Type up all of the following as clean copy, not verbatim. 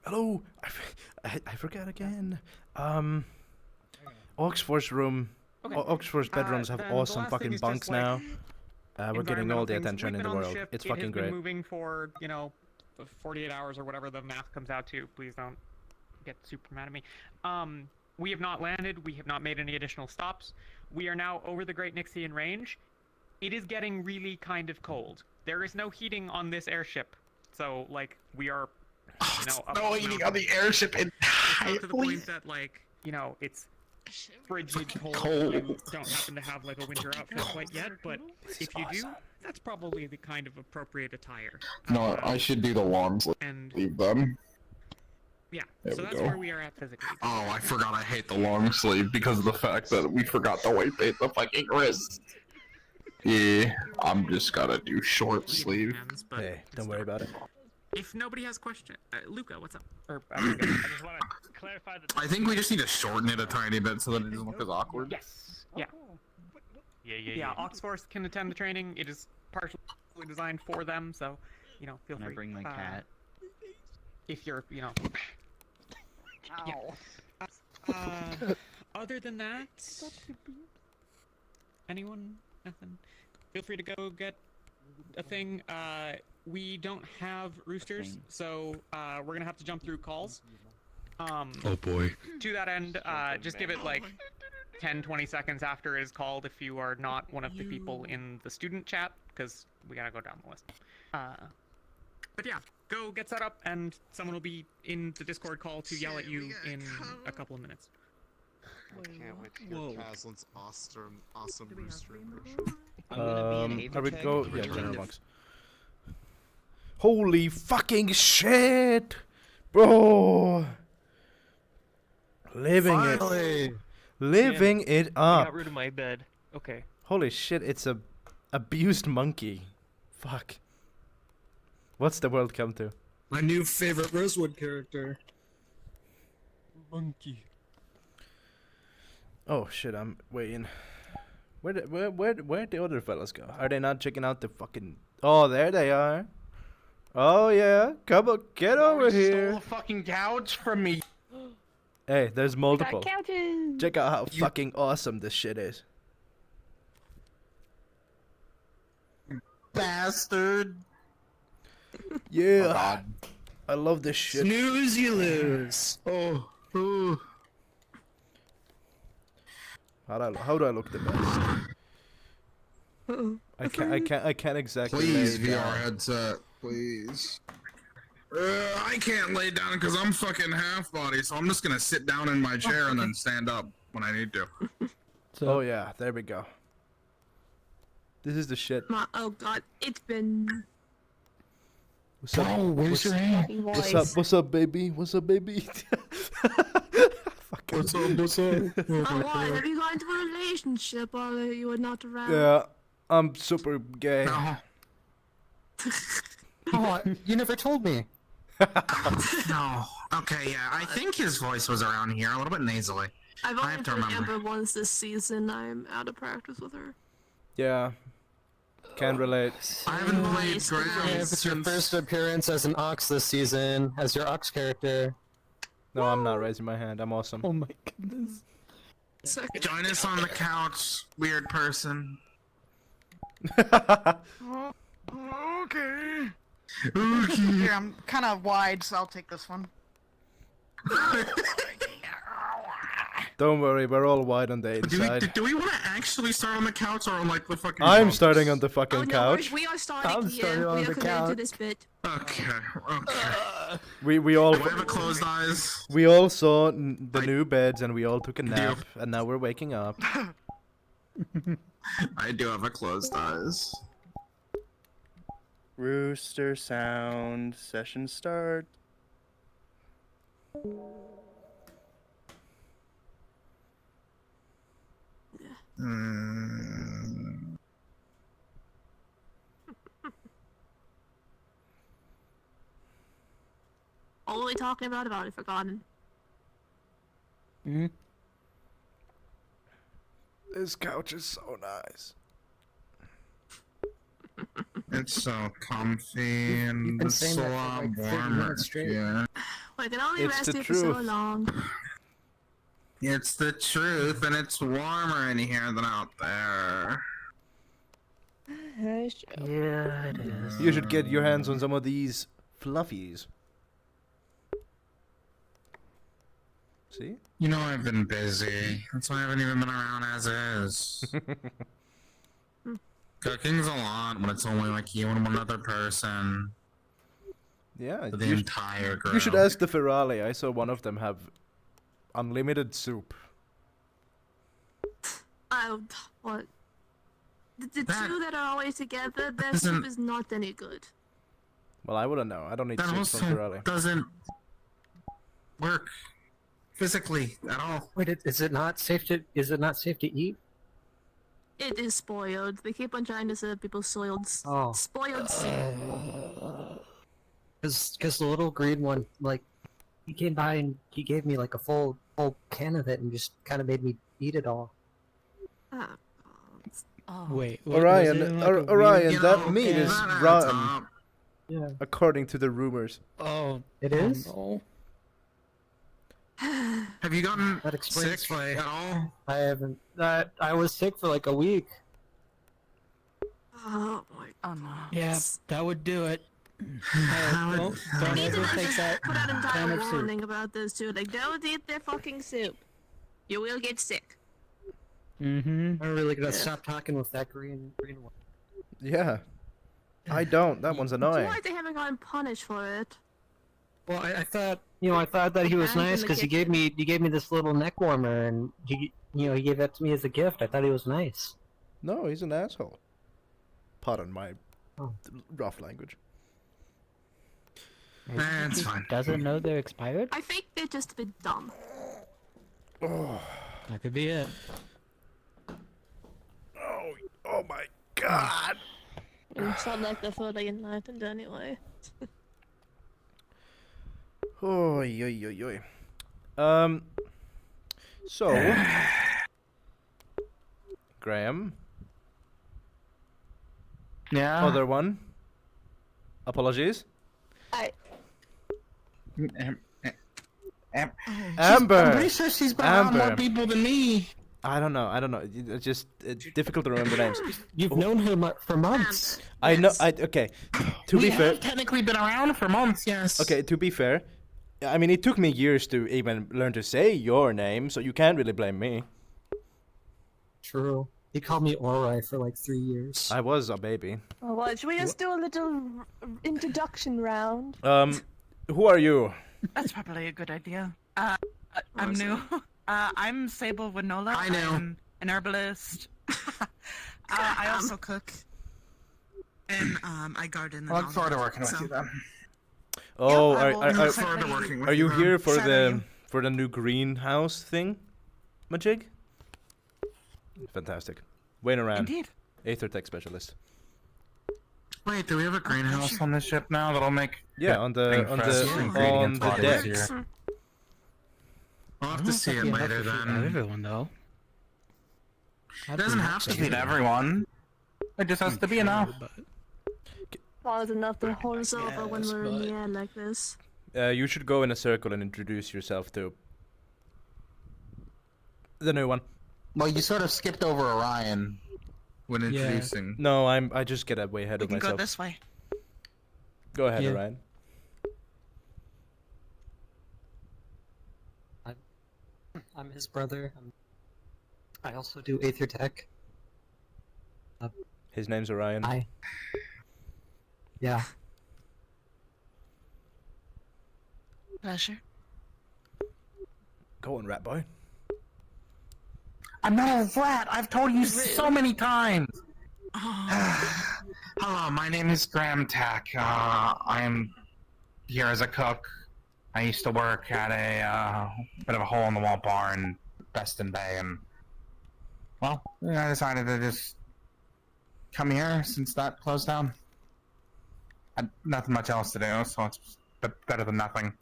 Hello. I forget again. Oxford's room. Okay. Oxford's bedrooms have Then the awesome last thing fucking is bunks just, like, now. We're getting all the environmental things. attention We've in been the on the world. ship. It's It fucking has been great. moving for, 48 hours or whatever the math comes out to. Please don't get super mad at me. We have not landed. We have not made any additional stops. We are now over the Great Nixian Range. It is getting really kind of cold. There is no heating on this airship. So, like, we are, up no heating on the airship It's not to the entirely. point that, like, it's frigid cold. You don't happen to have, like, a winter outfit quite yet, but if you do, that's probably the kind of appropriate attire. No, I should do the long sleeve And then. yeah, There so we that's go. where we are at physically. Oh, I forgot I hate the long sleeve because of the fact that we forgot to white paint the fucking wrist. Yeah, I'm just gonna do short sleeve. Hey, don't worry about it. If nobody has questions, Luka, what's up? I just want to clarify that. I think we just need to shorten it a tiny bit so that it doesn't look as awkward. Yes. Yeah. Yeah. Oxforce can attend the training. It is partially designed for them, so feel Can free. I bring my cat? If you're, Yeah. Other than that, anyone? Nothing. Feel free to go get a thing. We don't have roosters, so we're gonna have to jump through calls. Oh boy. To that end, just give it like 10-20 seconds after it is called if you are not one of the people in the student chat, because we gotta go down the list. But yeah, go get set up, and someone will be in the Discord call to yell at you in a couple of minutes. I can't wait to hear Kazlin's awesome Rooster impression. I would go. Yeah, general box. Holy fucking shit, bro! Living it I up. got rid of my bed. Okay. Holy shit, it's a abused monkey. Fuck. What's the world come to? My new favorite Rosewood character. Monkey. Oh shit, I'm waiting. Where'd the other fellas go? Are they not checking out the fucking? Oh, there they are. Oh yeah, come on, get over here. Stole the fucking couch from me. Hey, there's multiple. Couches. Check out how fucking awesome this shit is. Bastard. Yeah. Oh, God. I love this shit. Snooze, you lose. Oh. How do I look the best? I can't exactly. Please, lay down. VR headset. Please. I can't lay down because I'm fucking half body, so I'm just gonna sit down in my chair and then stand up when I need to. Oh yeah, there we go. This is the shit. Oh god, it's been... What's up? Where's your hand? What's up, baby? What's up, baby? What's up? Oh what, have you got into a relationship while you were not around? Yeah, I'm super gay. No. Oh, you never told me. No. Okay, yeah, I think his voice was around here, a little bit nasally. I've I only have to played remember. Amber once this season. I'm out of practice with her. Yeah, can relate. I haven't played Nice. Graham If it's your since... first appearance as an Ox this season, as your Ox character. No, I'm not raising my hand. I'm awesome. Oh my goodness. Second. Join us on the couch, weird person. Okay. Okay. Here, I'm kind of wide, so I'll take this one. Don't worry, we're all wide on the Do we, inside. do we want to actually start on the couch or on like the fucking I'm bunks? starting on the fucking Oh no, couch. we are starting I'm here. starting on We are the committed to couch. this bit. Okay. We all Do we have closed eyes? we all saw the new beds and we all took a nap and now we're waking up. I do have a closed eyes. Rooster sound session start. All the way talking about I've forgotten. This couch is so nice. It's so comfy and You've been it's saying so that for like 30 warmer minutes straight. here. I can only It's rest the here for so truth. long. It's the truth, and it's warmer in here than out there. Yeah, it is. You should get your hands on some of these fluffies. See? You know I've been busy. That's why I haven't even been around as is. Cooking's a lot, but it's only like you and one other person. Yeah. For the You, entire group. you should ask the Ferali. I saw one of them have unlimited soup. What? The two that are always together, their isn't- soup is not any good. Well, I wouldn't know. I don't need That soup from also Ferali. doesn't work physically at all. Wait, is it not safe to eat? It is spoiled. They keep on trying to serve people spoiled soup. Because the little green one, like, he came by and he gave me like a full can of it and just kind of made me eat it all. Wait, Orion, Orion, that meat is Not at the rotten, top. Yeah. according to the rumors. Oh, It is? no. Have you gotten That explains sick why at all? I haven't. I was sick for like a week. Oh my god. Yeah, that would do it. How Don't We need to ever take that put out an can entire of soup. warning about this too. Like, don't eat their fucking soup. You will get sick. Mm-hmm. I'm really gonna stop talking with that green one. Yeah. I don't. That one's I annoying. feel like they haven't gotten punished for it. Well, I thought that he was Hands in nice the because he gave me this little neck warmer and he gave that to me as a gift. I thought he was nice. No, he's an asshole. Pardon my Oh. rough language. That's fine. Doesn't know they're expired? I think they're just a bit dumb. That could be it. Oh my god! It's not like they're fully enlightened anyway. Oy, oy, oy, oy. So, Graham, Yeah. other one. Apologies. I'm Amber. pretty sure she's been around more Amber. people than me. I don't know. It's just difficult to remember names. You've known him for months. I know. Okay. To be fair. have technically been around for months, yes. Okay. To be fair, I mean, it took me years to even learn to say your name, so you can't really blame me. True. He called me Ori for like 3 years. I was a baby. Oh, well, should we just do a little introduction round? Who are you? That's probably a good idea. I'm new. I'm Sable Winola. I know. I'm an herbalist. I also cook. And I garden. I look forward to working with you then. Oh, I will I are look forward to working with are you here for Shadow the new greenhouse thing, Majig? Fantastic. Waine Oran, Indeed. Aethertech specialist. Wait, do we have a greenhouse on this ship now that'll make Yeah, on the ingredients a lot decks. easier? I'll have to see it later then. Everyone though. It doesn't have to feed everyone. It just has to be enough. Well, it's enough to hold us over when guess, we're in the but- air like this. You should go in a circle and introduce yourself to the new one. Well, you sort of skipped over Orion when introducing. No, I just get way ahead We of can go myself. this way. Go ahead, Yeah. Orion. I'm his brother. I also do Aethertech. His name's Orion. Yeah. Pleasure. Go on, rat boy. I'm not a rat. I've told you so many times. Oh, Hello, my name is Graham Tack. I'm here as a cook. I used to work at a bit of a hole-in-the-wall bar in Beston Bay, and well, I decided to just come here since that closed down. Had nothing much else to do, so it's better than nothing.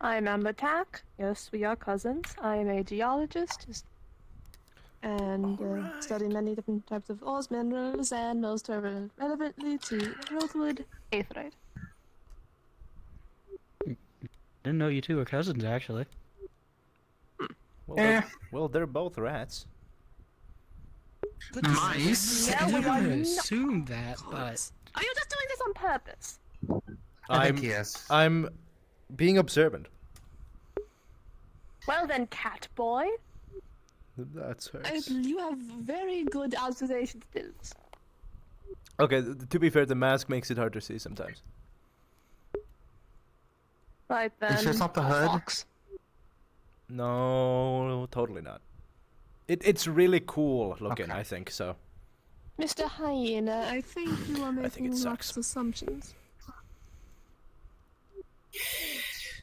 I'm Amber Tack. Yes, we are cousins. I am a geologist. and study many different types of ores, minerals, and most relevantly to Rosewood, Aethertech. Didn't know you two were cousins, actually. Well, they're both rats. Nice. Yeah, I we never are assumed that, but Are you just doing this on purpose? I think he is. I'm being observant. Well then, cat boy. That's hurts. You have very good observation skills. Okay, to be fair, the mask makes it hard to see sometimes. Right then. You sure it's not the hood? Fox. No, totally not. It's really cool looking, Okay. I think, so. Mr. Hyena, I think you are think making it lots sucks. of assumptions.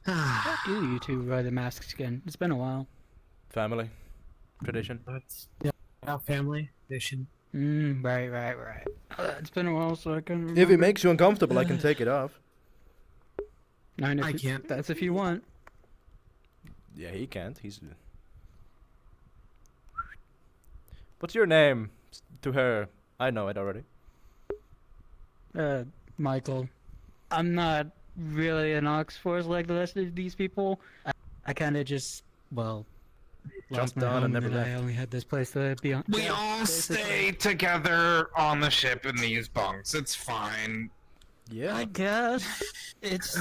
what do you two wear the masks again? It's been a while. Family. Tradition. That's family edition. Right. It's been a while, so I can remember. If it makes you uncomfortable, I can take it off. Nine, if I you- can't. That's if you want. Yeah, he can't. He's. What's your name? To her. I know it already. Michael. I'm not really an Oxforce like the rest of these people. I kind of just, well, lost Jumped my on home and never and I left. only had this place to be on. We Yeah, all basically. stay together on the ship in these bunks. It's fine. Yeah. I guess it's.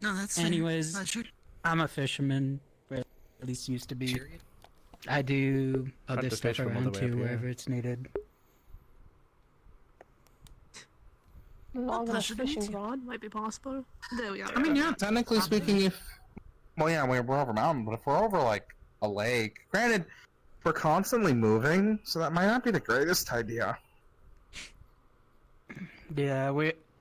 No, that's Anyways, Pleasure. I'm a fisherman, or at least used to be. I do Hunt other the stuff fish from all around the way up too, here. wherever it's needed. Long enough pleasure to meet fishing you. rod might be possible. There we are. I mean, yeah, technically speaking, if... Well, yeah, we're over mountain, but if we're over, like, a lake... Granted, we're constantly moving, so that might not be the greatest idea. Yeah,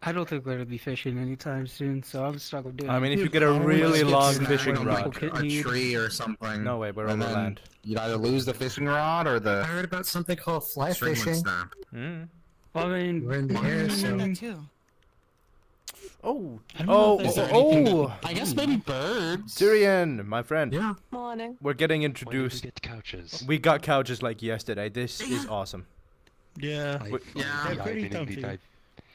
I don't think we're gonna be fishing anytime soon, so I'm stuck with doing. I mean, if it. you get a Probably really just get long snagged fishing on, rod. like, a tree or something. No way, we're and over then land. You'd either lose the fishing rod or I the heard about something called fly string would fishing. snap. Mm. I mean, We're in the air, so That too. Oh, I don't know oh, if there's oh, anything oh, I guess maybe birds. Tyrion, my friend. yeah. Morning. We're getting When did introduced. we get couches? We got couches like yesterday. This is awesome. yeah. Yeah, They're pretty comfy.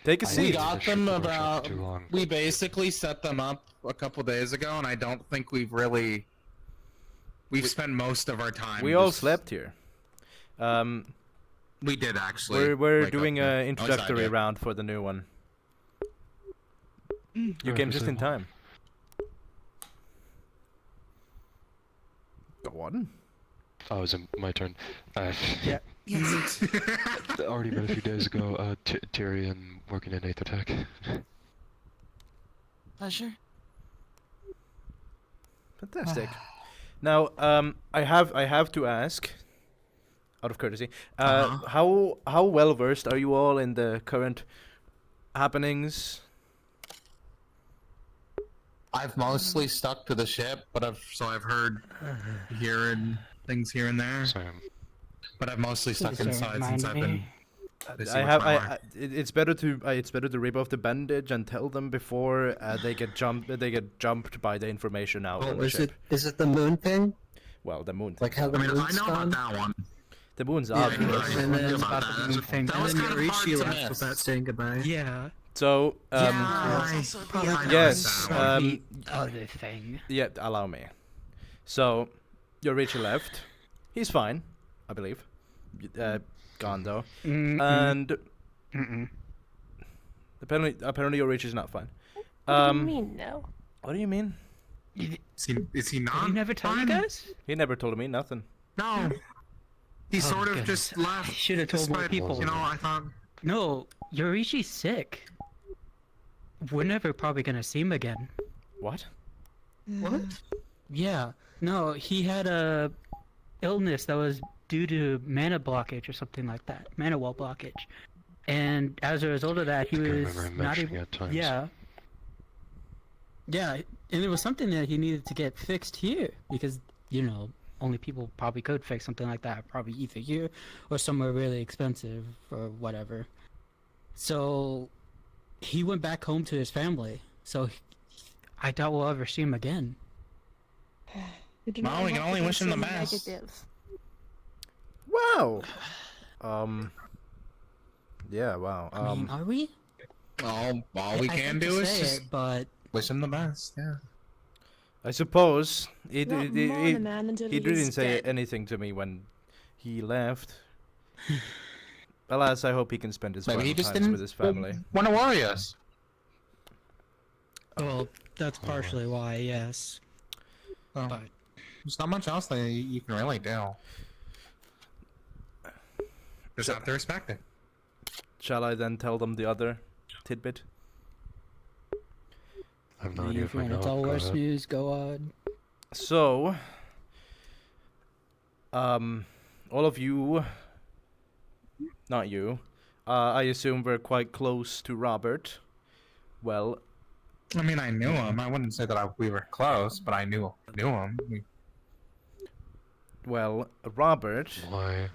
Take a I seat. we got them Ship for about... too long. We basically set them up a couple days ago, and I don't think we've really... We've spent most of our time... We all just- slept here. We did, actually. We're wake up doing here. a At least I introductory did. round for the new one. You Yeah, came just in so- time. Go on. Oh, is it my turn? Yeah. Yes. Already met a few days ago, Tyrion working in Aethertech. Pleasure. Fantastic. Now, I have to ask, out of courtesy, how well versed are you all in the current happenings? I've mostly stuck to the ship, but I've heard hearing things here and there. Same. But I've mostly stuck Please don't inside since I've remind been. me. busy I with have. my I. It's better to rip off the bandage and tell them before they get jumped by the information out on Oh, the is ship. it the moon thing? Well, the moon. Like how the I mean, I moon's know gone? about that one. The moon's Yeah, obvious. right. And then About about that. the moon thing. That And was then kind of hard Yorichi to left miss. without saying goodbye. Yeah. So, Also yes, The other thing. yeah, allow me. So, Yorichi left. He's fine, I believe. Gone though, and apparently Yorichi's not fine. What do you mean, no? What do you mean? Is he not? Did he never tell you fine? guys? He never told me nothing. No. He sort of goodness. just left. I should have told more despite, people. You know, I thought. No, Yorishi's sick. We're never probably gonna see him again. What? What? Yeah. No, he had a illness that was due to mana blockage or something like that. Mana wall blockage. And as a result of that, he I was remember him not mentioning able. at times. Yeah. Yeah, and it was something that he needed to get fixed here because, you know, only people probably could fix something like that. Probably either here or somewhere really expensive or whatever. So he went back home to his family. So I doubt we'll ever see him again. We do No, not we can want only to wish him the consider best. negative. Wow. Yeah. Wow. I mean, are we? All we I can hate to do is say just it, but wish him the best. Yeah. I suppose he Not mourn a man until he he is didn't say dead. anything to me when he left. Alas, I hope he can spend his Maybe he final just times didn't with his family. want to worry us. well, that's partially why. Yes. Oh. But There's not much else that you can really do. Just have to respect it. Shall I then tell them the other tidbit? I have no I mean, idea if if you I want to know. tell Go worse ahead. news, go on. So, all of you, not you, I assume we're quite close to Robert. Well, I mean, I knew him. I wouldn't say that we were close, but I knew him. Robert Why?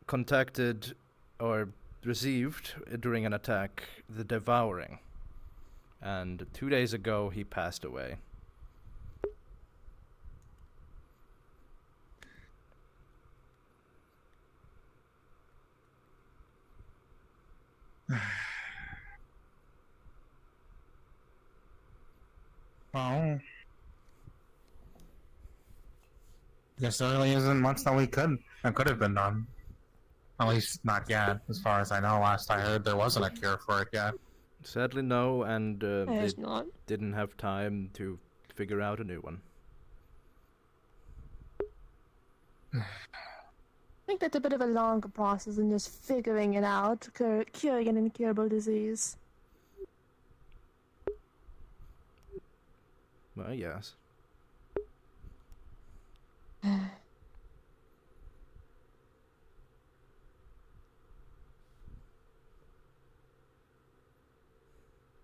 contacted or received during an attack the Devouring, and 2 days ago he passed away. Well, guess there really isn't much that could have been done. At least not yet, as far as I know. Last I heard, there wasn't a cure for it yet. Sadly, no, and they There's not. didn't have time to figure out a new one. I think that's a bit of a longer process than just figuring it out, curing an incurable disease. Well, yes.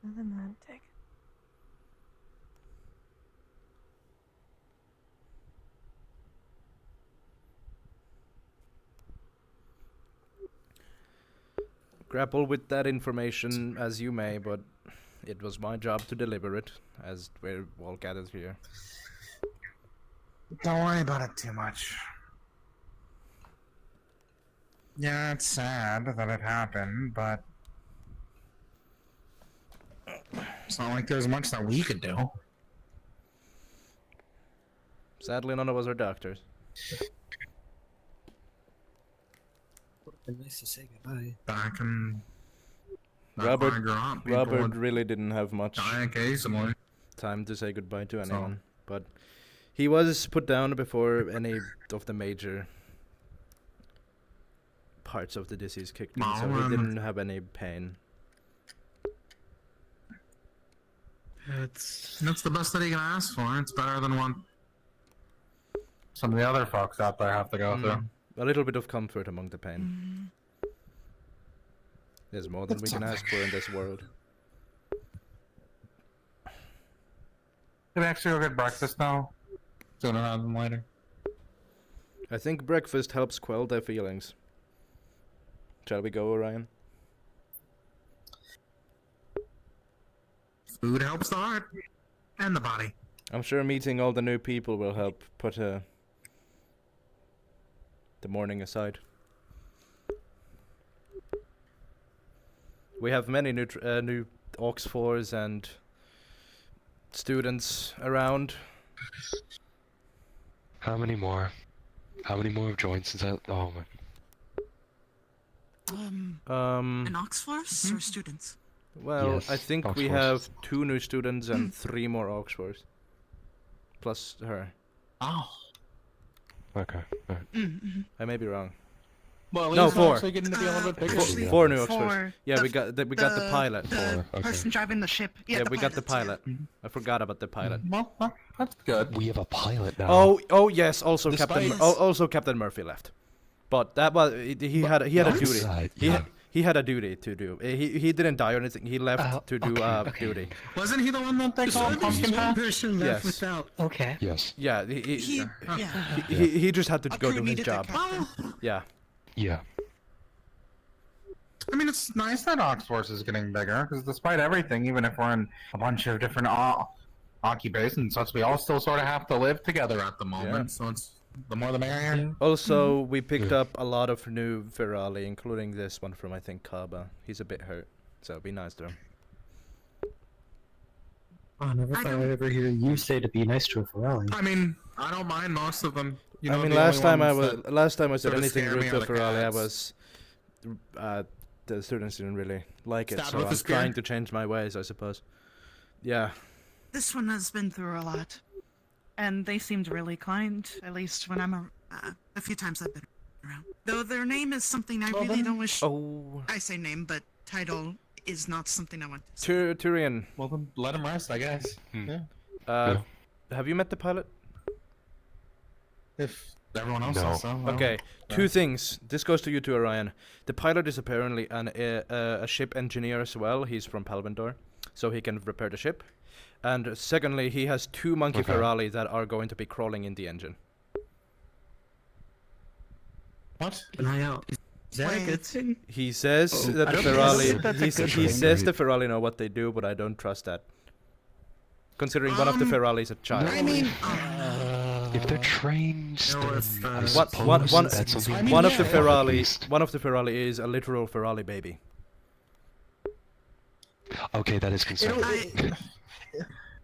Romantic. Grapple with that information as you may, but it was my job to deliver it, as we're all gathered here. Don't worry about it too much. Yeah, it's sad that it happened, but it's not like there's much that we could do. Sadly, none of us are doctors. Would've been nice to say goodbye. Back in Robert, when I grew up, people Robert would really didn't have much die occasionally. time to say goodbye to So- anyone, but he was put down before any of the major parts of the disease kicked in, so he didn't have any pain. That's the best that he can ask for. It's better than what some of the other folks out there have to go through. A little bit of comfort among the pain. There's more than we can ask for in this world. Did we actually go get breakfast now? Sooner rather than later. I think breakfast helps quell their feelings. Shall we go, Orion? Food helps the heart and the body. I'm sure meeting all the new people will help put the morning aside. We have many new new Oxfords and students around. How many more? How many more have joined since I? Oh my. An Oxforce or students? Well, Yes, I think we Oxfords. have 2 new students and 3 more Oxfords. Plus her. Oh. Okay. Alright. I may be wrong. Well, No, 4. actually getting to be a little bit bigger. Actually, 4 new four. Oxfords. Yeah, we got the pilot. The Okay. person driving the ship. Yeah, the we got the pilots, pilot. I forgot about the pilot. Well, that's good. We have a pilot now. Oh yes. Also, Despite- also Captain Murphy left, but that was he had a duty. Right, He yeah. he had a duty to do. He didn't die or anything. He left to do duty. Wasn't he the one that they called Pumpkin Patch? person left left without. Okay. Yes. Yeah, he just had to go do his job. Yeah. Yeah. I mean, it's nice that Oxforce is getting bigger, because despite everything, even if we're in a bunch of different occupation, since we all still sort of have to live together at the moment. So it's the more the merrier. Also, we picked up a lot of new Ferali, including this one from, I think, Kaba. He's a bit hurt, so be nice to him. Oh, I never thought I'd ever hear you say to be nice to a Ferali. I mean, I don't mind most of them. You know, I mean, the last only time I ones was, that last time I said sort of anything scare me rude are to the Ferali, I cats. was, the students didn't really like it, Stabbed so with a I'm spear? trying to change my ways, I suppose. Yeah. This one has been through a lot, and they seemed really kind. At least when I'm a few times I've been around. Though their name is something I really don't wish. Oh. I say name, but title is not something I want to. Tyrion. Well, then let him rest, I guess. Yeah. Have you met the pilot? If everyone else No. says so. well, Okay, yeah. two things. This goes to you too, Orion. The pilot is apparently a ship engineer as well. He's from Palvendor, so he can repair the ship. And secondly, he has two monkey Okay. Ferali that are going to be crawling in the engine. What? An eye out. Is that a good thing? He says that the I don't think that's a Ferali. good He thing. says the Ferali know what they do, but I don't trust that. Considering one of the Ferali is a child. I mean, If they're trained, No, then if, I One- suppose one- that's something I mean, One we of the should have at Ferali. least. One of the Ferali is a literal Ferali baby. Okay, that is concerning. I didn't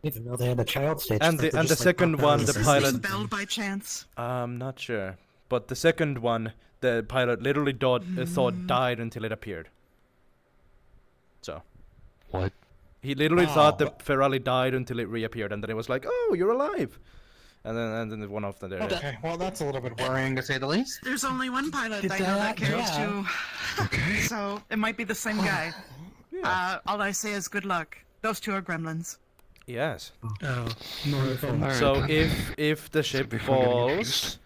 even know they had a child stage. And the second one, the is this pilot. being belled by chance? I'm not sure, but the second one, the pilot literally thought died until it appeared. So. What? He literally Oh, thought the Ferali died until it reappeared, and then it was like, "Oh, you're alive," and then one of them there. Okay, well, that's a little bit worrying to say the least. There's only one pilot Did I know that that- cares yeah. to. So it might be the same guy. All I say is good luck. Those two are gremlins. Yes. Oh, no. So Alright. if the ship be fun getting falls, introduced.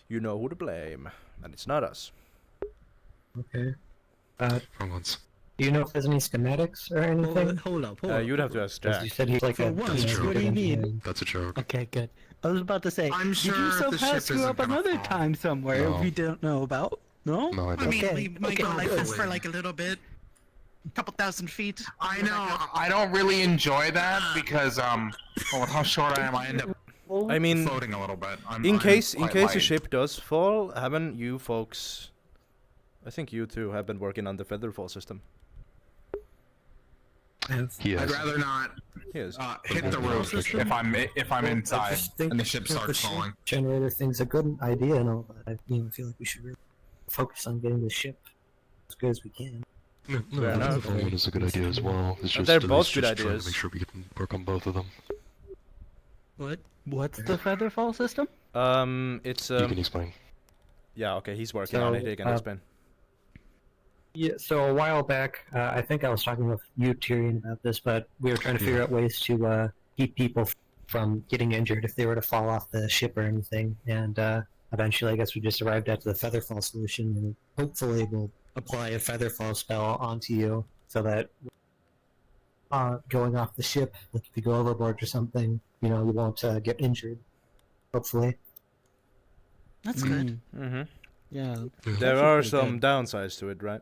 you know who to blame, and it's not us. Okay. For once. Do you know if there's any schematics or anything? Hold up, hold up. You'd have to ask Because Jack. you said he's like For a. once, That's true. what do you mean? engineering. That's a joke. Okay, good. I was about to say, I'm did you sure if the somehow ship screw isn't up gonna another fall. time somewhere No. we don't know about? No? No, I I don't. mean, Okay, we might okay. go like this for like a little bit. A couple thousand feet. I know, I don't really enjoy that because, well, with how short I am, I end up I mean, floating a little bit. in case quite the light. ship does fall, haven't you folks? I think you two have been working on the featherfall system. He I'd has. rather not Yes. hit the roof if I'm I inside just think and the ship that the starts ship falling. generator thing's a good idea and all, but I feel like we should really focus on getting the ship as good as we can. No, Fair I think enough. the one is a good idea as well. It's just They're at both least good just trying ideas. to make sure we can work on both of them. What's the featherfall system? It's You can explain. yeah, okay, he's working on it. He can So, explain. Yeah, so a while back, I think I was talking with you, Tyrion, about this, but we were trying to figure out ways to keep people from getting injured if they were to fall off the ship or anything. And eventually, I guess we just arrived at the featherfall solution, and hopefully we'll apply a featherfall spell onto you so that going off the ship, like if you go overboard or something, you know, you won't get injured. Hopefully. That's good. Mm-hmm. Yeah. There are some downsides to it, right?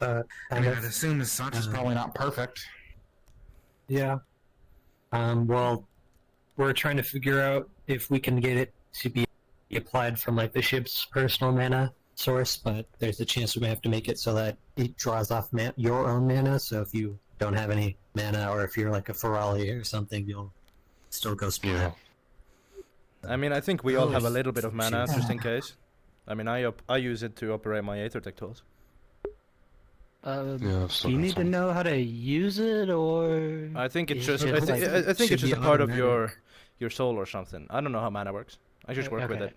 I mean, I'd assume as such is probably not perfect. Yeah. Well, we're trying to figure out if we can get it to be applied from like the ship's personal mana source, but there's a chance we may have to make it so that it draws off your own mana. So if you don't have any mana, or if you're like a Ferali or something, you'll still go splat. I mean, I think we all have a little bit of mana Yeah. just in case. I mean, I use it to operate my Aethertech tools. Yeah, I've Do still you got need to some. know how to use it, or? I think it's Is just it I like- think it's should just a be part of automatic? your soul or something. I don't know how mana works. I just work with Okay.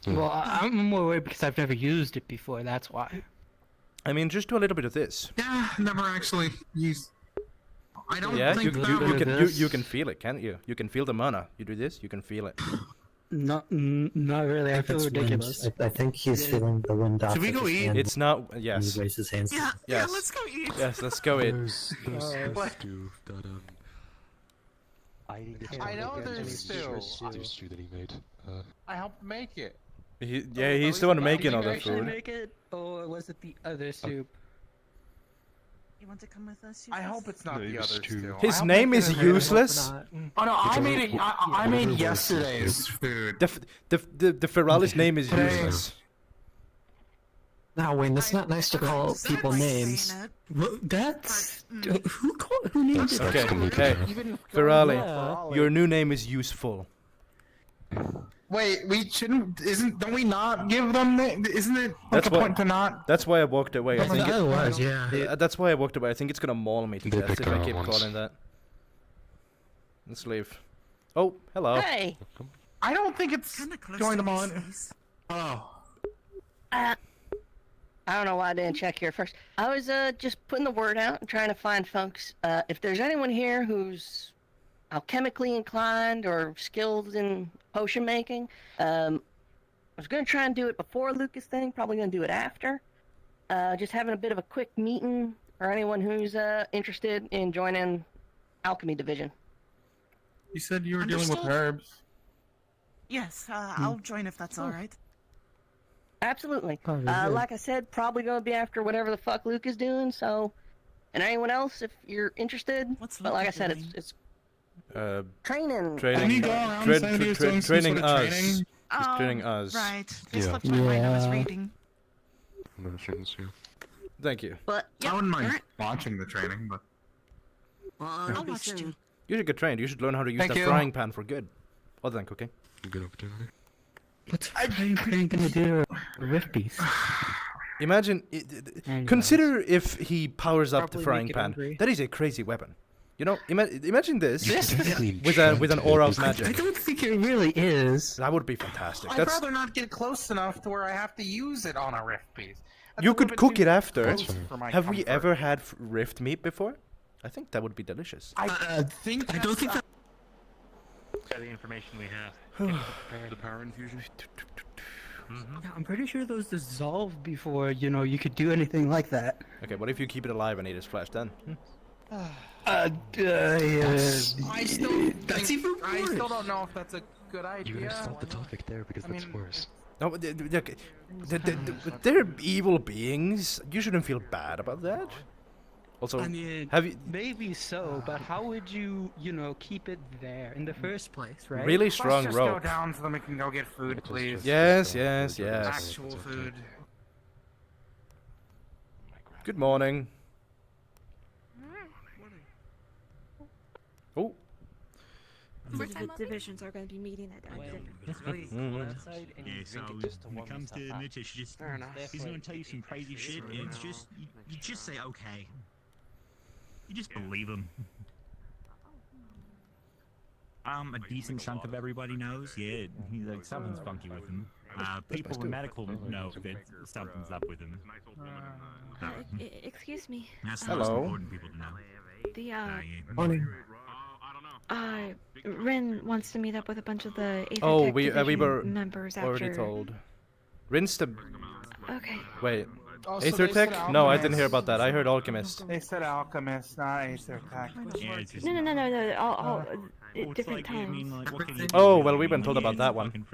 it. Well, I'm more worried because I've never used it before. That's why. I mean, just do a little bit of this. Yeah, never actually used. I don't Yeah, think you that you can feel it, can't you? You can feel the mana. You do this, you can feel it. Not really. I feel That's ridiculous. wind. I think he's feeling the wind off. Should we of go his eat? hand It's not. when Yes. he raises his hands. Yeah, Yes. let's go eat. Yes. Let's go in. There's What? stew that I know there's stew still. stew that he made. I helped make it. Yeah, he's the one making all the Actually food. make it, or was it the other soup? You want to come with us? I hope it's not the others too. His name is useless. Oh no, I made yesterday's food. The Ferali's name is useless. Now, Wayne, it's not nice to call people names. That's who named it? Okay, okay. Ferali, your new name is useful. Wait, we shouldn't. Don't we not give them? Isn't it like a point to not? That's why I walked away. I think it was, yeah. That's why I walked away. I think it's gonna maul me to death if I keep calling that. Let's leave. Oh, hello. Hey. I don't think it's join them on. Oh. I don't know why I didn't check here first. I was just putting the word out and trying to find folks. If there's anyone here who's alchemically inclined or skilled in potion making, I was gonna try and do it before Luka's thing. Probably gonna do it after. Just having a bit of a quick meeting for anyone who's interested in joining alchemy division. You said you were dealing with herbs. Yes, I'll join if that's all right. Absolutely. Like I said, probably gonna be after whatever the fuck Luke is doing. So, and anyone else, if you're interested. But like I said, it's training. Didn't he go around saying he was doing some training sort of us. training? He's training us. Right. They slipped my mind. I was reading. Thank you. But I wouldn't mind watching the training, but. I'll watch you. You should get trained. You should learn how to use the frying pan for good, other than cooking. Good opportunity. What's frying pan gonna do a rift piece? Imagine, consider if he powers up the frying pan. That is a crazy weapon. You know, imagine this with an aura of magic. I don't think it really is. That would be fantastic. I'd rather not get close enough to where I have to use it on a rift piece. You could cook it after. Have we ever had rift meat before? I think that would be delicious. I don't think that. The information we have. The power infusion. Yeah, I'm pretty sure those dissolve before, you could do anything like that. Okay, what if you keep it alive and eat its flesh then? I still don't know if that's a good idea. You gotta stop the topic there because that's worse. No, they're evil beings. You shouldn't feel bad about that. Also, have you? Maybe so, but how would you, keep it there in the first place, right? Really strong Let's just rope. go down so then we can go get food, please. Yes. Actual food. Good morning. Oh. The divisions are going to be meeting at Yeah, so when it comes to Mitch, it's just he's going to tell you some crazy shit, and it's just you just say okay. You just believe him. A decent chunk of everybody knows. Yeah, he's like something's funky with him. People in medical know that something's up with him. excuse me. That's the most important people to know. The Morning. Rin wants to meet up with a bunch of the Aethertech Oh, we division were members already after. told. Rinse the. Okay. Wait. Oh, so they said Aethertech? No, I didn't hear about that. I heard alchemist. They said alchemist, not Aethertech. No. All different times. Oh, well, we've been told about that one.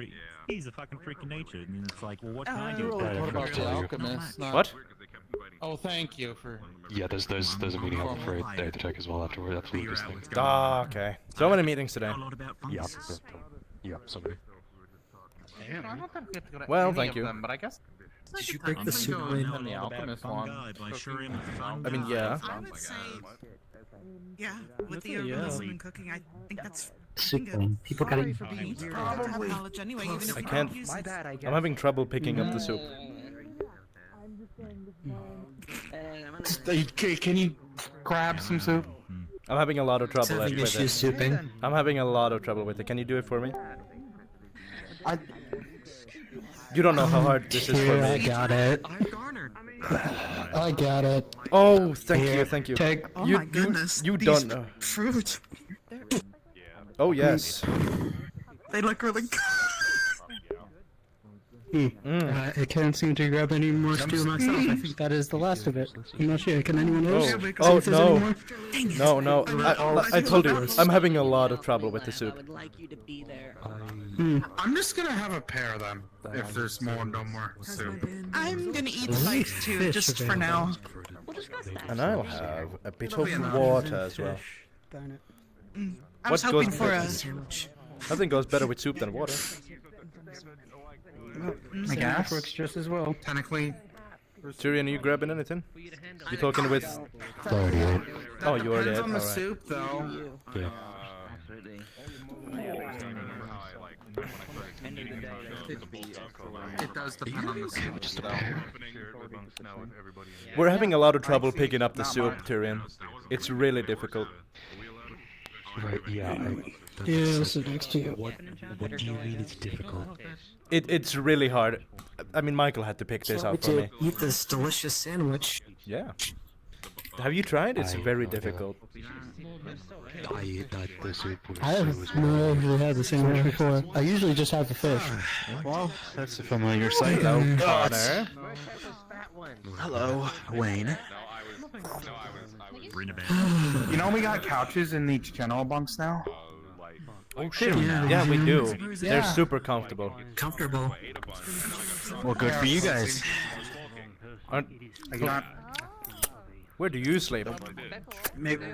He's a fucking freak of nature, and it's like, well, what can I do? About the alchemist, What? Oh, thank you for. Yeah, there's a meeting up for Aethertech as well afterward. That's Lucas thing. Ah, okay. So many meetings today. Yep, somebody. I don't think we have to go to Well, any thank of you. them, but I guess. Did you break the super ring? On the alchemist one. I mean, yeah. I would say, yeah, with the herbalism and cooking, I think that's Super ring. People gotta eat. for being weird. I have knowledge anyway, even if I you can't. don't use it. I'm having trouble picking up the soup. Can you grab some soup? I'm having a lot of trouble Having with issues it. souping. I'm having a lot of trouble with it. Can you do it for me? You don't know how hard this is for I me. got it. I got it. Oh, thank you. Take. Oh You- my goodness. you these don't know. Fruit. Oh, yes. They look really good. I can't seem to grab any more stew myself. I think that is the last of it. I'm not sure. Can anyone else? see Oh, if there's any more? no. I told you, I'm having a lot of trouble with the soup. I'm just gonna have a pair then, if there's no more soup. I'm gonna eat the bites too, just for now. And I'll have a bit of water as well. Darn it. I was What hoping goes for better? a sandwich. Nothing goes better with soup than water. I guess. Works just as well. Technically. Tyrion, are you grabbing anything? You talking with? Already ate. Oh, you already Depends ate. on the Alright. soup, though. Yeah. It does depend on the soup. Just a pair. We're having a lot of trouble picking up the soup, Tyrion. It's really difficult. Right, yeah. Yeah, I'll sit next to you. What do you mean it's difficult? It's really hard. I mean, Michael had to pick this Tell me out for to me. eat this delicious sandwich. Yeah. Have you tried? It's very difficult. I ate that the soup was I have never actually had the sandwich before. I usually just have the fish. Well, that's a familiar sight. Hello, Connor. Hello, Waine. You know we got couches in each general bunks now? Oh shit! Yeah, we do. They're super comfortable. Comfortable. Well, good for you guys. Aren't, where do you sleep? Maybe,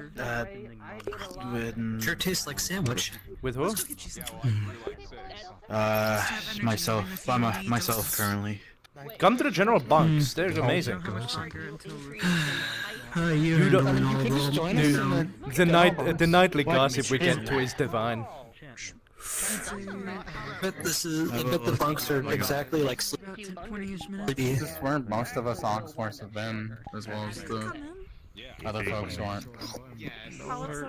sure tastes like sandwich. With who? Myself. By myself currently. Come to the general bunks. They're amazing. You don't- handling all You can just join us in The nightly gossip we get to is divine. I bet the bunks are exactly like This is where most of us Oxforce have been, as well as the other folks who aren't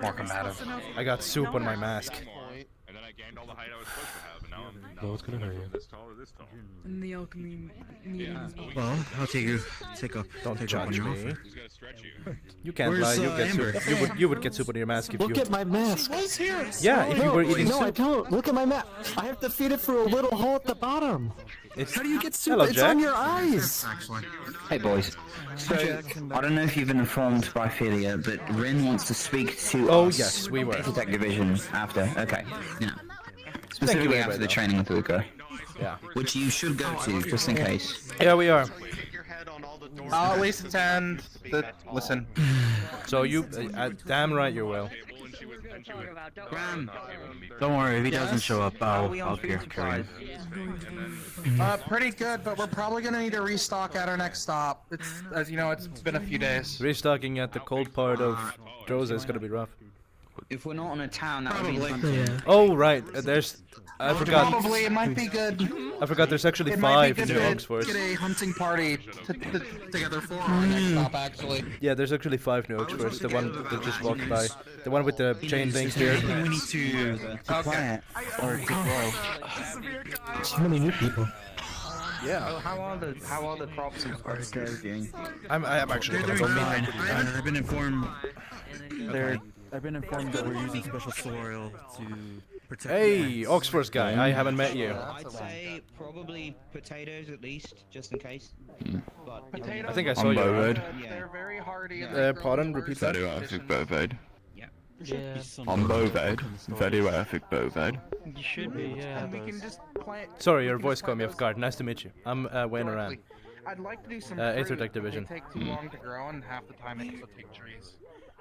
more combative. I got soup on my mask. And then I gained all the height I was supposed to have, and now I'm No, it's gonna hurt you. this tall or this tall. In the alchemy meeting as well. Well, I'll take up. Don't take judge up on me. your offer. Who's gonna stretch you? You can't Where's, lie. You get Amber? soup. You would get soup on your mask if Look you. at my mask. Yeah, if you were eating No, I soup. don't. Look at my mask. I have to feed it through a little hole at the bottom. How do you get soup? Hello, It's Jack. on your eyes. Actually. Hey boys. So, I don't know if you've been informed by Philia, but Rin wants to speak to Oh, us. yes, we were. Aethertech division after. Okay. Yeah. Specifically after the training with Luka. Yeah. Which you should go to, just in case. Yeah, we are. I'll at least attend. Listen. So you, damn right you will. Graham, don't worry, if he doesn't show up, I'll carry him. Pretty good, but we're probably gonna need to restock at our next stop. It's, as you know, it's been a few days. Restocking at the cold part of Droza is gonna be rough. If we're not on a town, that would be Probably. something. Oh right, there's. I forgot. Probably, it might be good. I forgot. There's actually It might 5 be new good Ogs Force. to get a hunting party together for our next stop, actually. Yeah, there's actually 5 new Ogs Force. The one that just walked by. The one with the chain things here. We need to plant or to grow. So many new people. Yeah. How are the crops and stuff doing? I'm actually They're gonna doing go fine. meet. I've been informed. I've been informed that we're using special soil to protect. Hey, Ogs Force guy, I haven't met you. I'd say probably potatoes at least, just in case. But I think I saw you. They're very hardy. Pardon, repeat that. Very well, I think boved. Yeah. I'm boved. Very well, I think boved. You should be, yeah. And we can just plant. Sorry, your voice caught me off guard. Nice to meet you. I'm Waine Oran. I'd like to do some Aethertech fruit. division. They take too long to grow, and half the time it also take trees.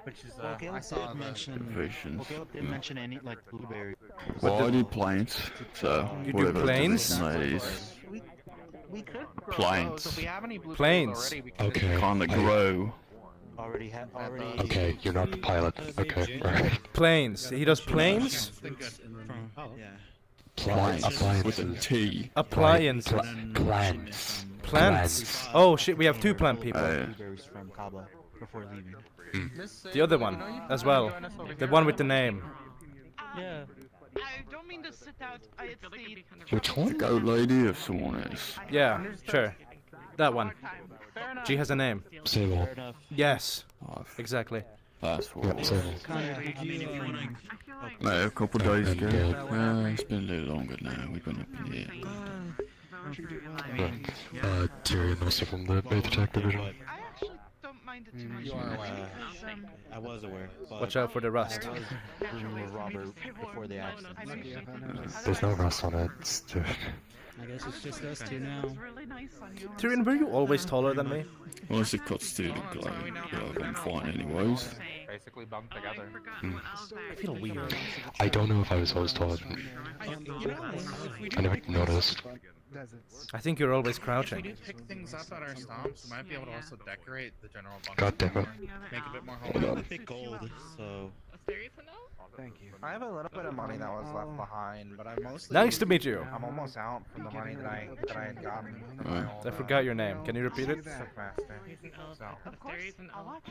Which is, Well, I Caleb saw did mention. Divisions. Well, Caleb did mention any like blueberry. Well, I do planes, so You do whatever the planes? division is. We could grow Planes. those. If we have any blueberries Planes. already, we could Okay. Kinda grow. Already. Okay, you're not the pilot. Okay, right. Planes. He does planes? Yeah. Planes with a T. Appliances. Plants. Plants. Oh shit, we have 2 plant people. Blueberries from Kaba before leaving. The other one, as well. The one with the name. Yeah. I don't mean to sit out. It's the. Which one? The old lady if someone is. Yeah, sure. That one. She has a name. Sable. Yes. Exactly. That's what. Yep, Sable. No, a couple days ago. It's been a little longer now. We've been up in here. Right. Tyrion, also from the Aethertech division. I actually don't mind You are aware. I was aware. But Watch out for the rust. I was rooming with Robert before the accident. There's no rust on it. I guess it's just us two now. Tyrion, were you always taller than me? Well, it's a cut student guy, but I'm fine anyways. Basically bumped together. I feel weird. I don't know if I was always taller than I never noticed. I think you're always crouching. If we do pick things up at our stomps, we might be able to also decorate the general bunker. God damn it. Make a bit more I'm home. a bit gold, so. Thank you. I have a little bit of money that was left behind, but I mostly. Nice to meet you. I'm almost out from the money that I had gotten. From my old, I forgot your name. Can you repeat it? Sick master. So.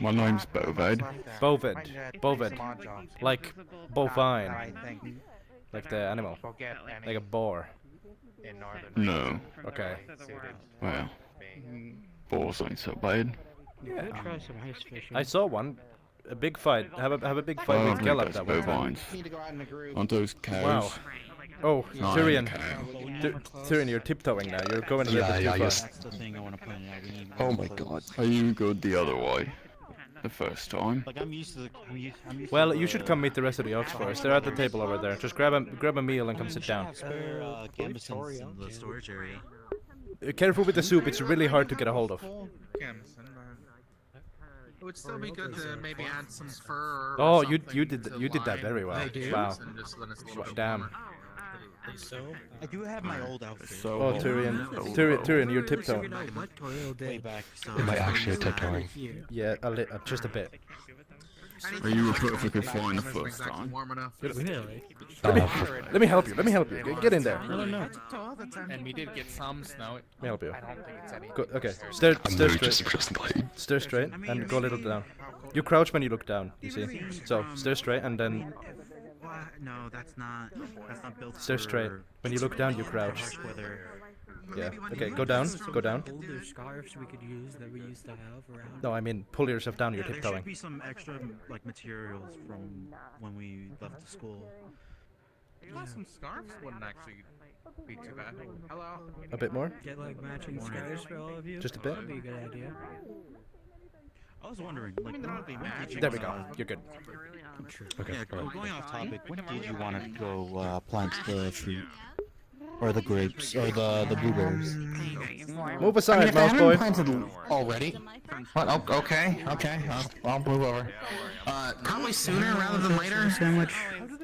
My name's Bovid. Bovid. Bovid. Mod jobs. Like That I bovine. think Like the animal. will get any Like a boar. in northern. No. Okay. Well, balls ain't so bad. Yeah. Try some ice fishing. I saw one. A big fight. Have a big fight Oh, I with think Gallop that's that one time. bovines. Aren't those cows? Wow. Oh, No, Tyrion. I'm Tyrion, you're tiptoeing now. You're going a little bit too far. That's the thing I want to point out. We need Oh more my clothes. god. Are you good the other way? The first time? Like I'm used to the. I'm used Well, to you should come meet the rest of the orcs first. They're at the table over there. Just grab a meal and come sit down. Spare gambesons in the storage area. Careful with the soup. It's really hard to get a hold of. It would still be good to maybe add some fur. Or Oh, you something did to that line very well. the tubes Wow. and just let us a little bit Damn. warmer. I do have my old outfit. Oh, Tyrion, you're tiptoeing. Way back. So Am I actually tiptoeing? Yeah, just a bit. Are you a perfectly fine the first Exactly time? warm enough. Really? Let me help you. Let me help you. Get in there. I don't know. And we did get some snow. Let me help you. I don't think it's any. Go, okay, stare I'm really straight. just impressed by it. Stare straight and go a little down. You crouch when you look down. You see? So stare straight and then No, that's not built. stare straight. When you look down, you crouch. Yeah. Okay, go down. Go down. Older scarves we could use that we used to have around. No, I mean pull yourself down. You're There should tiptoeing. be some extra like materials from when we left the school. Some scarves wouldn't actually be too bad. Hello. A bit more. Get like matching scarves for all of you. Just a bit. That'd be a good idea. I was wondering, like, There we go. You're good. Okay. Yeah, going off topic, when did you want to go plant the fruit? Or the grapes, or the blueberries? Move aside, mouse boy. Already? What? Okay. I'll move over. Probably sooner rather than later. Sandwich.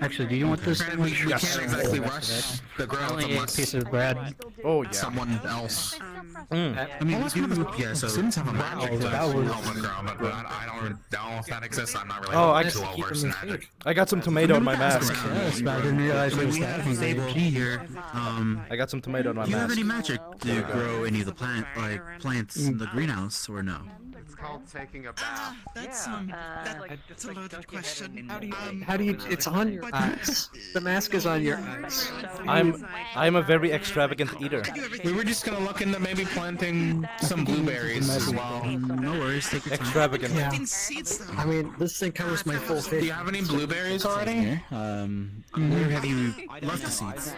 Actually, do you want this sandwich? We can't exactly rush the growth Only a unless piece of bread. Oh yeah. someone else. I mean, we do, yeah, so... Students have a magic that was- but I don't know if that exists. I'm not really Oh, I too well versed in magic. I got some tomato on my mask. Yes, but I didn't realize it was we that have a stable hungry. here. I got some tomato on my Do you have mask. any magic to grow any of the plants in the greenhouse, or no? It's called taking a bath. That's a loaded question. How do you? It's on your eyes. The mask is on your eyes. I'm a very extravagant eater. We were just gonna look into maybe planting some blueberries as well. No worries, take your time. Extravagant. Planting seeds though. I mean, this thing covers my full Do face. you have any blueberries already? Here, where have you left the seeds?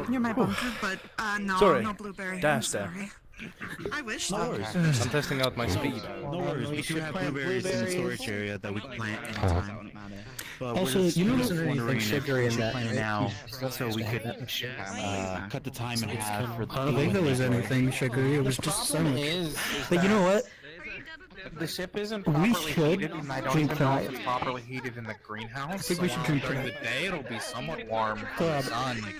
Near my bunker, but no, Sorry. no blueberry. Dash I'm there. sorry. I wish. No though. worries. I'm testing out my speed. No worries, we do have blueberries in the storage area that we can plant anytime. But Also, we're just you know, just isn't anything wondering if sugary we in should that, plant it right? now, so we could cut the time in half for the I don't think there was anything sugary. It was just sandwich. But you know what? The ship isn't We properly should heated, and I don't drink even know if tonight. it's properly heated in the greenhouse. I think we should drink during the tonight. day. It'll be somewhat warm from Club. the sun.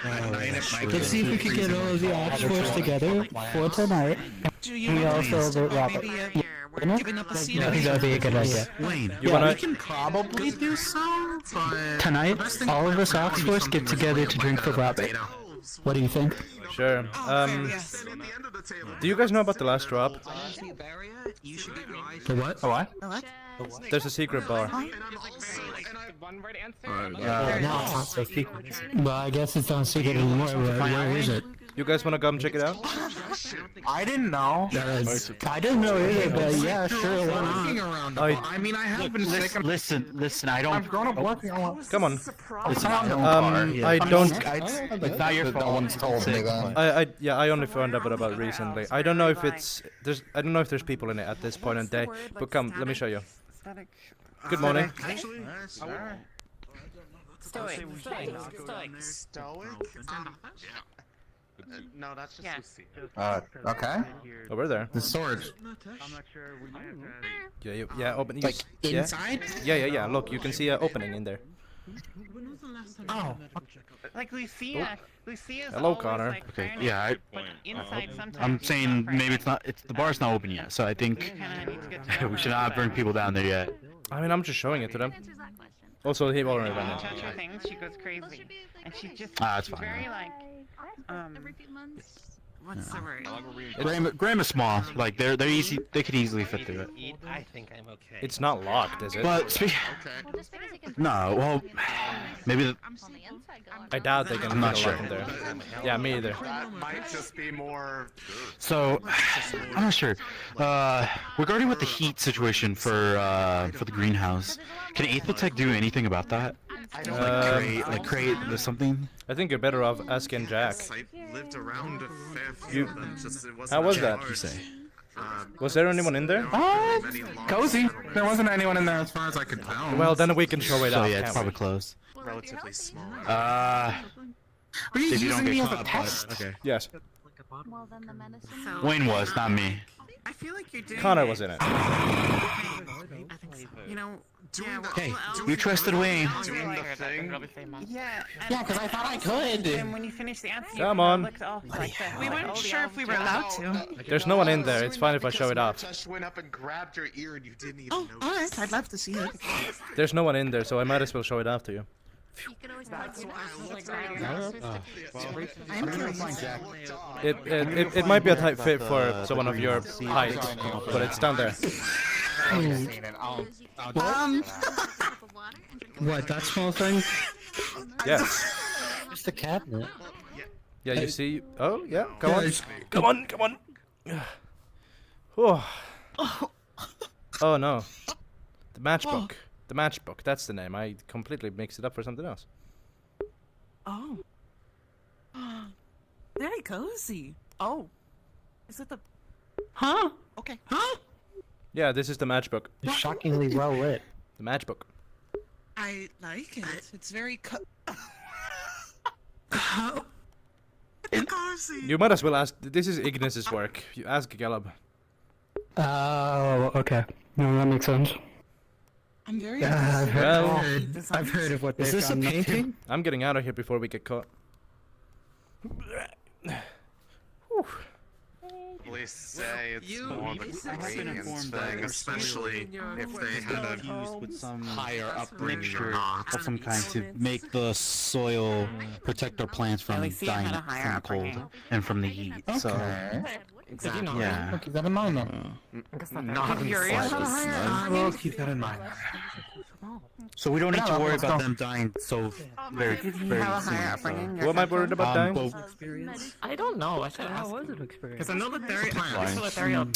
At night, it might Let's see if we can get all of the ops force together for tonight. We also alert Robert. You know? Giving up a seed. I think that'd be a good idea. Wayne, You wanna? we can probably do so, but... Tonight, all of us ops force get together to drink for Robert. What do you think? Sure. Yes. Do you guys know about the last drop? For what? Oh, what? What? There's a secret bar. Well, I guess it's not secret anymore. Where is it? You guys wanna come check it out? I didn't know. I didn't know either, but yeah, sure, why Walking not? around. I- I mean, I have been sick. and- Listen, I don't. I've grown up working on. Come on. It's not your car. I don't. It's not your fault. No one's told me that. I only found out about it recently. I don't know if I don't know if there's people in it at this point in the day. But come, let me show you. Good morning. Actually, Stoic. Stoic? No, that's just Okay. Over there. The sword. I'm not sure. We might have to. Yeah. Open. Like yeah. inside? Yeah. Look, you can see an opening in there. Oh. Like Lucia's Hello, always, Connor. like, Okay, trying yeah, to put inside sometimes I'm she's saying not maybe it's not. It's the bar's not open yet, so I think kinda need to get to we should not bring people down there yet. I mean, I'm just showing it to them. Also, he already ran it. touch her things, she goes crazy. And she just That's she's fine, very then. like What's the word? Graham is small. Like they're easy. They could easily fit through it. I think I'm okay. It's not locked, is it? But no, well, maybe. I doubt they can I'm not fit a lock sure. in there. Yeah, me either. That might just be more. So, I'm not sure. Regarding with the heat situation for the greenhouse, can Aethertech do anything about that? Create something? I think you're better off asking Jack. I lived around a fair few of them, just it wasn't How was very that? large. You say? Was there anyone in there? Cozy. There wasn't anyone in there as far as I could tell. Well, then we can show it So off. yeah, it's can't probably we? closed. Relatively small. Are you If you don't using get me as a caught, test? but- okay. Yes. Well, then the medicine. Wayne was, not me. I feel like you're doing Connor it. was in it. You know, yeah, well, Hey, well, we trusted Wayne. Doing the thing. yeah. Yeah, because I thought I could. And when you finish the answer, Come on. we weren't sure if we were allowed to. There's no one in there. It's fine if I show it off. Just went up and grabbed your ear and you didn't even Oh, notice. alright, I'd love to see it. There's no one in there, so I might as well show it off to you. I'm curious. It might be a tight fit for someone of your height, but it's down there. What, that small thing? Yes. Just a cabinet. Yeah, you see. Oh, yeah. Come on. Come on. Oh. Oh no. The matchbook. The matchbook. That's the name. I completely mixed it up for something else. Oh. Very cozy. Oh. Is it the... Huh? Okay. Huh? Yeah, this is the matchbook. It's shockingly well lit. The matchbook. I like it. It's very cozy. You might as well ask. This is Ignis's work. You ask Gallup. Oh, okay. No, that makes sense. I'm very I've Well, heard of what Is they've this a done. painting? I'm getting out of here before we get caught. Police say it's more the ingredients thing, especially if they had a Used with some higher up mixture of some kind to make the soil protect our plants from dying from the cold and from the heat. So, Exactly. yeah. I'll keep that in mind, though. not in the slightest. I will keep that in mind. So we don't need to Yeah, worry let's about go. them dying so very soon. What am I worried about dying? I don't know. I should ask. Because I know that they're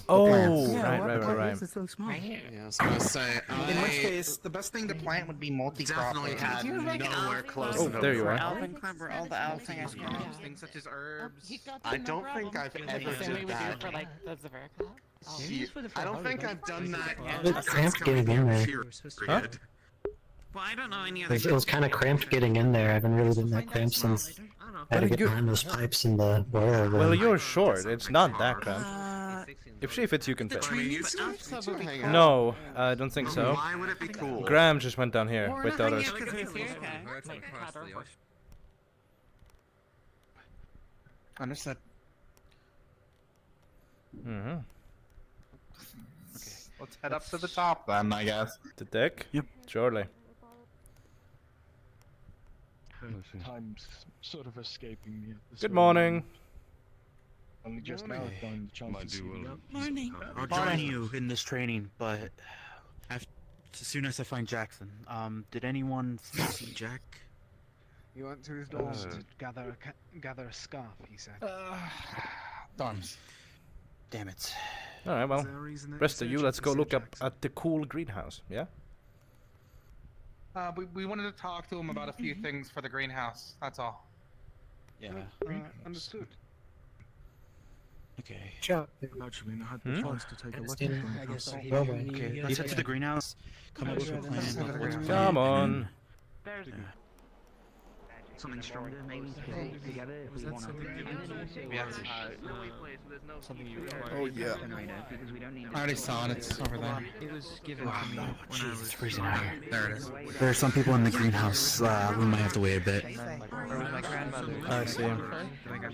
Oh, Yeah, right. It's so small. Yeah, I was gonna say, In which case, the best thing to plant would be multi-crop. definitely had nowhere close Oh, to there you are. Alvin Club where all the elves hang out. Things such as herbs. I don't think I've ever did that. For like the Zaverica. I don't think I've done that It was cramped getting in there. Huh? Well, I don't know any other... It was kind of cramped getting in there. I haven't really been that cramped since I had to get behind those pipes in the boiler room. Well, you're short. It's not that cramped. If she fits, you can fit. No, I don't think so. Why would it be cool? Graham just went down here with the others. Understood. Mm-hmm. Let's head up to the top then, I guess. The deck? Yep. Surely. Time's sort of escaping me. At this Good moment. morning. Only just now I've gotten the chance to see you. Morning. I'll join you in this training, but as soon as I find Jackson. Did anyone see Jack? He went to his dorm to gather a scarf, he said. Darn. Damn it. Alright, well, Is there a reason that rest you're of you, searching let's for go Sir look up Jackson? at the cool greenhouse, yeah? We wanted to talk to him about a few things for the greenhouse. That's all. Yeah. Understood. Okay. Actually, I had the chance to take a look at the house. Okay, let's head to the greenhouse. Come up with a plan. Come on. There's Something stronger, maybe together if we want to. Oh, yeah. I already saw it. It's over there. It was given Wow, to me when I jeez, was it's freezing out here. There it is. There are some people in the greenhouse. We might have to wait a bit. my grandmother. I see. A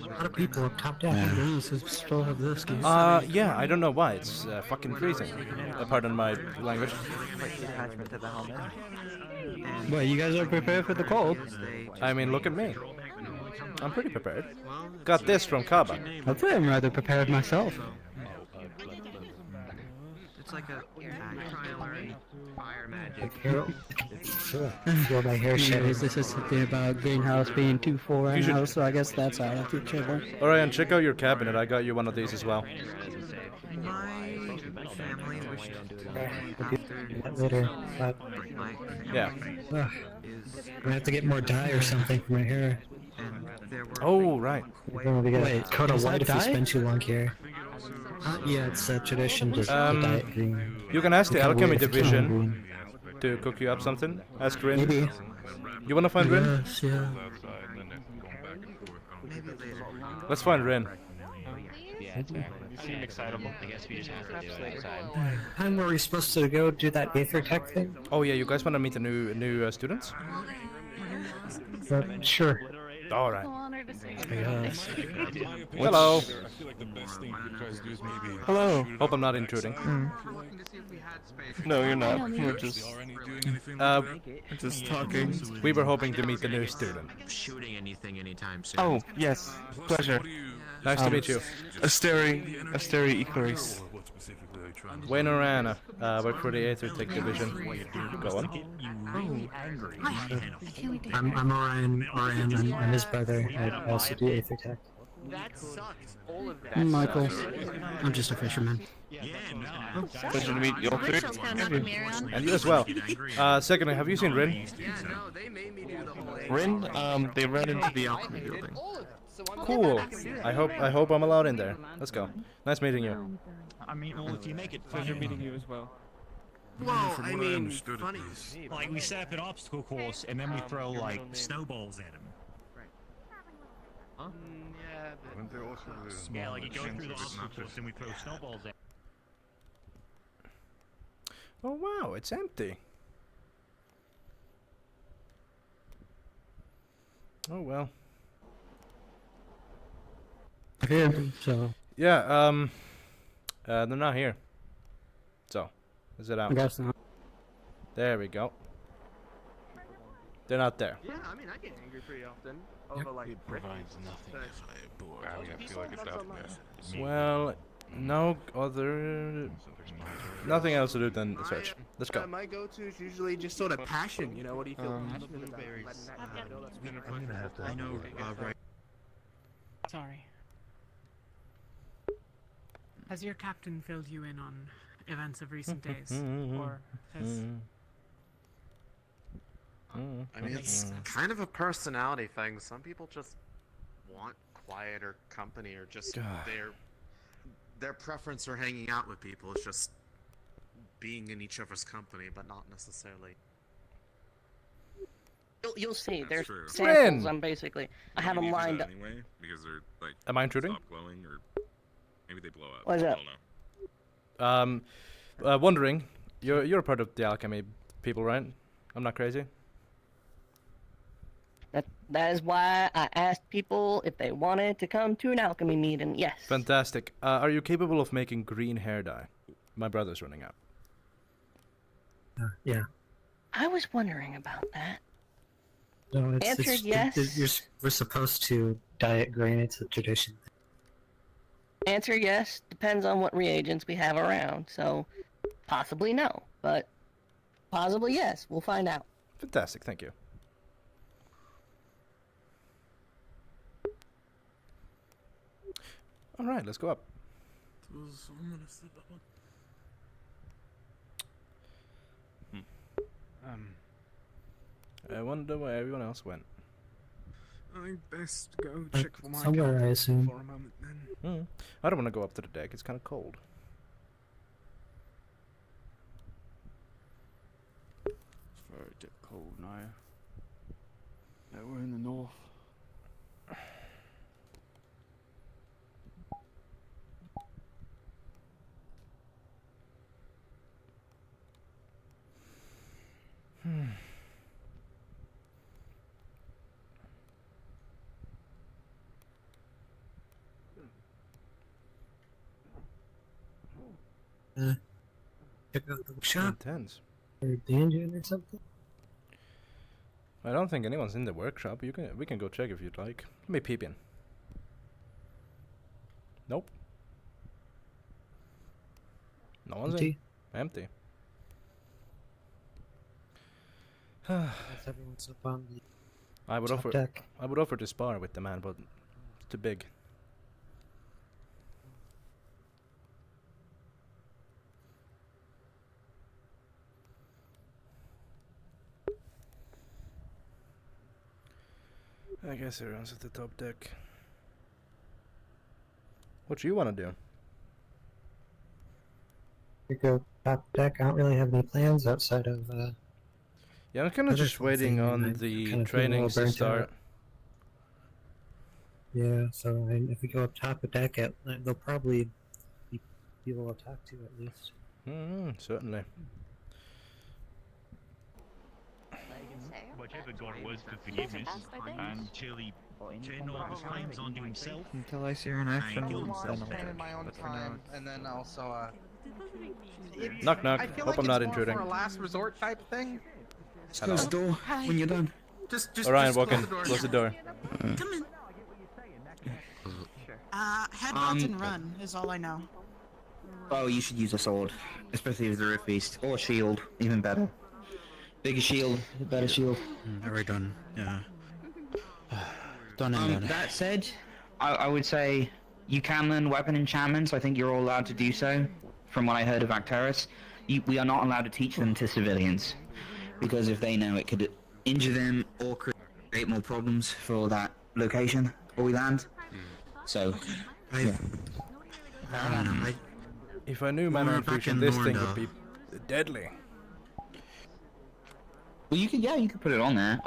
lot of people up top down. Yeah. Still have this game. Yeah, I don't know why. It's fucking freezing. Pardon my language. Well, you guys are prepared for the cold. I mean, look at me. I'm pretty prepared. Got this from Kaba. I'd say I'm rather prepared myself. It's like a trailer and fire magic. Feel my hair Anyways, shivering. this is something about greenhouse being 2-4 right should- now, so I guess that's all right to chill. Orion, check out your cabinet. I got you one of these as well. My family wished Later, but Yeah. I'm gonna have to get more dye or something for my hair. Oh, right. We're gonna get Wait, coat of is that white if you dye? spend too long here. Yeah, it's a tradition to dye it green. You can ask the Kinda alchemy weird if it's not division green. to cook you up something. Ask Rin. Maybe. You wanna find Rin? Yes, yeah. Let's find Rin. Yeah, it's fair. You seem excitable. I guess we just have to do it outside. When were we supposed to go do that Aethertech thing? Oh yeah, you guys wanna meet the new students? Sure. All right. Yes. Hello. I feel like the best thing you guys do is maybe. Hello. Hope I'm not intruding. No, you're not. We're just. Just talking. We were hoping to meet the new student. Shooting anything anytime soon. Oh, yes. Pleasure. Nice to meet you. Asteri Icaris. Waine Oran, work for the Aethertech division. Go on. I'm Oran, and I'm his brother. I also do Aethertech. That sucks. All of that. Michael, I'm just a fisherman. Pleasure to meet you all three. And you as well. Secondly, have you seen Rin? Rin, they ran into the alchemy building. Cool. I hope I'm allowed in there. Let's go. Nice meeting you. I mean, well, if you make it Pleasure fun, meeting you as well. Well, From I what I mean, understood, funny. it was- Like we set up an obstacle course and then we throw like snowballs at them. Huh? Weren't they also the Yeah, like you go machines through the that did obstacle not course and we throw snowballs at. Oh wow, it's empty. Oh well. Okay, so Yeah, they're not here. So, is it out? I guess not. There we go. They're not there. Yeah, I mean, I get angry pretty often over like. It provides nothing if I bore. I feel like it's out there. Well, no other... Nothing else to do than search. Let's go. My go-to is usually just sort of passion. You know, what do you feel passionate about? I'm gonna have to. I know, right. Sorry. Has your captain filled you in on events of recent days, or has? I mean, it's kind of a personality thing. Some people just want quieter company, or just their preference for hanging out with people is just being in each other's company, but not necessarily. You'll see. There's true. samples. Rin! I'm basically. I have them lined up. Anyway, because they're like. Am I intruding? Stop glowing, or maybe they blow up. What's I up? don't know. Wondering, you're a part of the alchemy people, right? I'm not crazy. That is why I asked people if they wanted to come to an alchemy meeting. Yes. Fantastic. Are you capable of making green hair dye? My brother's running out. Yeah. I was wondering about that. No, it's, Answer yes. We're supposed to dye it green. It's a tradition. Answer yes. Depends on what reagents we have around. So, possibly no, but possibly yes. We'll find out. Fantastic. Thank you. All right, let's go up. I wonder where everyone else went. I best go check for my somewhere, I assume. for a moment then. I don't want to go up to the deck. It's kind of cold. It's very cold now. Yeah, we're in the north. Check out the shop Intense. or the engine or something. I don't think anyone's in the workshop. We can go check if you'd like. Let me peep in. Nope. No one's Empty? in. Empty. Everyone's up on the I would top offer. deck. I would offer to spar with the man, but it's too big. I guess everyone's at the top deck. What you want to do? We go top deck. I don't really have any plans outside of. Yeah, I'm kind of just waiting on the trainings to start. Yeah, so if we go up top of deck, they'll probably be people to talk to at least. Certainly. Whichever god it was for forgiveness, and Chili turn all his flames onto himself. Until I see her in action, and killed then himself. I'll in my own time, and then also Knock knock. I feel Hope like I'm not it's more intruding. for a last resort type thing. Just close the door when you're done. Orion, walk in. Close the door. Come in. Headbutt and run is all I know. Oh, you should use a sword, especially with the Rift Beast, or shield, even better. Bigger shield, better shield. Already done. Yeah. Done and done. That said, I would say you can learn weapon enchantments. I think you're all allowed to do so. From what I heard of Actaris, we are not allowed to teach them to civilians, because if they know, it could injure them or create more problems for that location where we land. So, yeah. If I knew mana infusion, this thing would be deadly. Well, you could put it on there.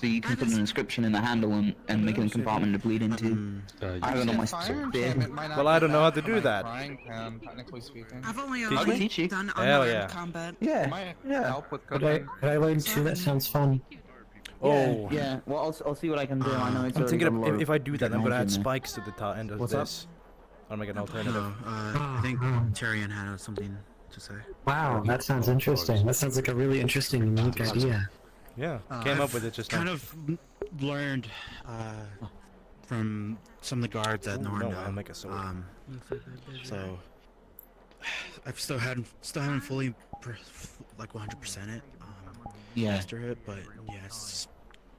You can put an inscription in the handle and make it a compartment to bleed into. I have it on my spear. Well, I don't know how to do that. Technically speaking. I've only I can teach you. done Hell unarmed yeah. combat. Yeah. Help with Could cooking. I learn too? That sounds fun. Oh. Yeah. Well, I'll see what I can do. I know it's. I'm thinking already got a lot if I do that, I'm gonna add information there. spikes to the end of What's up? this. I'll make an alternative. I think Tyrion had something to say. Wow, that sounds interesting. That sounds like a really interesting, unique idea. Yeah, came up with it just kind now. of learned from some of the guards at Ooh, Norn. no, I'll make a sword. So I've still haven't fully like 100% it. Yeah. Master it, but yeah, it's just,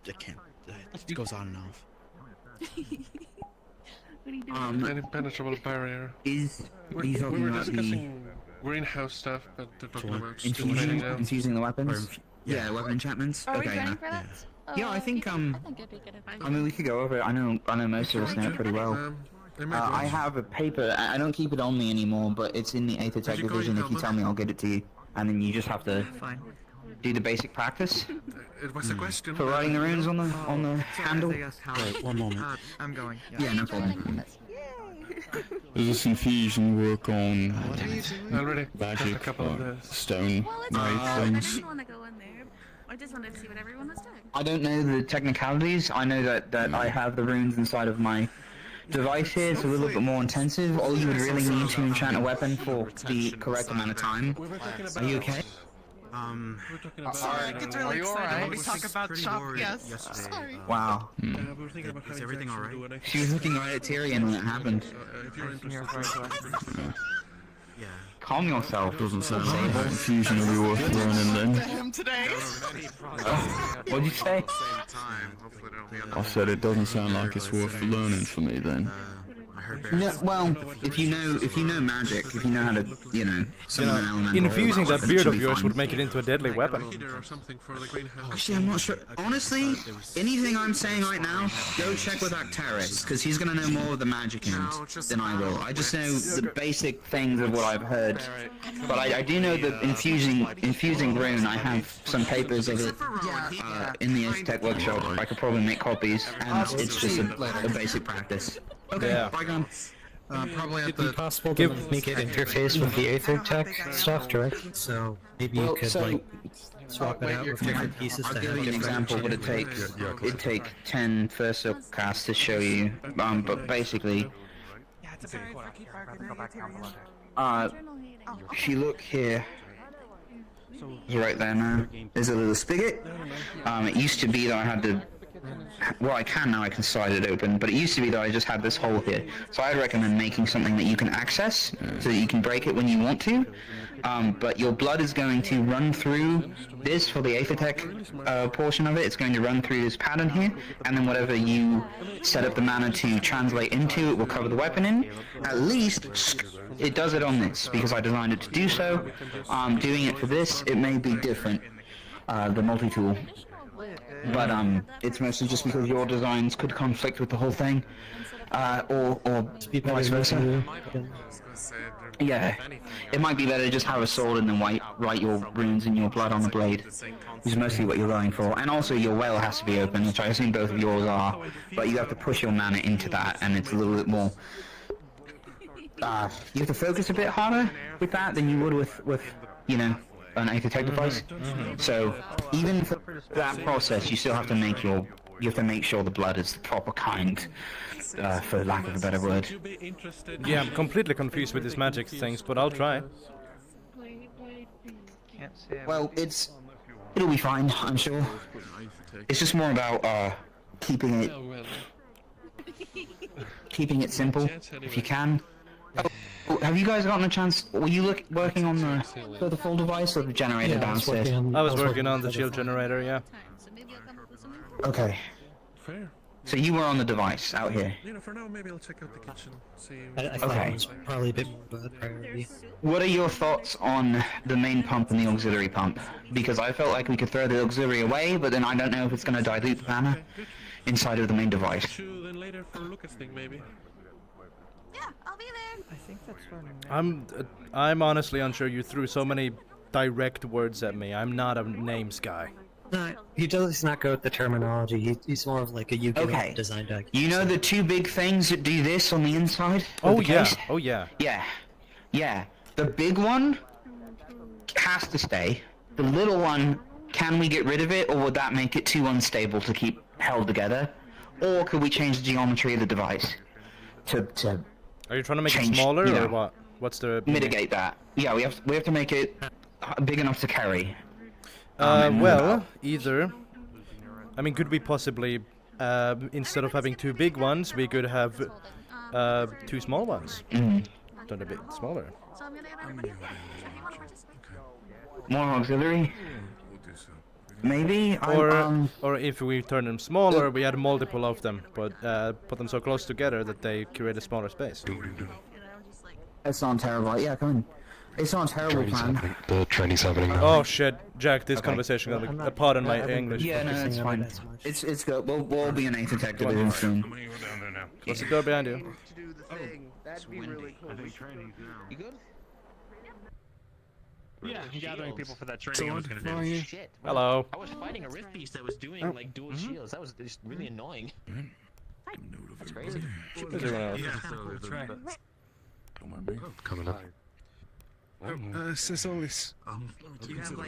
I can't. It goes on and off. What are you doing? Impenetrable barrier. We were discussing greenhouse stuff, but they're talking about still training now. infusing the weapons. Yeah, weapon enchantments. Are we Okay, ready yeah. for that? Yeah, I think I think it'd be good advice. I mean, we could go over it. I know most of us know it pretty well. I have a paper. I don't keep it on me anymore, but it's in the Aethertech division. If you tell me, I'll get it to you, and then you just have to do the basic practice What's the question? for writing the runes on the handle. Wait, one moment. I'm going. Yeah, no problem. Does this infusion work on Already. magic a couple of or the stone Well, it's made I things? didn't want to go in there. I just wanted to see what everyone was doing. I don't know the technicalities. I know that I have the runes inside of my device here. It's a little bit more intensive. All you would really need to enchant a weapon for the correct amount of time. Are you okay? Sorry, I get really excited when we talk about shop. Yes. Sorry. Wow. we were thinking about how Is everything exactly alright? do it. She was looking right at Tyrion when it happened. If you're interested. Yeah. Calm yourself. Doesn't sound like that infusion will be worth learning then. Him today. What'd you say? I said it doesn't sound like it's worth learning for me then. No, well, if you know magic, if you know how to, summon an elemental. Infusing that then it beard should of be yours fine. would make it into a deadly weapon. Actually, I'm not sure. Honestly, anything I'm saying right now, go check with Actaris, because he's gonna know more of the magic end than I will. I just know the basic things of what I've heard, but I do know that infusing rune. I have some papers of it in the Aethertech workshop. I could probably make copies, and it's just a basic practice. Okay, Yeah. bygone. Probably at the possible to make it interface with the Aethertech stuff directly. So maybe you could swap it out with different pieces. I'll to give have you an different example what it takes. It'd take 10 first circle casts to show you, but basically, if you look here, right there now, there's a little spigot. It used to be that I had to, well, I can now, I can slide it open, but it used to be that I just had this hole here. So I'd recommend making something that you can access, so that you can break it when you want to, but your blood is going to run through this for the Aethertech portion of it. It's going to run through this pattern here, and then whatever you set up the mana to translate into, it will cover the weapon in. At least, it does it on this, because I designed it to do so. Doing it for this, it may be different, the multi-tool. But it's mostly just because your designs could conflict with the whole thing, or vice versa. Yeah, it might be better to just have a sword and then write your runes in your blood on the blade, which is mostly what you're going for. And also your well has to be open, which I assume both of yours are, but you have to push your mana into that, and it's a little bit more. You have to focus a bit harder with that than you would with an Aethertech device. So even for that process, you still have to make sure the blood is the proper kind, for lack of a better word. Yeah, I'm completely confused with these magic things, but I'll try. Well, it'll be fine, I'm sure. It's just more about keeping it simple, if you can. Oh, have you guys gotten a chance? Were you working on the full device or the generator downstairs? I was working on the shield generator, yeah. Okay. Fair. So you were on the device out here. For now, maybe I'll check out the kitchen. See. I thought it was probably a bit more of a priority. What are your thoughts on the main pump and the auxiliary pump? Because I felt like we could throw the auxiliary away, but then I don't know if it's going to dilute the mana inside of the main device. Then later for Luka's thing, maybe. I think that's where I'm honestly unsure. You threw so many direct words at me. I'm not a names guy. No, he does not go with the terminology. He's more of like a Yu-Gi-Oh design deck. You know the two big things that do this on the inside? Oh yeah. Oh yeah. Yeah. The big one has to stay. The little one, can we get rid of it, or would that make it too unstable to keep held together? Or could we change the geometry of the device to Are you trying to make it smaller, or what? What's the mitigate that? Yeah, we have to make it big enough to carry. Well, either. I mean, could we possibly, instead of having two big ones, we could have two small ones? Done a bit smaller. More auxiliary? Maybe? Or if we turn them smaller, we add multiple of them, but put them so close together that they create a smaller space. That sounds terrible. Yeah, come in. It's not a terrible plan. The training's happening now. Oh shit, Jack, this conversation got a pardon my English. Yeah, no, that's fine. It's good. We'll all be an Aethertech division soon. Close the door behind you. That'd be really cool. You good? Yeah, I'm gathering people for that training I was gonna do. Shit. Hello. I was fighting a rift beast that was doing like dual shields. That was just really annoying. That's crazy. Don't mind me. Coming up. Solus.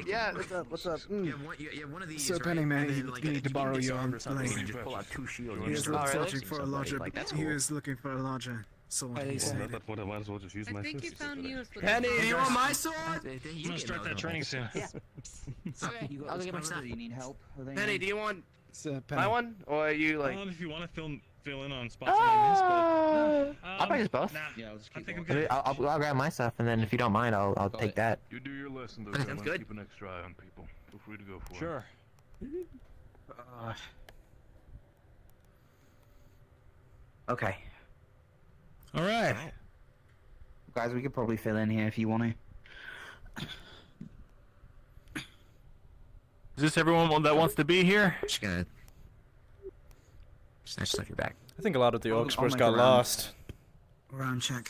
Yeah, what's up? You have one of these, so Penny Man, he needed to borrow your arm. Pull out two shields. He was searching for a larger. He was looking for a larger sword. I might as well just use my think you found news. Penny, you want my sword? I'm gonna start that training soon. I'll get my stuff. You need help? Penny, do you want my one, or are you like? If you want to fill in on spots like this, but I'll bring us both. Nah, Yeah, I'll just I keep think I'm going. good. I'll grab my stuff, and then if you don't mind, I'll take that. You do your lesson though. Sounds good. Keep an extra eye on people. Feel free to go for it. Sure. Okay. All right. Guys, we could probably fill in here if you want to. Is this everyone that wants to be here? Just gonna snatch stuff your back. I think a lot of the I'll Oxfords make got a round. lost. Round check.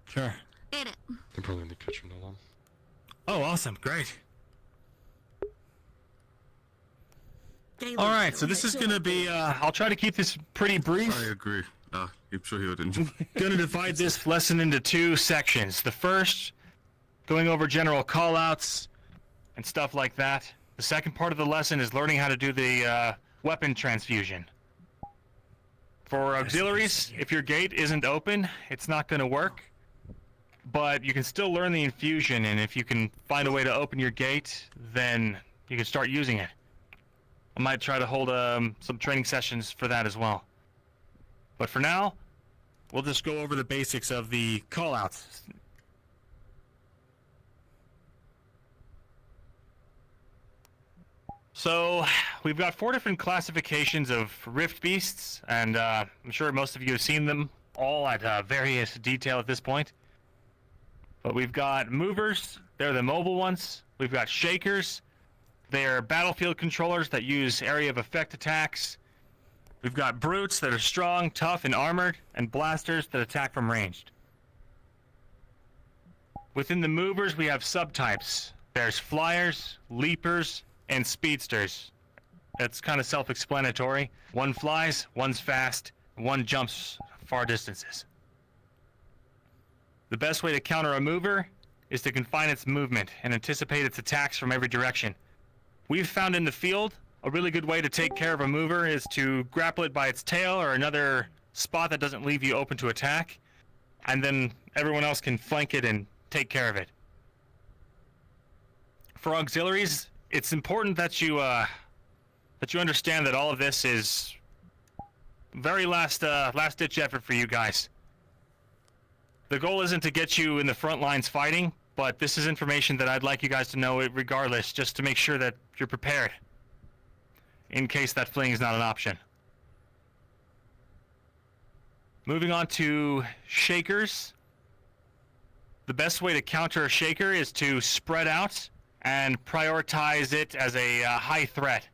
Sure. I'm probably in the kitchen alone. Oh, awesome. Great. All right, so this is going to be, I'll try to keep this pretty brief. I agree. I'm sure he would enjoy. Going to divide this lesson into two sections. The first, going over general callouts and stuff like that. The second part of the lesson is learning how to do the weapon transfusion. For auxiliaries, if your gate isn't open, it's not going to work. But you can still learn the infusion, and if you can find a way to open your gate, then you can start using it. I might try to hold some training sessions for that as well. But for now, we'll just go over the basics of the callouts. So, we've got 4 different classifications of rift beasts, and I'm sure most of you have seen them all at various detail at this point. But we've got movers, they're the mobile ones. We've got shakers, they're battlefield controllers that use area of effect attacks. We've got brutes that are strong, tough, and armored, and blasters that attack from ranged. Within the movers, we have subtypes. There's flyers, leapers, and speedsters. It's kind of self-explanatory. One flies, one's fast, one jumps far distances. The best way to counter a mover is to confine its movement and anticipate its attacks from every direction. We've found in the field a really good way to take care of a mover is to grapple it by its tail or another spot that doesn't leave you open to attack, and then everyone else can flank it and take care of it. For auxiliaries, it's important that you understand that all of this is very last-ditch effort for you guys. The goal isn't to get you in the front lines fighting, but this is information that I'd like you guys to know it regardless, just to make sure that you're prepared, in case that fleeing is not an option. Moving on to shakers. The best way to counter a shaker is to spread out and prioritize it as a high threat.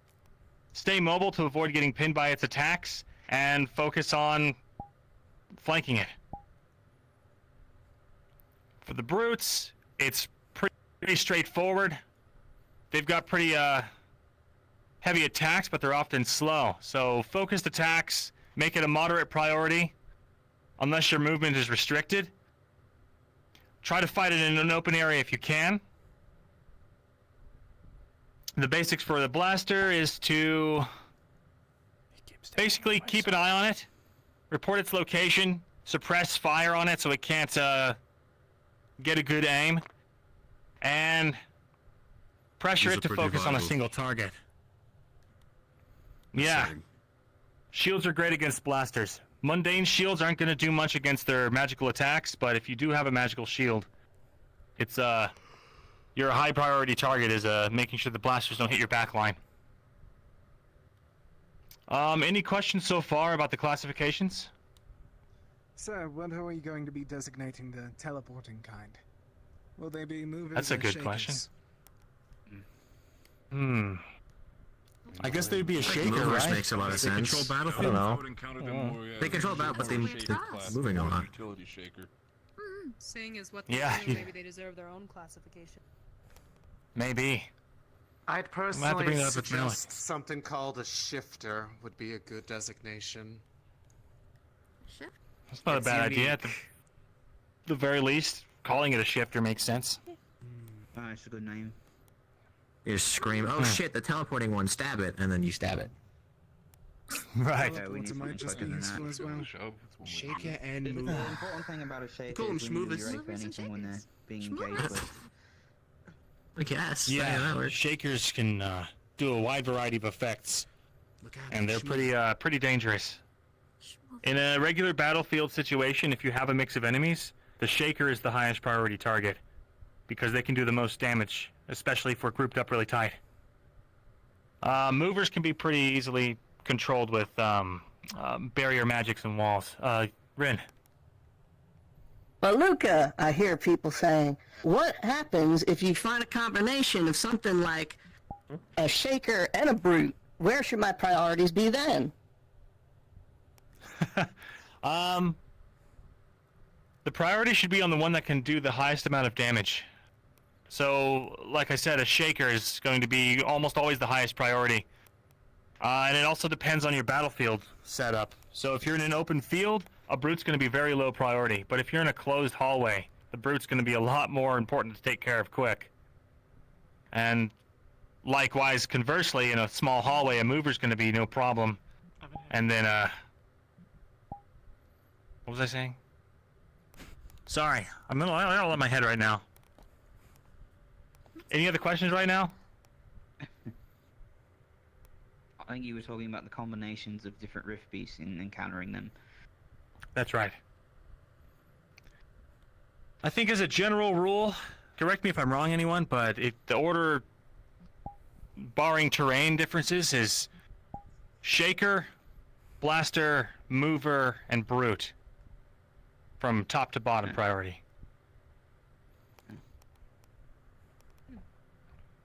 Stay mobile to avoid getting pinned by its attacks, and focus on flanking it. For the brutes, it's pretty straightforward. They've got pretty heavy attacks, but they're often slow. So focused attacks, make it a moderate priority, unless your movement is restricted. Try to fight it in an open area if you can. The basics for the blaster is to basically keep an eye on it, report its location, suppress fire on it so it can't get a good aim, and pressure it to focus on a single target. Yeah. Shields are great against blasters. Mundane shields aren't going to do much against their magical attacks, but if you do have a magical shield, it's your high priority target is making sure the blasters don't hit your back line. Any questions so far about the classifications? Sir, when are we going to be designating the teleporting kind? Will they be movers? That's a or good shakers? question. I guess they'd be a shaker, Movers right? makes a lot of They sense. control I battlefield? don't know. They control battle, but they're moving a lot. Utility shaker. Seeing as what Yeah, they do, you- maybe they deserve their own classification. Maybe. I'd have to personally bring that up with suggest something called a shifter would be a good designation. That's not a It's bad idea. unique. At the very least, calling it a shifter makes sense. That's a good name. You just scream, "Oh shit, the teleporting one, stab it," and then you stab it. Right. Teleporter might just be useful as well. Shaker and The mover. important thing about a shaker Call 'em is when you're schmoovers. ready for anything when they're being engaged with. I guess. Yeah, shakers can do a wide variety of effects, and they're pretty dangerous. In a regular battlefield situation, if you have a mix of enemies, the shaker is the highest priority target, because they can do the most damage, especially if we're grouped up really tight. Movers can be pretty easily controlled with barrier magics and walls. Rin. But Luka, I hear people saying, what happens if you find a combination of something like a shaker and a brute? Where should my priorities be then? The priority should be on the one that can do the highest amount of damage. So, like I said, a shaker is going to be almost always the highest priority. And it also depends on your battlefield setup. So if you're in an open field, a brute's going to be very low priority. But if you're in a closed hallway, the brute's going to be a lot more important to take care of quick. And likewise, conversely, in a small hallway, a mover's going to be no problem. And then, what was I saying? Sorry, I'm all in my head right now. Any other questions right now? I think you were talking about the combinations of different rift beasts and encountering them. That's right. I think as a general rule, correct me if I'm wrong, anyone, but the order, barring terrain differences, is Shaker, Blaster, Mover, and Brute. From top to bottom priority.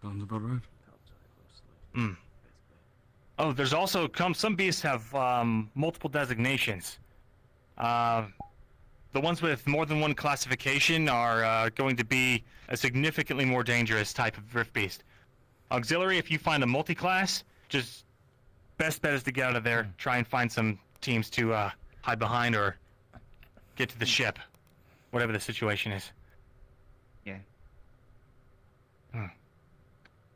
Sounds about right. Hmm. Oh, there's also some beasts have multiple designations. The ones with more than one classification are going to be a significantly more dangerous type of rift beast. Auxiliary, if you find a multi-class, just best bet is to get out of there. Try and find some teams to hide behind or get to the ship, whatever the situation is. Yeah.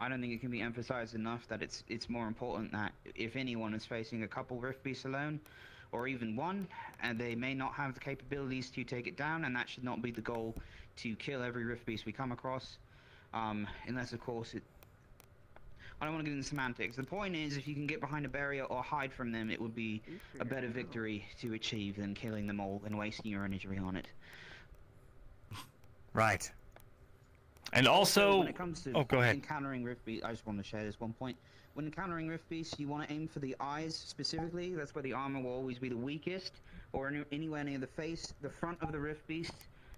I don't think it can be emphasized enough that it's more important that if anyone is facing a couple rift beasts alone, or even one, and they may not have the capabilities to take it down, and that should not be the goal to kill every rift beast we come across, unless of course I don't want to get into semantics. The point is, if you can get behind a barrier or hide from them, it would be a better victory to achieve than killing them all and wasting your energy on it. Right. And also, when it comes to go ahead. Encountering rift beasts, I just want to share this one point. When encountering rift beasts, you want to aim for the eyes specifically. That's where the armor will always be the weakest, or anywhere near the face. The front of the rift beast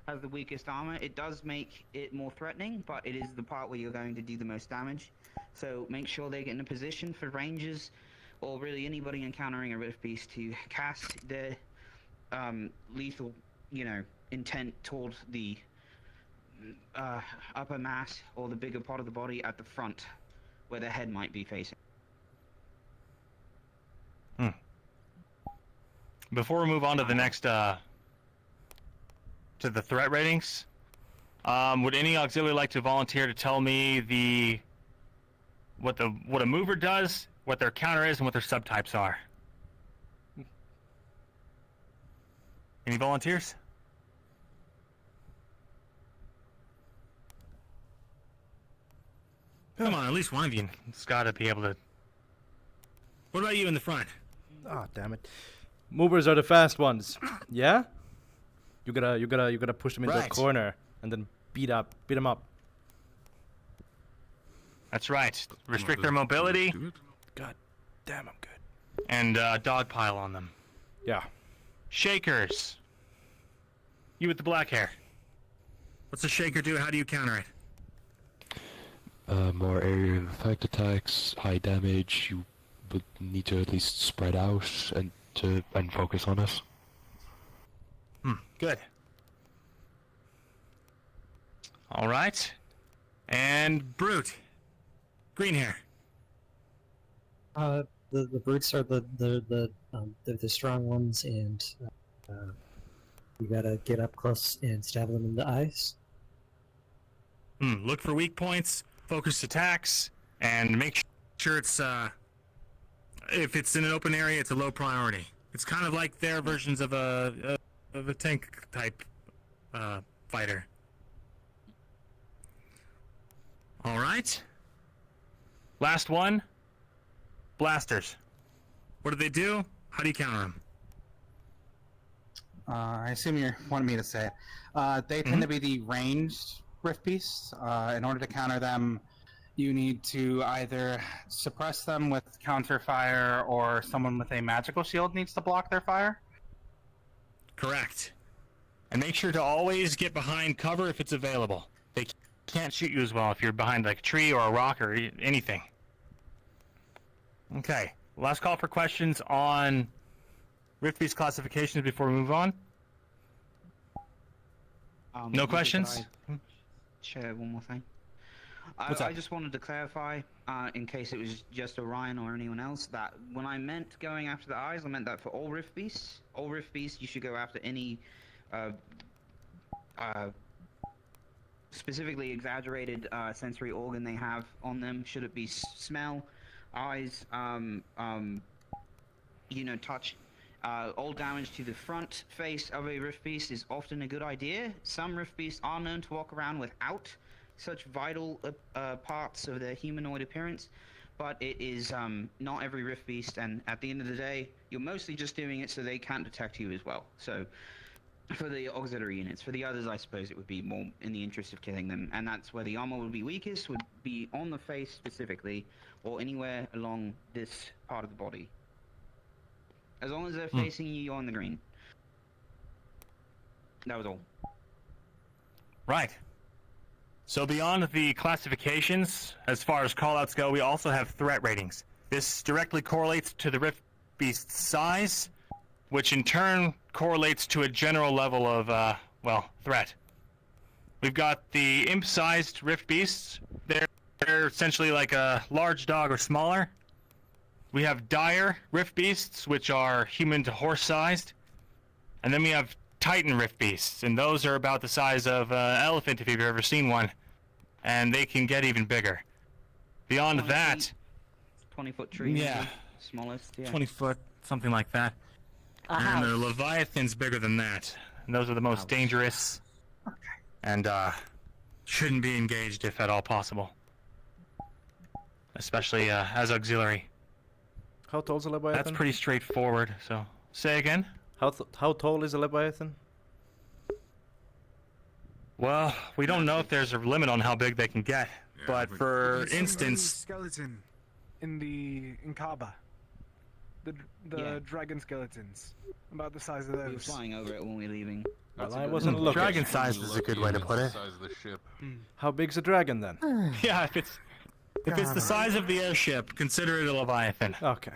has the weakest armor. It does make it more threatening, but it is the part where you're going to do the most damage. So make sure they get in a position for rangers, or really anybody encountering a rift beast, to cast their lethal, intent towards the upper mass or the bigger part of the body at the front, where their head might be facing. Before we move on to the next, to the threat ratings, would any auxiliary like to volunteer to tell me what a mover does, what their counter is, and what their subtypes are? Any volunteers? Come on, at least one of you has got to be able to. What about you in the front? Oh, damn it. Movers are the fast ones. Yeah? You gotta push them into a corner and then beat them up. That's right. Restrict their mobility. God damn, I'm good. And dogpile on them. Yeah. Shakers. You with the black hair. What's a shaker do? How do you counter it? More area of effect attacks, high damage. You would need to at least spread out and focus on it. Good. All right. And Brute. Green hair. The brutes are the strong ones, and you gotta get up close and stab them in the eyes. Look for weak points, focused attacks, and make sure it's if it's in an open area, it's a low priority. It's kind of like their versions of a tank type fighter. All right. Last one. Blasters. What do they do? How do you counter them? I assume you wanted me to say it. They tend to be the ranged rift beasts. In order to counter them, you need to either suppress them with counter fire, or someone with a magical shield needs to block their fire. Correct. And make sure to always get behind cover if it's available. They can't shoot you as well if you're behind like a tree or a rock or anything. Okay, last call for questions on Rift Beast classifications before we move on. No questions? Could I share one more thing? What's I up? just wanted to clarify, in case it was just Orion or anyone else, that when I meant going after the eyes, I meant that for all Rift Beasts. All Rift Beasts, you should go after any specifically exaggerated sensory organ they have on them. Should it be smell, eyes, touch. All damage to the front face of a Rift Beast is often a good idea. Some Rift Beasts are known to walk around without such vital parts of their humanoid appearance, but it is not every Rift Beast, and at the end of the day, you're mostly just doing it so they can't detect you as well. So, for the auxiliary units. For the others, I suppose it would be more in the interest of killing them, and that's where the armor would be weakest, would be on the face specifically, or anywhere along this part of the body. As long as they're facing you, you're on the green. That was all. Right. So beyond the classifications, as far as callouts go, we also have threat ratings. This directly correlates to the Rift Beast's size, which in turn correlates to a general level of, threat. We've got the imp-sized Rift Beasts. They're essentially like a large dog or smaller. We have dire Rift Beasts, which are human to horse-sized. And then we have Titan Rift Beasts, and those are about the size of an elephant if you've ever seen one. And they can get even bigger. Beyond 20 that... feet, 20-foot tree, Yeah. maybe? Smallest, yeah. 20 foot, something like that. And the Leviathan's bigger than that. And those are the most dangerous. And shouldn't be engaged if at all possible. Especially as auxiliary. How tall is a Leviathan? That's pretty straightforward, so... Say again? How tall is a Leviathan? Well, we don't know if there's a limit on how big they can get. But for Have you seen instance... the skeleton in Kaba. The dragon skeletons. About the size of those. We were flying over it when we were leaving. Well, I wasn't looking. Dragon size is a good way to put it. Size of the ship. How big's a dragon then? Yeah, if it's the size of the airship, consider it a Leviathan. Okay.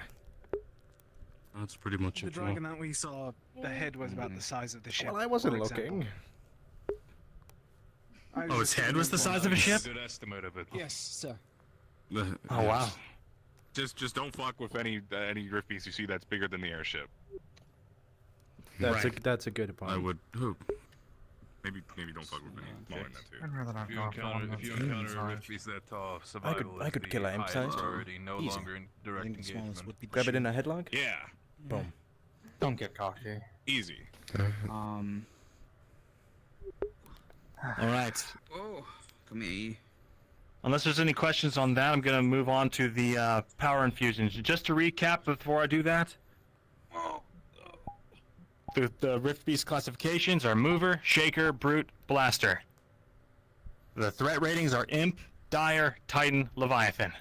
That's pretty much The it. dragon that we saw, the head was about the size of the ship. Well, I wasn't for example. looking. Oh, its head was the size of a ship? Good estimate of it. Yes, sir. Oh, wow. Just don't fuck with any Rift Beast you see that's bigger than the airship. That's a good point. I would. Maybe don't fuck with any smaller than that too. I'd rather not If you go after one encounter, if you that's encounter a inside. Rift Beast that tall, survival I could is kill the an highest imp-sized. priority, no Easy. longer in direct engagement. Grab it in a headlock? Yeah. Boom. Don't get cocky. Easy. Alright. Oh, come here. Unless there's any questions on that, I'm going to move on to the power infusions. Just to recap before I do that, the Rift Beast classifications are Mover, Shaker, Brute, Blaster. The threat ratings are Imp, Dire, Titan, Leviathan.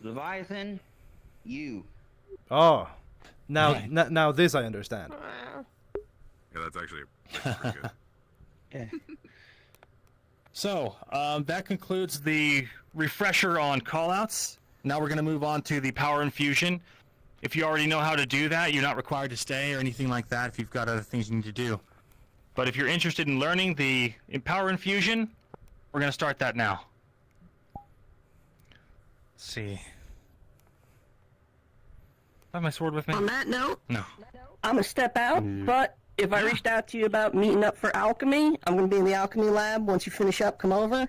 Leviathan, you. Oh. Now, Right. now this I understand. Yeah, that's actually pretty good. Yeah. So, that concludes the refresher on callouts. Now we're going to move on to the power infusion. If you already know how to do that, you're not required to stay or anything like that if you've got other things you need to do. But if you're interested in learning the power infusion, we're going to start that now. Let's see. Do I have my sword with me? On that note, No. I'm gonna step out, but if I reached out to you about meeting up for alchemy, I'm gonna be in the alchemy lab. Once you finish up, come over.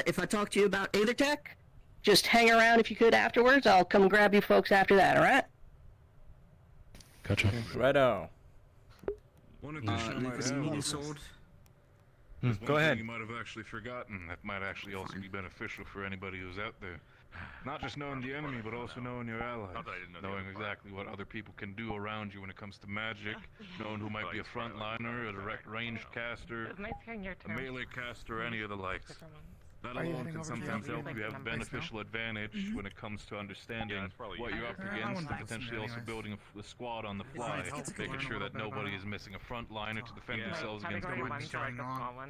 If I talk to you about Aethertech, just hang around if you could afterwards. I'll come grab you folks after that, alright? Gotcha. Righto. One addition I might Lucas, you have need a is- sword? there's Go one ahead. thing you might have actually forgotten that might actually also be beneficial for anybody who's out there. Not just knowing the enemy, but also knowing your allies. Knowing exactly what other people can do around you when it comes to magic. Knowing who might be a frontliner, a direct range caster, a melee caster, any of the likes. That Are you alone heading can over to the sometimes other help you have place now? beneficial advantage when it comes to understanding what you're up against, and potentially also building a squad on the fly, making sure that nobody is missing a front liner to defend themselves against groups,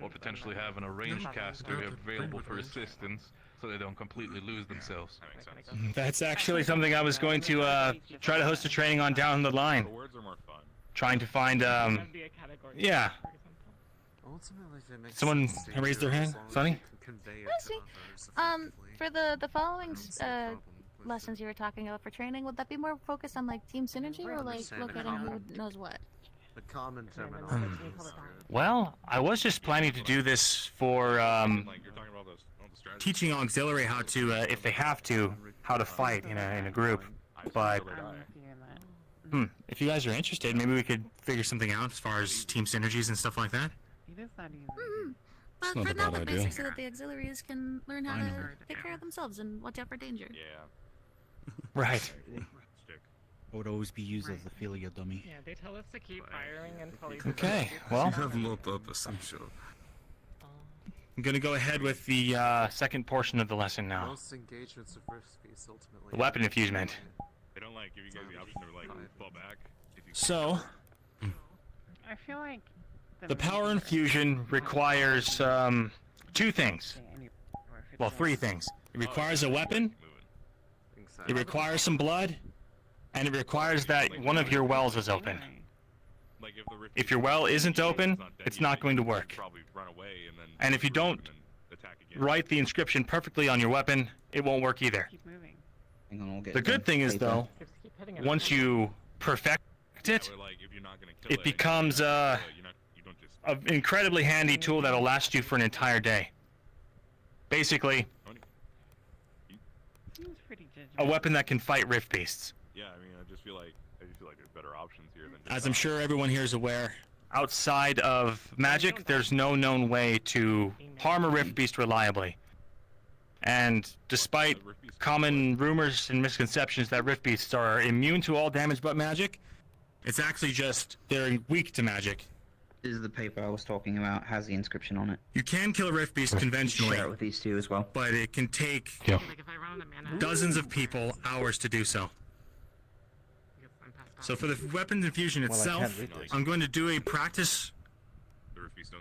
or potentially having a ranged caster available for assistance so they don't completely lose themselves. That's actually something I was going to try to host a training on down the line. Trying to find, yeah. Ultimately, if it makes Someone sense to raised you, their hand? as long as Sonny? you can convey it to others For the following lessons you were talking about for training, would that be more focused on like team synergy or like locating who knows what? The common terminology. Well, I was just planning to do this for teaching auxiliary how to, if they have to, how to fight in a group. But if you guys are interested, maybe we could figure something out as far as team synergies and stuff like that. But Not for a now, bad the idea. basics so that the auxiliaries can learn how to take care of themselves and watch out for danger. Right. I would always be used as a failure dummy. Yeah, they tell us to keep firing until he Okay, well, You have more purpose, I'm sure. I'm gonna go ahead with the second portion of the lesson now. Most engagements of risk space ultimately. The weapon infusement. They don't like give you guys the option to like fall back. So, I feel like the power infusion requires two things. Well, three things. It requires a weapon, it requires some blood, and it requires that one of your wells is open. If your well isn't open, it's not going to work. And if you don't write the inscription perfectly on your weapon, it won't work either. Hang on, I'll get The good the thing is, paper. though, once you perfect it, it becomes an incredibly handy tool that'll last you for an entire day. Basically, a weapon that can fight rift beasts. Yeah, I mean, I just feel like there's better options here than. As I'm sure everyone here is aware, outside of magic, there's no known way to harm a rift beast reliably. And despite common rumors and misconceptions that rift beasts are immune to all damage but magic, it's actually just they're weak to magic. This is the paper I was talking about, has the inscription on it. You can kill a rift beast conventionally, Share it with these two as well. but it can take dozens of people hours to do so. So for the weapons infusion Well, I itself, can't read this. I'm going to do a practice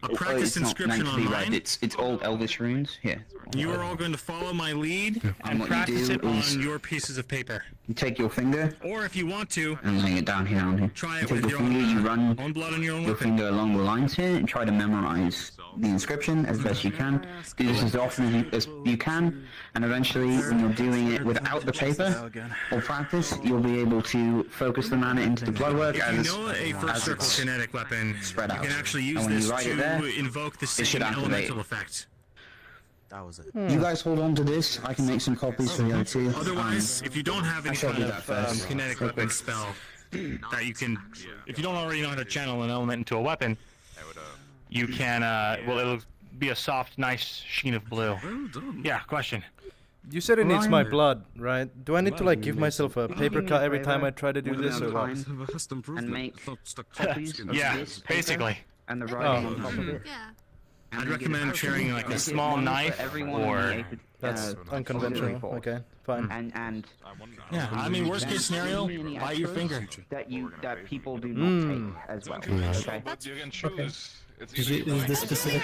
It's not meant to be read. It's old Elvish runes. Here. You are all going to follow my lead and what you practice do it on is- your pieces of paper. You take your finger Or if you want to, and lay it down here on here. Try You it take with your your finger, you run own blood on your own your weapon. finger along the lines here and try to memorize the inscription as best you can. Do this as often as you can, and eventually, when you're doing it without the paper or practice, you'll be able to focus the mana into the blood work If as, you know a first as circle it's kinetic weapon, spread you out. can actually use And when this you write it to there, invoke the it same should activate. elemental effect. That was it. You guys hold on to this. I can make some copies for the other two. Otherwise, if you don't have I any shall kind do that of first. kinetic weapon spell that you can, if you don't already know how to channel an element into a weapon, you can, well, it'll be a soft, nice sheen of blue. Yeah, question. You said it needs my Ryan. blood, right? Do I need to like give myself a paper cut every time I try to do this or what? And make copies of Yeah, this paper basically. and the writing Oh. on top of it. I'd recommend carrying like a small knife or. That's unconventional. Okay, fine. And Yeah, I mean, worst case scenario, bite your finger. that people do not take as well. Okay. You can choose. Is this specific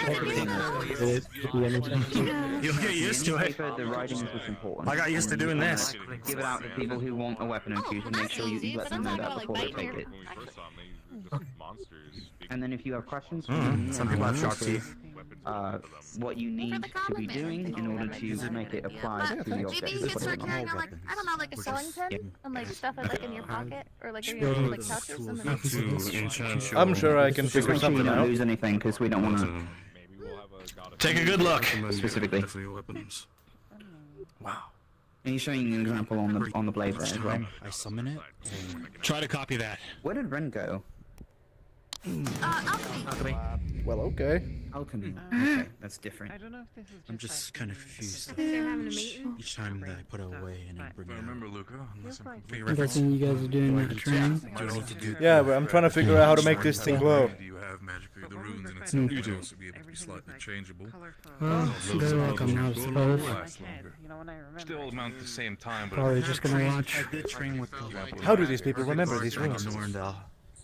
You'll get used to it. The writing is what's important. I got used to doing this. Give it out to people who want a weapon infusion. Make sure you let them know that before they take it. And then if you have questions, Some people have sharp teeth. what you need to be doing in order to make it apply to the Maybe object. you could start carrying like I don't know, like a sewing pen and like stuff it like in your pocket or like in your like pouches and then I'm sure I can figure Just make sure you something don't out. lose anything because we don't want to. Take a good look. Specifically. Wow. And he's showing you an example on the blade there as well. I summon it. Try to copy that. Where did Ren go? Alchemy. Well, okay. Alchemy. Okay, that's different. I don't know if this is I'm just kind of confused. They're having a meeting. Each time that I put it away and I bring it out. Remember, Luka, unless I'm guessing you guys are doing that training. Do I need to do Yeah, but I'm trying to figure out how to make this thing glow. Do you have magically the runes in itself would also be able to be slightly changeable? Well, they're welcome now, I suppose. Still amount at the same time, but Probably just gonna watch. I did train with the How do these people remember these runes?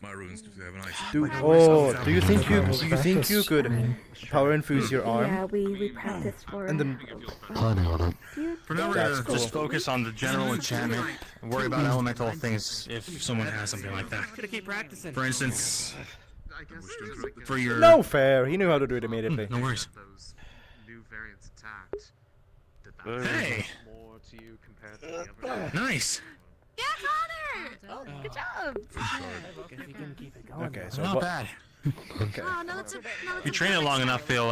my runes do have an ice. Do you think you could power infuse your arm? Yeah, we practiced for. And then Planning on it. For now, we're That's gonna just cool. focus on the general enchantment and worry about elemental things if someone has something like that. Gotta keep practicing. For instance, for your no fair. He knew how to do it immediately. no worries. Those new variants attacked. Did that Hey, more to you compared to the other? nice. Yeah, Connor! Oh, good job! Okay, so Not what- bad. Okay. Oh, no, it's a, no, If you train it long enough, he'll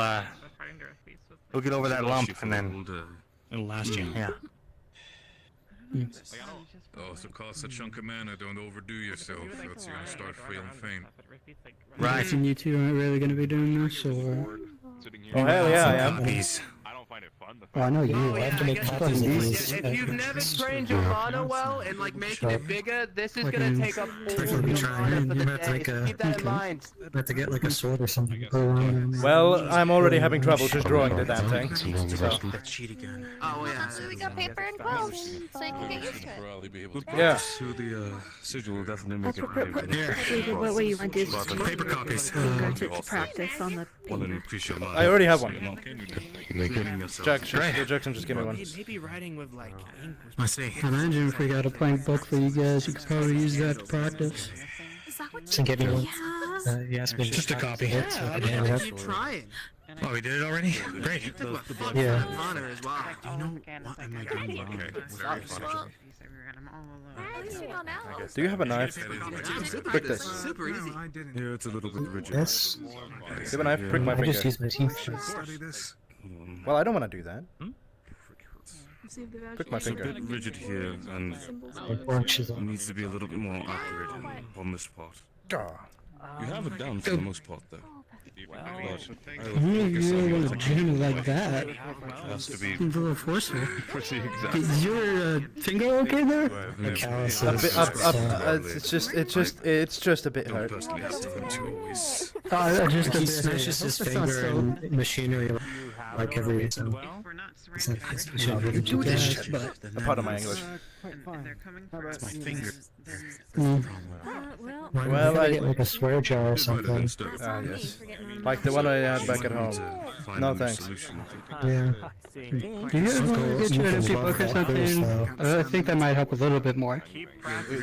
get over that lump, and then it'll last you. Yeah. Also costs a chunk of mana, don't overdo yourself, else you're gonna start feeling faint. Right. And you two aren't really gonna be doing this, or? Oh hell yeah, I am. Copies. I don't find it fun. Well, I know you. I have to make copies of these. If you've never trained your mono well and like making it bigger, this is gonna take up all of your mana for the day. Keep that in mind. I have to get like a sword or something to go around. Well, I'm already having trouble just drawing the damn thing. So. That cheat again. Oh yeah. So we got paper and quills, so you can get used to it. Ferali be able to Yeah. so the sigil will definitely make That's it what what you want to do is Paper copies. go to practice on the paper. I already have one. Jack, Jackson just gave me one. Maybe writing with like ink. I see. Imagine if we got a blank book for you guys, you could probably use that to practice. Is that what So give me one. Yeah. You asked me Just a copy. Yeah. Keep trying. Oh, we did it already? Great. Yeah. Honor as well. Do you know what am I doing wrong? At least you know now. Do you have a knife? Prick this. Super easy. I didn't. Yeah, it's a little bit rigid. Yes. Do you have a knife? Prick my I just finger. used my teeth. Study this. Well, I don't want to do that. Receive the Prick my finger. It's a bit rigid here, and it needs to be a little bit more accurate on this part. You have it down for the most part, though. You want to jam like that? It has to be A little forceful. pretty exact. Is your finger okay there? The calluses. It's just a bit hurt. Personally, have to always. Just he smashes his finger and machinery like every time. A part of my English. It's my finger. Well, I get like a swear jar or something. Ah, yes. Like the one I had back at home. No thanks. Yeah. Do you ever want to get you an empty book or something? I think that might help a little bit more. Say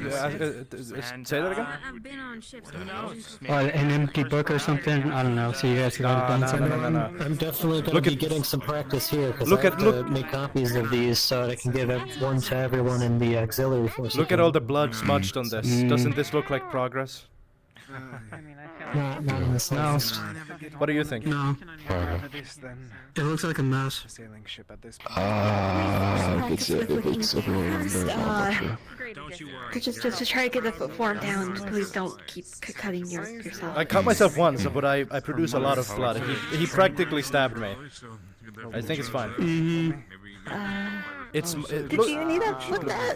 that again? I've been on ships. An empty book or something? I don't know. So you guys can have done something. I'm definitely going to be getting some practice here because I have to make copies of these so that I can give one to everyone in the auxiliary force. Look at all the blood smudged on this. Doesn't this look like progress? Not in this house. What do you think? No. It looks like a mess. Sailing ship at this If it's everyone on there, I'm not sure. Just to try to get the foot form down. Please don't keep cutting yourself. I cut myself once, but I produce a lot of blood. He practically stabbed me. I think it's fine.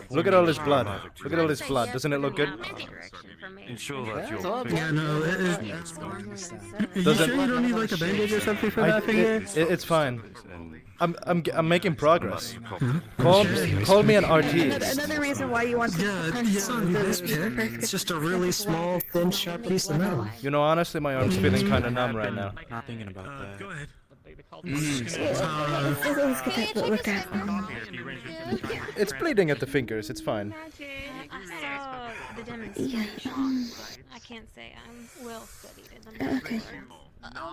Look at all this blood. Look at all this blood. Doesn't it look good? Ensure that Yeah, no. You sure you don't need like a bandage or something for that finger? It's fine. I'm making progress. Call me an RT. Another reason why you want to practice on this It's just a really small, thin, sharp piece of metal. You know, honestly, my arm's feeling kind of numb right now. Not thinking about that. Go ahead. Let's get that looked at. It's bleeding at the fingers. It's fine. I saw the demonstration. I can't say I'm well studied in them. Okay.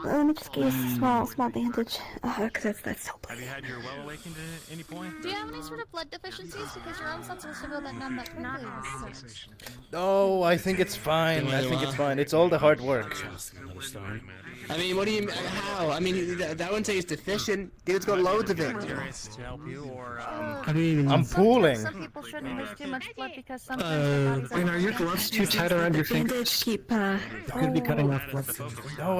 Let me just give you a small bandage, because that's so Have you had your well awakened at any point? Do you have any sort of blood deficiencies? Because your own sense supposed to go that numb that quickly. No, I think it's fine. I think it's fine. It's all the hard work. I mean, what do you? How? I mean, that wouldn't say he's deficient. Dude's got loads of it. To help you, or I'm pooling. Some people shouldn't lose too much blood because sometimes their bodies Wayne, are your gloves too tight around your fingers? Keep, You could be cutting off blood. No,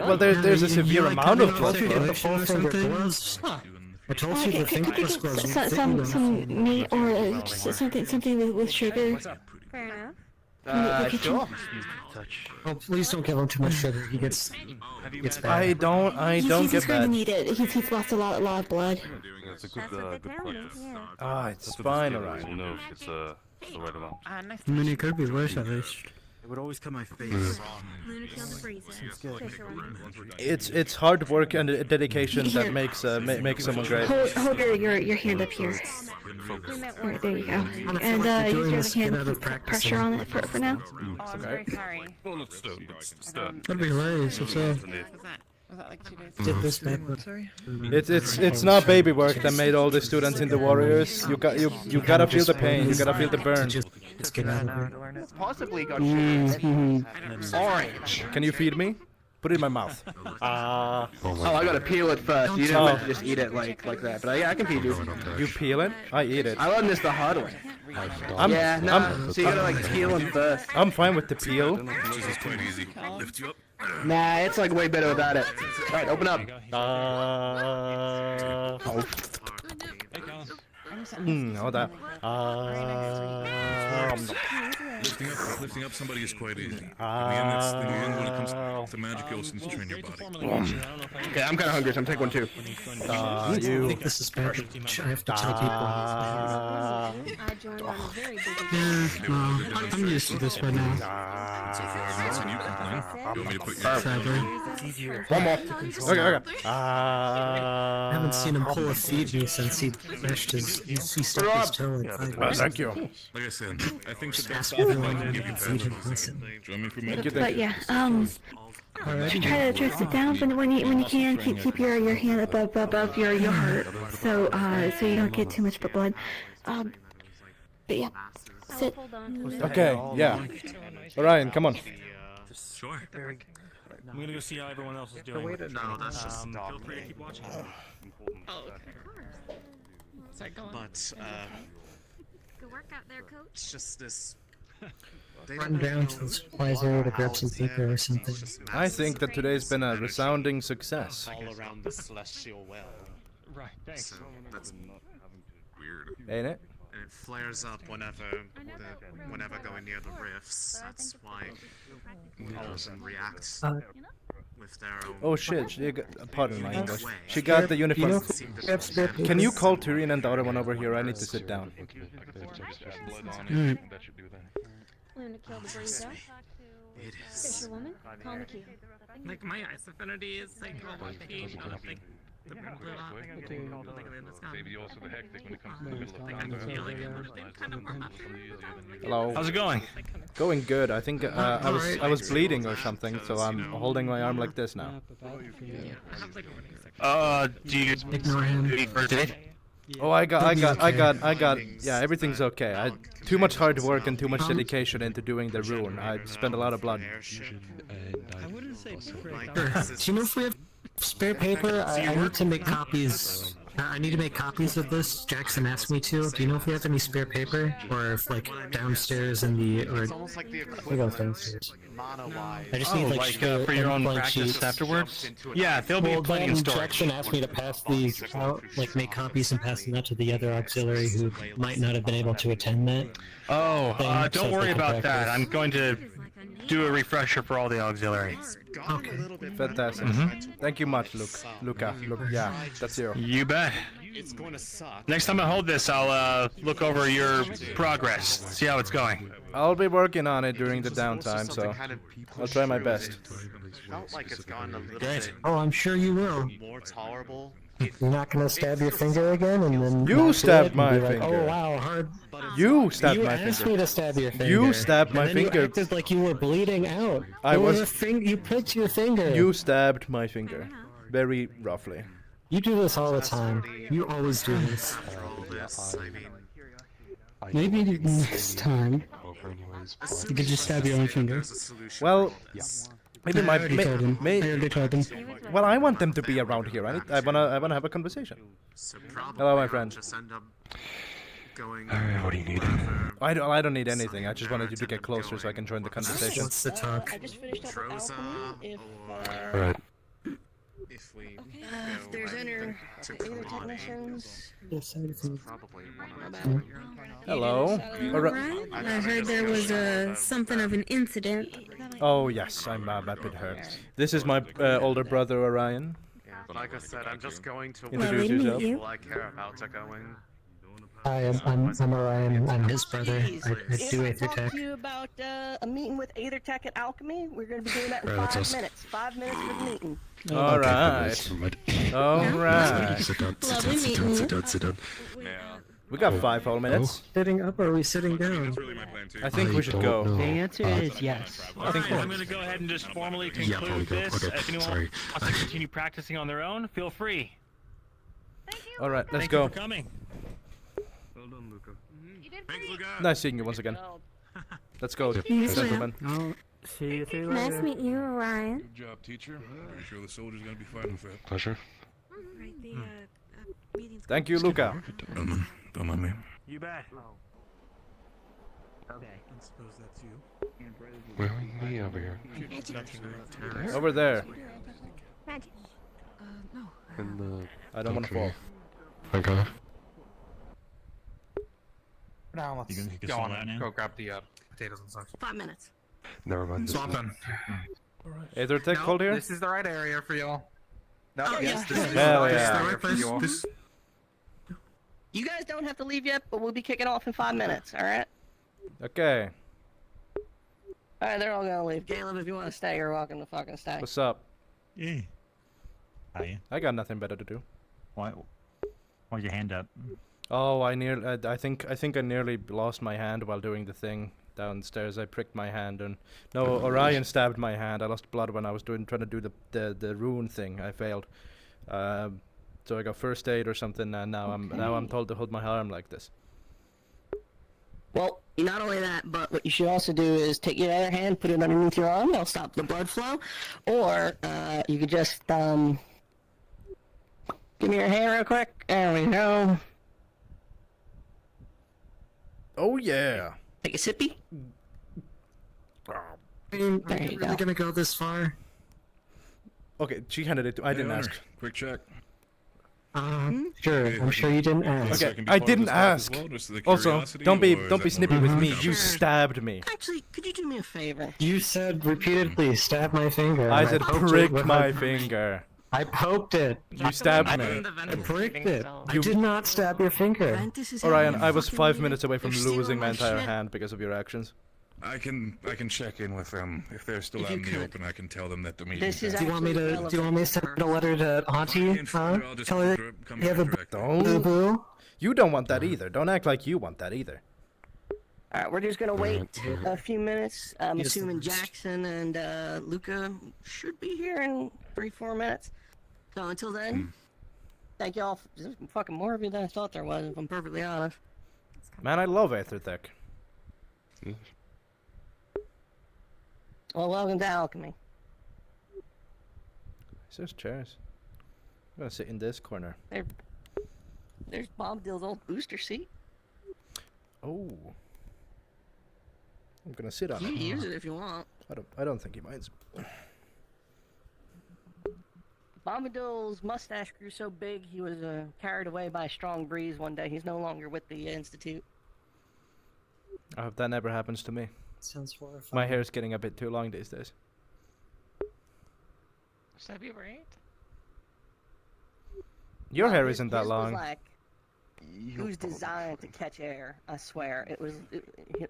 well, there's a severe amount of blood flow. The full finger gloves. I told you the fingerless gloves. Some meat or something with sugar. Fair enough. Sure. Oh, please don't give him too much sugar. He gets bad. I don't He's get going to that. need it. He's lost a lot of blood. That's a good practice. Ah, it's fine, Orion. No, it's the right amount. I mean, it could be worse at least. It would always cut my face. It's hard work and dedication that makes someone great. Hold your hand up here. Alright, there you go. And use your hand to put pressure on it for now. Okay. That'd be nice. What's up? Was that like 2 days? Did this backward. Sorry. It's not baby work that made all the students into warriors. You gotta feel the pain. You gotta feel the burn. Let's get out of here. It's possibly got sugar. Orange. Can you feed me? Put it in my mouth. Oh, I gotta peel it first. You didn't want to just eat it like that. But yeah, I can feed you. You peel it? I eat it. I learned this the hard way. Yeah, no. So you gotta like peel them first. I'm fine with the peel. This is quite easy. Lift you up. Nah, it's like way better without it. Alright, open up. All that. Lifting up somebody is quite easy. In the end, when it comes to magic, you also need to train your body. Okay, I'm kind of hungry, so I'm taking one too. I think this is bad. I have to tell people. I joined on a very big I'm used to this by now. So far, I've not seen you complain. You want me to put you Sadly. One more. Okay. I haven't seen him pull a feed me since he mashed he stuck his toe in 5 years. Thank you. Like I said, I think the best Ask everyone I can give you feed him. back. Listen. Join me for But yeah, try to sit down, but when you can, keep your hand above your heart, so you don't get too much blood. But yeah, sit. Okay, yeah. Orion, come on. Sure. I'm gonna go see how everyone else is doing. No, that's just Feel free to keep watching. But Good work out there, coach. it's just this. Run down to the supplies area to grab some paper or something. I think that today's been a resounding success. All around the celestial well. Right, thanks. So that's weird. Ain't it? and it flares up whenever going near the rifts. That's why all of them react with their own. Oh shit! Pardon my English. She got the uniform. Can you call Tyrion and the other one over here? I need to sit down. Luna killed the breeze out. It is. Fisherwoman, call the key. Like my ice affinity is like level 18, but like the blue up, like in the sky. Maybe also the hectic when it comes to the middle of Like I'm feeling it, but I'm kind of warm up. Hello. How's it going? Going good. I think I was bleeding or something, so I'm holding my arm like this now. Do you ignore him? First aid? Oh, I got. Yeah, everything's okay. I too much hard work and too much dedication into doing the rune. I spent a lot of blood. I wouldn't say Sure. Do you know if we have spare paper? I need to make copies. I need to make copies of this. Jackson asked me to. Do you know if we have any spare paper, or if like downstairs in the or? It's almost like the We go downstairs. Mana-wise. I just need like for your own blank practice sheets. afterwards. Yeah, there'll be plenty in storage. Jackson asked me to pass these out, like make copies and pass them out to the other auxiliary who might not have been able to attend that. Oh, thing, don't so worry they can about that. practice. I'm going to do a refresher for all the auxiliary. Okay. Fantastic. Thank you much, Luka. Yeah, that's you. You bet. It's going to suck. Next time I hold this, I'll look over your progress, see how it's going. I'll be working on it during the downtime, so I'll try my best. Felt like it's gotten a little Great. bit Oh, I'm sure you will. more tolerable You're not gonna stab your finger again, and then You not do stabbed it and my be like, finger. oh wow, hard. You stabbed you my asked finger. me to stab your finger. You stabbed my and then finger. You acted like you were bleeding out. I was. You pricked your finger. You stabbed my finger, very roughly. You do this all the time. You always do this. Maybe next time you could just stab your own finger. Well, maybe I already told him. I already told him. Well, I want them to be around here. I wanna have a conversation. Hello, my friend. What do you need? I don't need anything. I just wanted you to get closer so I can join the conversation. What's the talk? I just finished up with alchemy. Alright. If we if there's any either technicians. Hello. I heard there was something of an incident. Oh yes, I'm a bit hurt. This is my older brother Orion. Yeah, like I said, I'm just going to Introduce yourself. people I care about are going. Hi, I'm Orion. I'm his brother. I do If I talk Aethertech. to you about a meeting with Aethertech at Alchemy, we're going to be doing that in Right, 5 minutes. 5 minutes for the meeting. All right. All right. Sit down. Lovely meeting you. Sit down. We got 5 whole minutes. Sitting up or are we sitting down? I think we should go. The answer is yes. I think I'm going to go ahead and just formally conclude this. Okay, If anyone sorry. wants to continue practicing on their own, feel free. All right, let's Thank go. you for coming. Well done, Luka. Thanks, Luka. Nice seeing you once again. Let's go, You too. gentlemen. I'll see you later. Nice meeting you, Orion. Good job, teacher. I'm sure the soldiers gonna be fighting for it. Pleasure. Thank you, Luka. Don't mind me. You bet. Okay. I suppose that's you. Where are we over here? Over there. Magic. No. In the... I don't want to fall. Okay. Now let's You can go swallow on that and now? go grab the potatoes and such. 5 minutes. Never mind. Swap them. Aethertech No, called here? This is the right area for y'all. No, Oh, yes, yeah. this is Hell the yeah. right place for y'all. You guys don't have to leave yet, but we'll be kicking off in 5 minutes, alright? Okay. Alright, they're all gonna leave. Caleb, if you want to stay, you're welcome to fucking stay. What's up? Yeah. How you? I got nothing better to do. Why's your hand up? Oh, I think I nearly lost my hand while doing the thing downstairs. I pricked my hand and no, Orion stabbed my hand. I lost blood when I was trying to do the rune thing. I failed. So I got first aid or something, and now I'm told to hold my arm like this. Well, not only that, but what you should also do is take your other hand, put it underneath your arm, that'll stop the blood flow. Or, you could just, give me your hand real quick. There we go. Oh yeah. Take a sippy. Are There you you really go. gonna go this far? Okay, she handed it to I didn't ask. Quick check. Sure. I'm sure you didn't ask. Okay, I didn't ask. Also, don't be snippy with me. You stabbed me. Actually, could you do me a favor? You said repeatedly, stab my finger. I and said poked it prick with my a- finger. I poked it. You stabbed me. I pricked it. I did not stab your finger. Orion, I was 5 minutes away from losing my entire hand because of your actions. I can check in with them if they're still out in the open. I can tell them that the meeting. This is Do you want me to send a letter to Auntie? Huh? Tell her you have a boo-boo? You don't want that either. Don't act like you want that either. Alright, we're just gonna wait a few minutes. I'm assuming Jackson and Luka should be here in 3-4 minutes. So until then, thank y'all. There's fucking more of you than I thought there was, if I'm perfectly honest. Man, I love Aethertech. Well, welcome to Alchemy. There's chairs. I'm gonna sit in this corner. There's Bombadil's old booster seat. Oh. I'm gonna sit on You it. can use it if you want. I don't think he minds. Bombadil's mustache grew so big he was carried away by a strong breeze one day. He's no longer with the Institute. I hope that never happens to me. Sounds horrifying. My hair's getting a bit too long these days. Should that be right? Your hair His- isn't that his long. Was like, it was designed to catch air. I swear, it was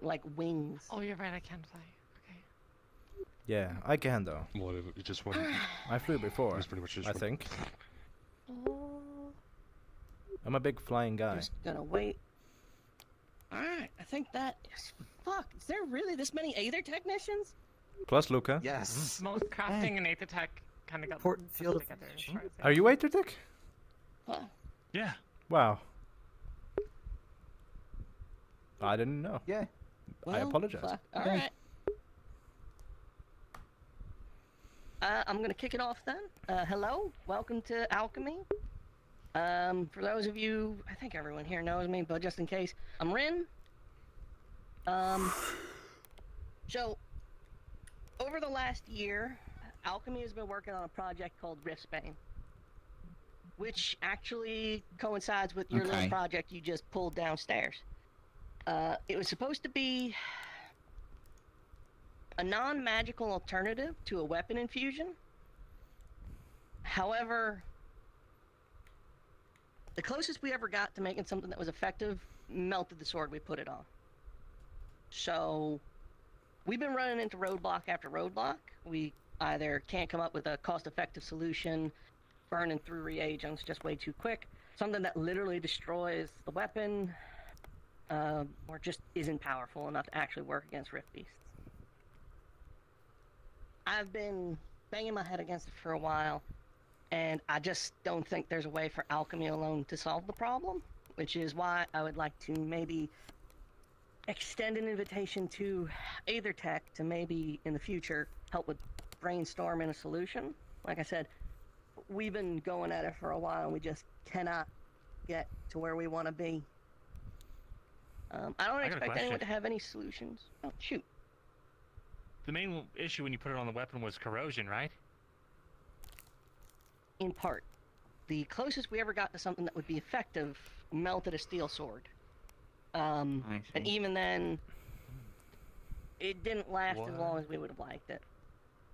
like wings. Oh, you're right. I can fly. Yeah, I can though. Whatever. You just want. I flew before. It's pretty much just I think. Oh. I'm a big flying guy. Just gonna wait. Alright, I think that is... Fuck, is there really this many Aether technicians? Plus Luka. Yes. Most crafting and Aethertech kind of got Important field of together. Are you Aethertech? Huh. Yeah. Wow. I didn't know. Yeah. I apologize. Alright. I'm gonna kick it off then. Hello, welcome to Alchemy. For those of you, I think everyone here knows me, but just in case, I'm Rin. So, over the last year, Alchemy has been working on a project called Riftbane, which actually coincides with your little project you just pulled downstairs. It was supposed to be a non-magical alternative to a weapon infusion. However, the closest we ever got to making something that was effective melted the sword we put it on. So, we've been running into roadblock after roadblock. We either can't come up with a cost-effective solution, burning through reagents just way too quick, something that literally destroys the weapon, or just isn't powerful enough to actually work against Rift Beasts. I've been banging my head against it for a while, and I just don't think there's a way for alchemy alone to solve the problem, which is why I would like to maybe extend an invitation to Aethertech to maybe in the future help with brainstorming a solution. Like I said, we've been going at it for a while and we just cannot get to where we want to be. I don't expect anyone to have any solutions. Oh, shoot. The main issue when you put it on the weapon was corrosion, right? In part. The closest we ever got to something that would be effective melted a steel sword. And even then, it didn't last as long as we would have liked it.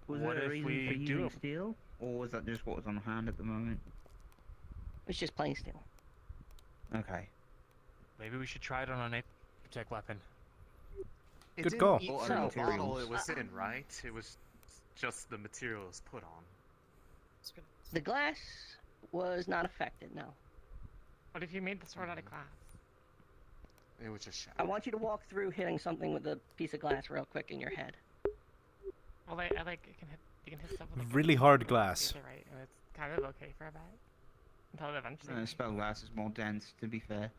Was What there a if reason we for do using it? steel, or was that just what was on hand at the moment? It's just plain steel. Okay. Maybe we should try it on an Aethertech weapon. It Good didn't call. eat What through are the bottle materials? it was in, right? It was just the material it was put on. The glass was not affected, no. What if you made the sword out of glass? It was just shattered. I want you to walk through hitting something with a piece of glass real quick in your head. Well, I like you can hit stuff with Really hard glass. Right, and it's kind of okay for a bit until it eventually. Spell glass is more dense, to be fair.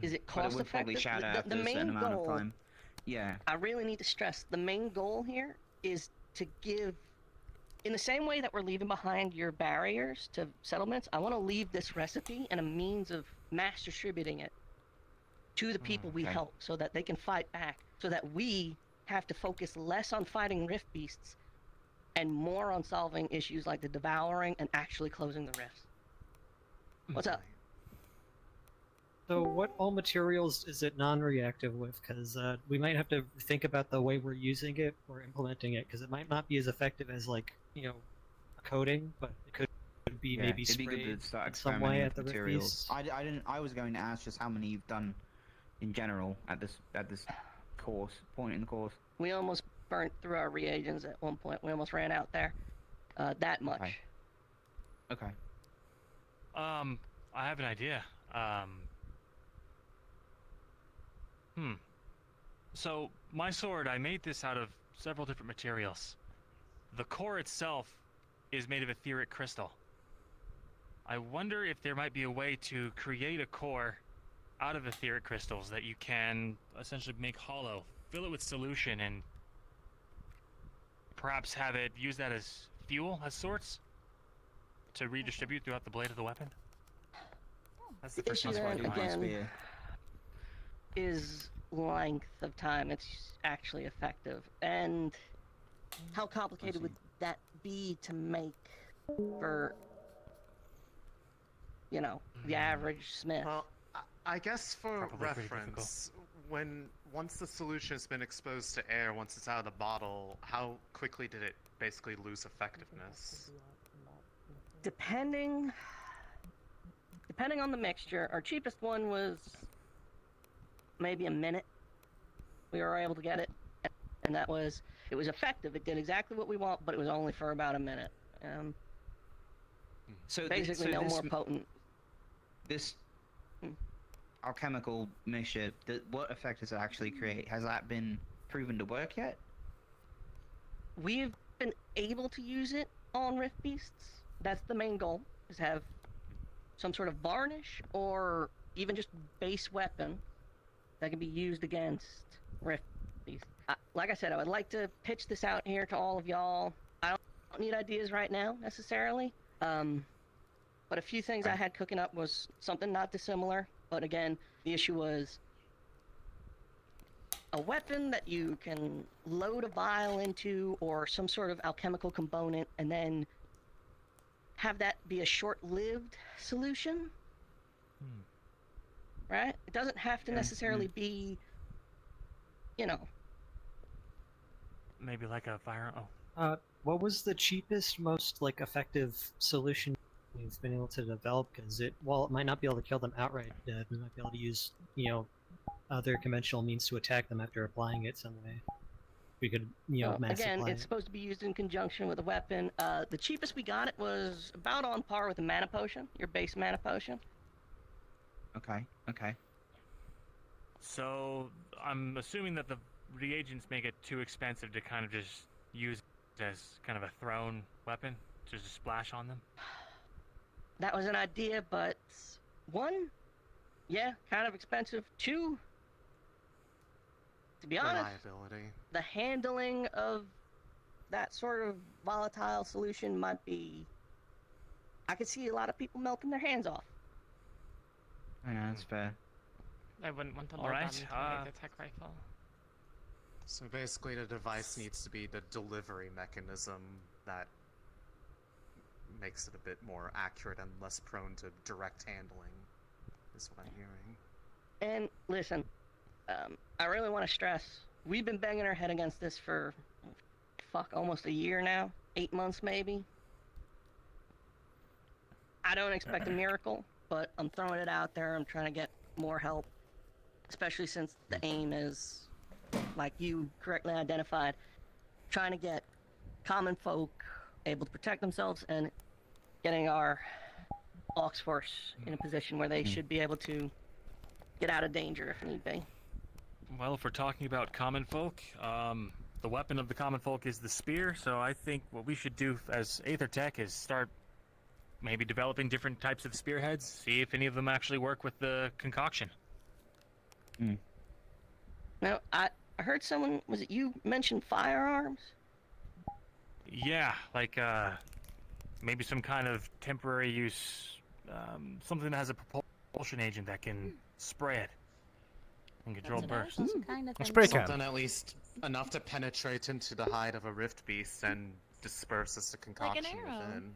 Is it But it cost would probably effective? shatter The after a certain main amount of goal, time. Yeah. I really need to stress, the main goal here is to give, in the same way that we're leaving behind your barriers to settlements, I want to leave this recipe and a means of mass distributing it to the people we help so that they can fight back, so that we have to focus less on fighting rift beasts and more on solving issues like the devouring and actually closing the rifts. What's up? So what all materials is it non-reactive with? Because we might have to think about the way we're using it or implementing it, because it might not be as effective as, like, you know, a coating, but it could be maybe it'd be sprayed good to start in some way experimenting at the with rift materials. beasts. I didn't. I was going to ask just how many you've done in general at this point in the course. We almost burnt through our reagents at one point. We almost ran out there. That much. Okay. I have an idea. So, my sword, I made this out of several different materials. The core itself is made of etheric crystal. I wonder if there might be a way to create a core out of etheric crystals that you can essentially make hollow, fill it with solution, and perhaps have it use that as fuel, as sorts, to redistribute throughout the blade of the weapon. That's the first issue one. then, again, is length of time it's actually effective, and how complicated would that be to make for, you know, the average smith? Well, I guess for Probably pretty reference, once the solution has been exposed to air, once it's out of the bottle, how quickly did it basically lose effectiveness? Depending on the mixture, our cheapest one was maybe a minute. We were able to get it, and it was effective. It did exactly what we want, but it was only for about a minute. So basically no more potent. This alchemical mixture, what effect does it actually create? Has that been proven to work yet? We've been able to use it on Rift Beasts. That's the main goal, is have some sort of varnish or even just base weapon that can be used against Rift Beasts. Like I said, I would like to pitch this out here to all of y'all. I don't need ideas right now, necessarily. But a few things I had cooking up was something not dissimilar. But again, the issue was a weapon that you can load a vial into or some sort of alchemical component and then have that be a short-lived solution. Right? It doesn't have to necessarily be, you know. Maybe like a fire. What was the cheapest, most effective solution we've been able to develop? Because while it might not be able to kill them outright, we might be able to use other conventional means to attack them after applying it some way. We could mass again, apply it's supposed to be used in conjunction with a weapon. The cheapest we got it was about on par with a mana potion, your base mana potion. Okay. So I'm assuming that the reagents make it too expensive to kind of just use as kind of a thrown weapon to just splash on them. That was an idea, but one, yeah, kind of expensive. Two, to be honest, reliability. The handling of that sort of volatile solution might be. I could see a lot of people melting their hands off. Yeah, that's fair. I wouldn't want to All load right, that into Aethertech rifle. So basically, the device needs to be the delivery mechanism that makes it a bit more accurate and less prone to direct handling, is what I'm hearing. And listen, I really want to stress, we've been banging our head against this for, almost a year now. 8 months, maybe. I don't expect a miracle, but I'm throwing it out there. I'm trying to get more help, especially since the aim is, like you correctly identified, trying to get common folk able to protect themselves and getting our Ox Force in a position where they should be able to get out of danger if need be. Well, if we're talking about common folk, the weapon of the common folk is the spear, so I think what we should do as Aethertech is start maybe developing different types of spearheads, see if any of them actually work with the concoction. Now, I heard someone, was it you, mentioned firearms? Yeah, like maybe some kind of temporary use, something that has a propulsion agent that can spray it and control bursts. Spray can. Something at least enough to penetrate into the hide of a rift beast and disperses the concoction within.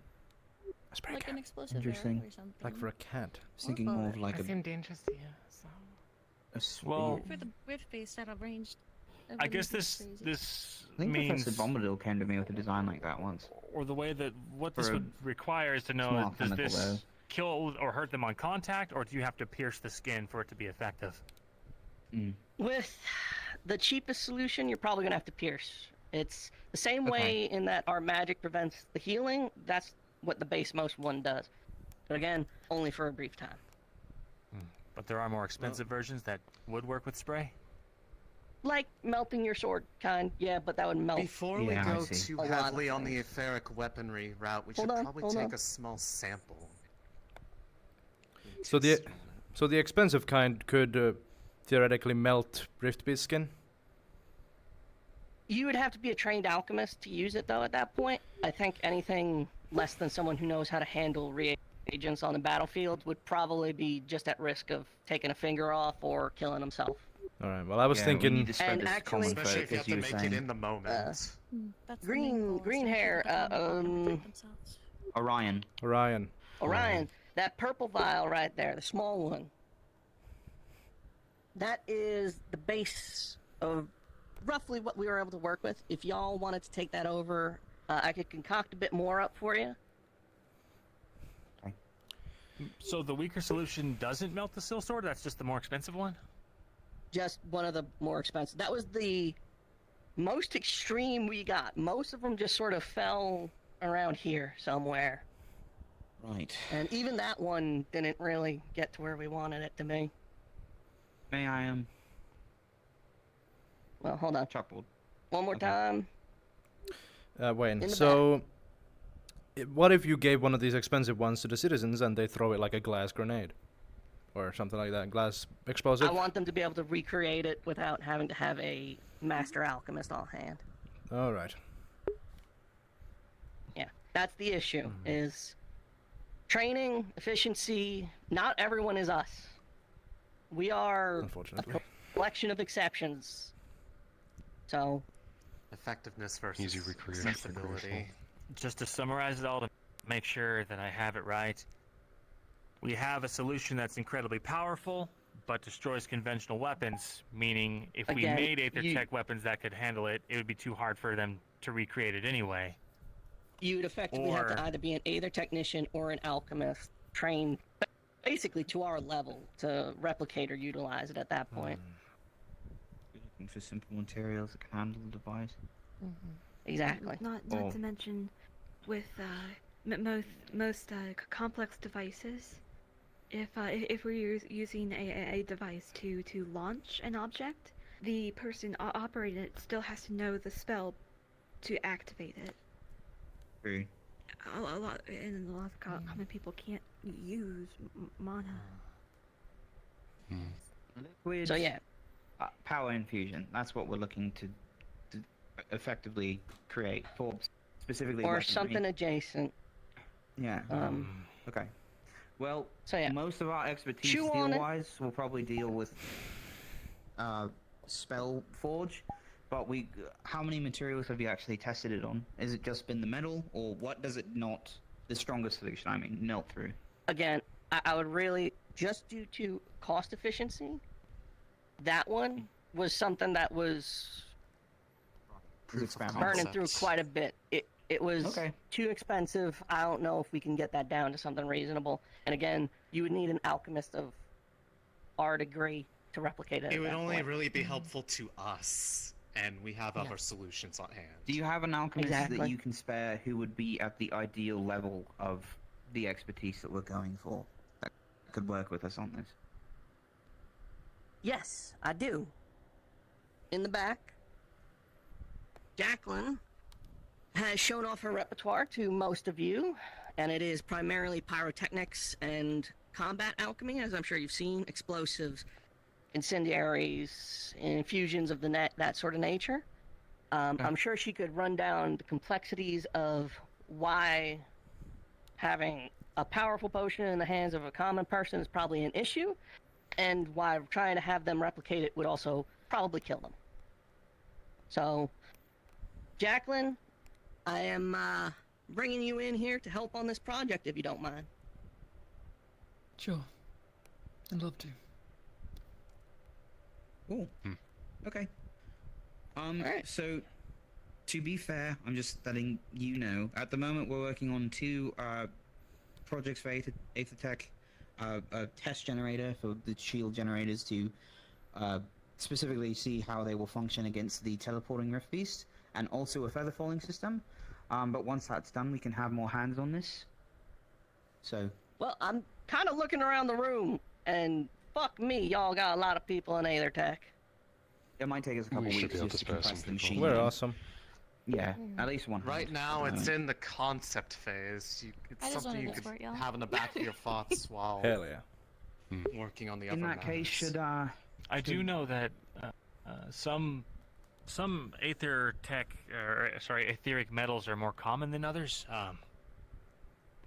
A spray Like can. an explosive Interesting. arrow or something. Like for a cat. I was thinking more of like That seemed dangerous to you, so. a spear. Well, For the rift face at a ranged. I guess this I think means, Professor Bombadil came to me with a design like that once. or the way that what this For a would require is to know, small does chemical this though. kill or hurt them on contact, or do you have to pierce the skin for it to be effective? With the cheapest solution, you're probably going to have to pierce. It's the same way in that our magic prevents the healing. That's what the base most one does. But again, only for a brief time. But there are more expensive versions that would work with spray? Like melting your sword, yeah, but that would melt. Before we go too heavily on the etheric weaponry route, we should probably take a small sample. So the expensive kind could theoretically melt rift beast skin. You would have to be a trained alchemist to use it, though, at that point. I think anything less than someone who knows how to handle reagents on the battlefield would probably be just at risk of taking a finger off or killing himself. All right. Well, I was thinking. And actually, especially if you have to make it in the moment. green hair. Orion. Orion. That purple vial right there, the small one. That is the base of roughly what we were able to work with. If y'all wanted to take that over, I could concoct a bit more up for you. So the weaker solution doesn't melt the seal sword? That's just the more expensive one? Just one of the more expensive. That was the most extreme we got. Most of them just sort of fell around here somewhere. Right. And even that one didn't really get to where we wanted it to be. May I Well, hold on. Chalkboard. One more time. Waine, In the so what if you gave one of these expensive ones to the citizens and they throw it like a glass grenade? Or something like that, glass explosive? I want them to be able to recreate it without having to have a master alchemist on hand. Alright. Yeah, that's the issue, is training, efficiency. Not everyone is us. We are a collection of exceptions. So, effectiveness versus accessibility. Just to summarize it all to make sure that I have it right, we have a solution that's incredibly powerful, but destroys conventional weapons, meaning if we made Aethertech weapons that could handle it, it would be too hard for them to recreate it anyway. You would effectively have to either be an Aether technician or an alchemist trained basically to our level to replicate or utilize it at that point. Looking for simple materials that can handle the device. Exactly. Not to mention, with most complex devices, if we're using a device to launch an object, the person operating it still has to know the spell to activate it. True. A lot of common people can't use mana. Liquid. So yeah. Power infusion. That's what we're looking to effectively create for specifically. Or weaponry. something adjacent. Yeah. Okay. Well, so yeah. Most of our expertise skill-wise will probably deal with spell forge. But how many materials have you actually tested it on? Has it just been the metal, or what does it not, the strongest solution, I mean, melt through? Again, I would really, just due to cost efficiency, that one was something that was burning through quite a bit. It was too expensive. I don't know if we can get that down to something reasonable. And again, you would need an alchemist of our degree to replicate it. It would only really be helpful to us. And we have other solutions on hand. Do you have an alchemist that you can spare who would be at the ideal level of the expertise that we're going for, that could work with us on this? Yes, I do. In the back, Jacklyn has shown off her repertoire to most of you, and it is primarily pyrotechnics and combat alchemy, as I'm sure you've seen, explosives, incendiaries, infusions of the net, that sort of nature. I'm sure she could run down the complexities of why having a powerful potion in the hands of a common person is probably an issue, and why trying to have them replicate it would also probably kill them. So, Jacklyn, I am bringing you in here to help on this project, if you don't mind. Sure. I'd love to. Cool. Okay. So, to be fair, I'm just letting you know, at the moment we're working on 2 projects for Aethertech, a test generator for the shield generators to specifically see how they will function against the teleporting Rift Beast, and also a feather falling system. But once that's done, we can have more hands on this. So. Well, I'm kind of looking around the room, and fuck me, y'all got a lot of people in Aethertech. It might take us a couple weeks just to compress the machine. We're awesome. Yeah, at least one. Right now, it's in the concept phase. It's something you could have in the back of your thoughts while working on the other In that case, should I do know that some etheric metals are more common than others.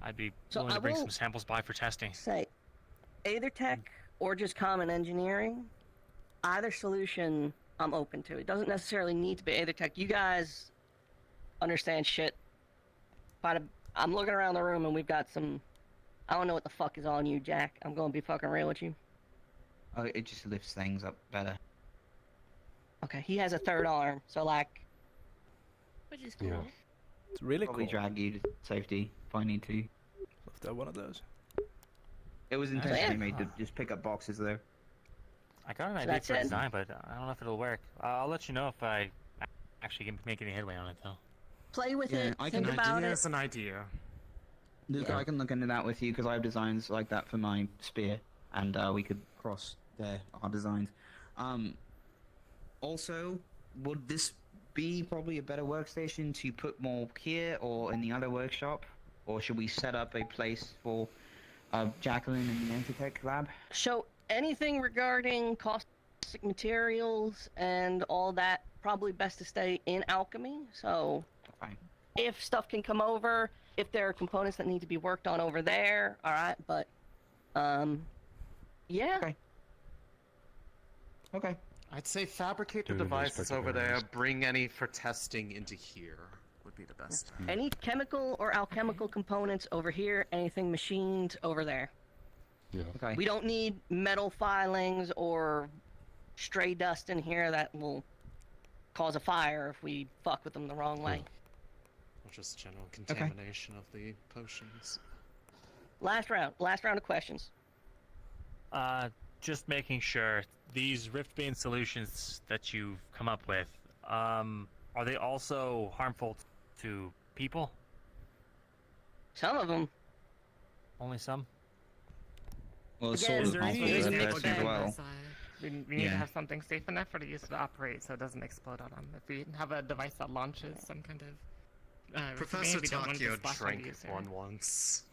I'd be willing to bring some samples by for testing. Say, Aethertech or just common engineering, either solution I'm open to. It doesn't necessarily need to be Aethertech. You guys understand shit. I'm looking around the room and we've got some... I don't know what the fuck is on you, Jack. I'm going to be fucking real with you. Oh, it just lifts things up better. Okay, he has a 3rd arm, so like... Which is cool. Yeah. It's really Probably cool. drag you to safety if I need to. Love to have one of those. It was intentionally made to just pick up boxes there. I got an idea for a design, but I don't know if it'll work. I'll let you know if I actually can make any headway on it, though. Play with it, think about it. It's an idea. Luka, Yeah. I can look into that with you because I have designs like that for my spear, and we could cross our designs. Also, would this be probably a better workstation to put more here or in the other workshop, or should we set up a place for Jacklyn in the Aethertech lab? So anything regarding caustic materials and all that, probably best to stay in alchemy. So if stuff can come over, if there are components that need to be worked on over there, all right. But yeah. Okay. I'd say fabricate the Do the devices respective over there, areas. bring any for testing into here would be the best. Any chemical or alchemical components over here, anything machined over there. Yeah. We don't need metal filings or stray dust in here that will cause a fire if we fuck with them the wrong way. Or just general contamination of the potions. Last round of questions. Just making sure these Riftbane solutions that you've come up with, are they also harmful to people? Some of them. Only some? Well, Again, sort of harmful to that person as well. We need to have something safe enough for the use to operate so it doesn't explode on them. If we have a device that launches some kind of Professor we don't want it to Takio splash on the drank user. one once.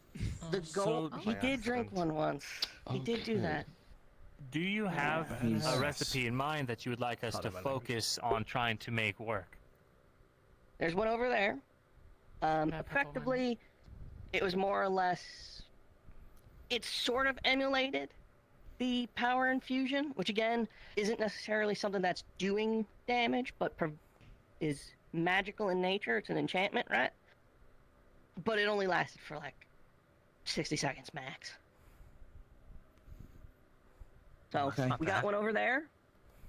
The goal. so- He By did drink accident. one once. He did do that. Do you have He's- a recipe in mind that you would like us to focus on trying to make work? There's one over there. Effectively, it was more or less. It sort of emulated the power infusion, which again isn't necessarily something that's doing damage, but is magical in nature. It's an enchantment, right? But it only lasted for like 60 seconds max. So we got one over there.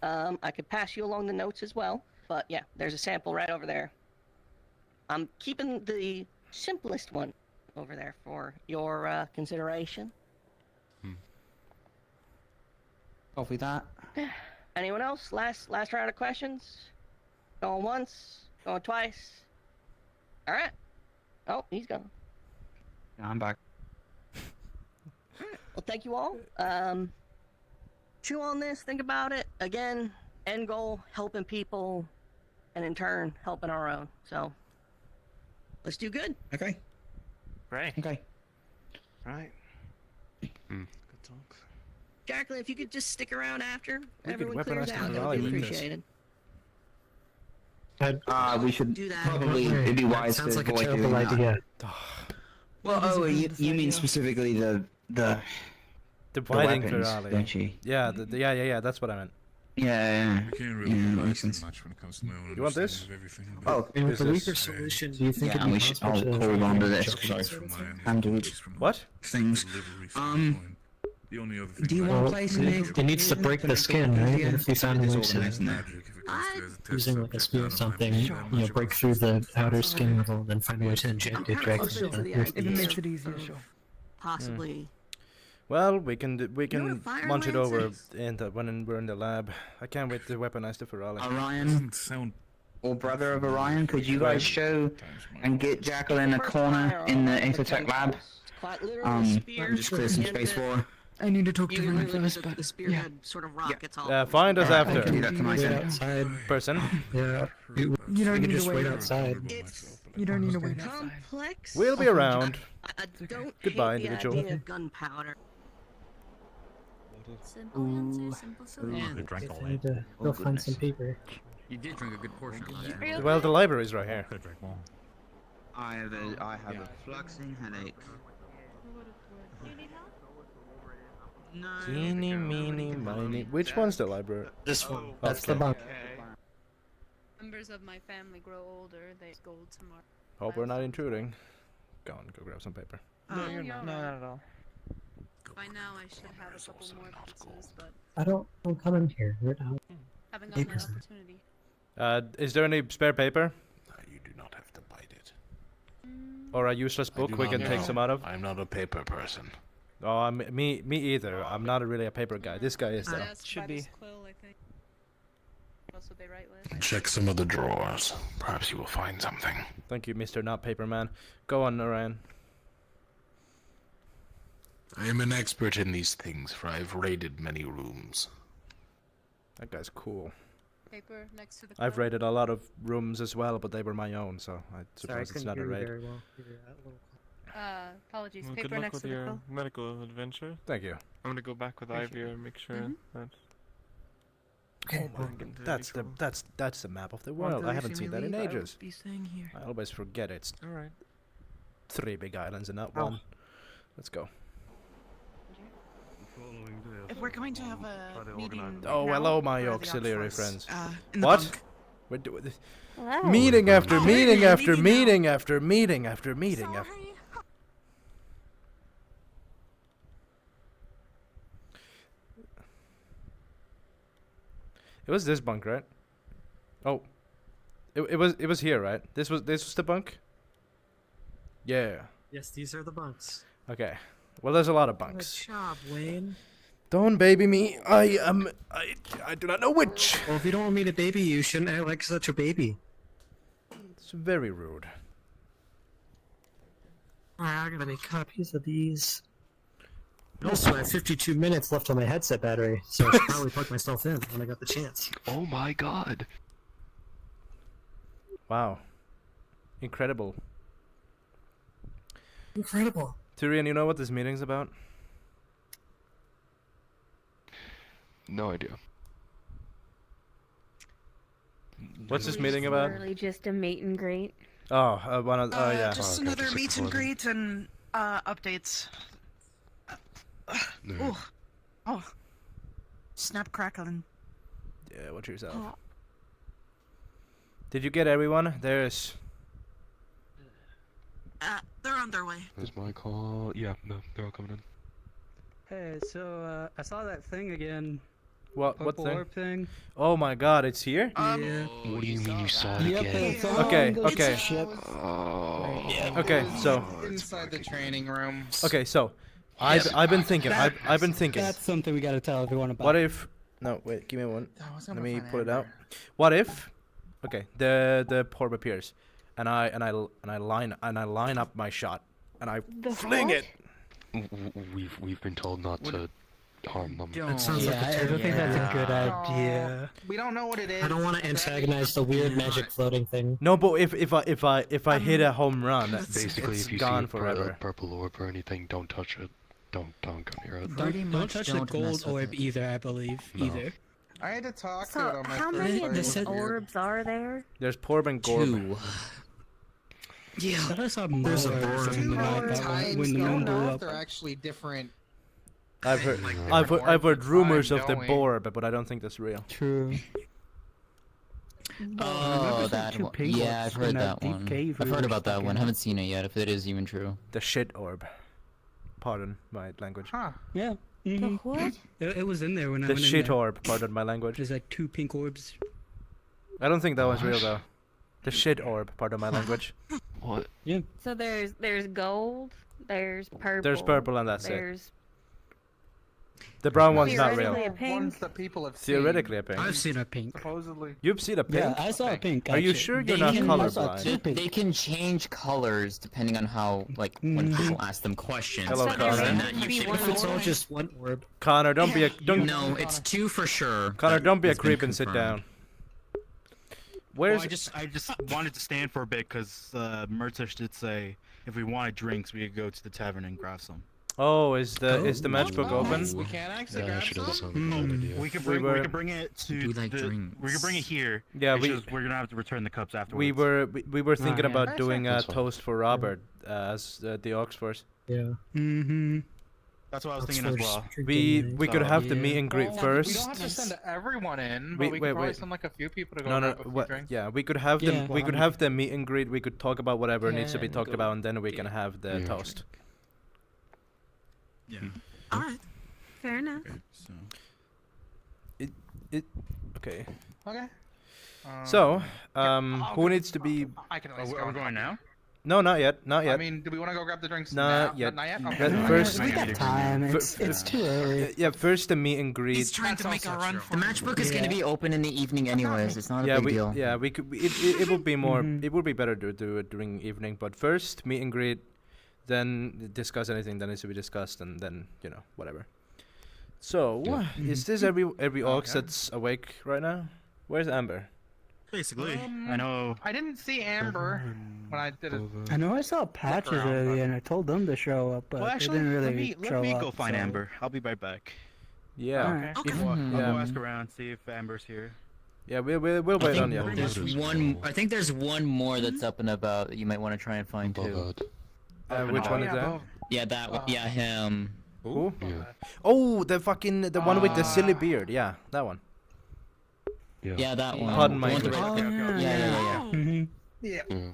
I could pass you along the notes as well, but yeah, there's a sample right over there. I'm keeping the simplest one over there for your consideration. Copy that. Anyone else? Last round of questions? Going once? Going twice? All right. Oh, he's gone. Yeah, I'm back. Well, thank you all. Chew on this, think about it. Again, end goal, helping people, and in turn, helping our own. So, let's do good. Okay. Great. Okay. Right. Hmm. Good talk. Jacklyn, if you could just stick around after We could everyone clears weaponize out, the that would be Ferali with this. appreciated. We should Do that. probably, it'd be wise Sounds to like a avoid terrible doing that. idea. Well, oh, you mean specifically the Dividing weapons, Ferali. don't you? Yeah, yeah, that's what I meant. Yeah. We can't really Yeah, advise makes too sense. much when it comes to my own You want this? understanding of everything. Oh, And with Is the this- weaker solution, do you think Yeah, it'd be we should. possible I'll to hold on to this jump because into I've handled What? things. The only other thing Do you I want Well, a place in it needs to break the skin, right? And if you found a way Disorganized to, in there. using like a spear or something, break through the outer skin level and then find a way to inject it directly Open to the with idea the of easier, sure. Possibly. Well, we can fire launch it over lances? when we're in the lab. I can't wait to weaponize the Ferali. Orion, or brother of Orion, could you Right. guys show and get Jacklyn a corner in the Aethertech lab? Quite literally, spears Just clear some and space the- for her. I need to talk to You them literally first, the, but the spearhead sort of rockets all. Find us Alright, I after. can do that to wait myself. outside. Person. Yeah, You don't we need could to just wait wait outside. outside. It's You don't need to wait outside. complex. We'll be around. I don't Goodbye, hate the individual. idea of gunpowder. Simple answer, simple solution. You drank all I need that. to go find some paper. You did drink a good portion of that. Are you Well, okay? the library's right here. Could drink more. I have a fluxing headache. Do you need help? No. Eeny, meeny, miny. Which one's the library? This one. That's the Okay. bunk. Members of my family grow older, they go tomorrow. Hope we're not intruding. Go on, go grab some paper. No, you're not. No, not at all. By now I should have a couple more pieces, but I don't come in here. Where the hell? haven't gotten that Papers. opportunity. Is there any spare paper? You do not have to bite it. Or a useless book we can take some out of? I'm not a paper person. Oh, me either. I'm not really a paper guy. This guy is though. Yes, should be. Quill, I think. What else would they write with? Check some of the drawers. Perhaps you will find something. Thank you, Mr. Not Paper Man. Go on, Oran. I am an expert in these things, for I have raided many rooms. That guy's cool. Paper next to the. I've raided a lot of rooms as well, but they were my own, so I suppose it's not a raid. Apologies. Well, Paper good luck next with to the your quill. medical adventure. Thank you. I'm gonna go back with Ivy and make sure that. Oh my god, that's the map of the world. I haven't seen that in ages. I always forget it's All right. 3 big islands and not one. Let's go. If we're going to have a meeting. Oh, now, hello, my where are the auxiliary Oxfords? friends. In the What? bunk. We're doing this. Hello. Meeting after Oh, meeting we're after meeting meeting after meeting after meeting after. It was this bunk, right? Oh, it was here, right? This was the bunk. Yeah. Yes, these are the bunks. Okay. Well, there's a lot of bunks. Good job, Waine. Don't baby me. I do not know which. Well, if you don't want me to baby you, shouldn't act like such a baby. It's very rude. I gotta make copies of these. Also, I have 52 minutes left on my headset battery, so I should probably plug myself in when I got the chance. Oh my god. Wow. Incredible. Incredible. Tyrion, you know what this meeting's about? No idea. What's this meeting about? Literally just a meet and greet. Oh, one of yeah. Just another meet and greet and updates. Oh. Snap crackling. Yeah, watch yourself. Did you get everyone? There's. They're on their way. Is my call? Yeah, no, they're all coming in. Hey, so I saw that thing again. What Purple thing? orb thing. Oh my god, it's here? Yeah. What do you mean you saw it Yep, again? it's on Okay, the okay. ship. Okay, so. Inside the training room. Okay, so. I've been thinking. I've been thinking. That's something we gotta tell everyone about. What if? No, wait. Give me one. Let me pull it out. What if? Okay, the orb appears, and I line up my shot, and I fling it. We've been told not to harm them. That sounds like a I don't think that's a good idea. We don't know what it is. I don't want to antagonize the weird magic floating thing. No, but if I hit a home run, Basically, it's if you gone see forever. a purple orb or anything, don't touch it. Don't come near it. Don't touch the gold orb either, I believe. No. Either. I had to talk to So, it on my how first many play. It was orbs are there? There's Porb and Gorb. Yeah. I thought I saw more There's a orbs board. when the night that when the moon blew up. They're actually different. I've heard rumors of the Borb, but I don't think that's real. True. Oh, that one. Yeah, I've heard that one. I've heard about that one. Haven't seen it yet, if it is even true. The shit orb. Pardon my language. Huh. Yeah. The what? It was in there when I The went in shit there. orb. Pardon my language. There's like 2 pink orbs. I don't think that one's real though. The shit orb. Pardon my language. What? Yeah. So there's gold, there's purple. There's purple and that's it. there's The brown one's not real. theoretically a pink. Ones that people have seen. Theoretically a pink. I've seen a pink. Supposedly. You've seen a pink? Yeah, I saw a pink. Are you actually. sure you're not colorblind? They can change colors depending on how, like, when people ask them questions. Hello, but Connor. other than Maybe that, you should If it's all just one orb. Connor, don't be a don't. No, it's 2 for sure. Connor, don't be a It's been creep and sit confirmed. down. Where's Well, I just wanted to stand for a bit because Mertish did say if we wanted drinks, we could go to the tavern and grab some. Oh, is the matchbook open? We can't actually Yeah, grab actually doesn't some. sound like a bad idea. We could We bring it to Do like the, drinks. we could bring it here. Yeah, it's just we're gonna have to return the cups afterwards. we were thinking yeah. about doing a That's fine. toast for Robert as the Oxfords. Yeah. Mm-hmm. That's what I was thinking as well. We could have the meet and greet Well, first. We don't have to send everyone in, but Wait, we wait, could probably wait. send like a few people to go No, grab a few what? drinks. Yeah, we could have Yeah. them. We could have the meet and greet. We could talk about whatever needs to be Yeah, talked go. about, and then we can have the Yeah. toast. Yeah. All right. Fair enough. So. Okay. Okay. So, who needs to be? I can at Are least we, go are we going now? No, not yet. Not I yet. mean, do we want to go grab the drinks Not now? yet. Not yet? But Okay. first- We got time. It's too early. Yeah, first the meet and He's greet. trying to make a run for The matchbook is going to be open in the evening anyways. It's not a Yeah, big we deal. yeah we could. It would be more. It would be better to do it during evening. But first meet and greet, then discuss anything that needs to be discussed, and then whatever. So is this every orc that's awake right now? Where's Amber? Basically, I know. I didn't see Amber when I did it. I know I saw Patches earlier, and I told them to show up, but Well, actually, they didn't really let show me up. go find so- Amber. I'll be right back. Yeah. Okay. If- I'll yeah. go ask around, see if Amber's here. Yeah, we'll wait on you. I think there's one more that's up and about that you might want to try and find too. Which one is that? Yeah, that one. Yeah, him. Who? Oh, the one with the silly beard. Yeah, that one. Yeah, that one. Pardon my The one English. with-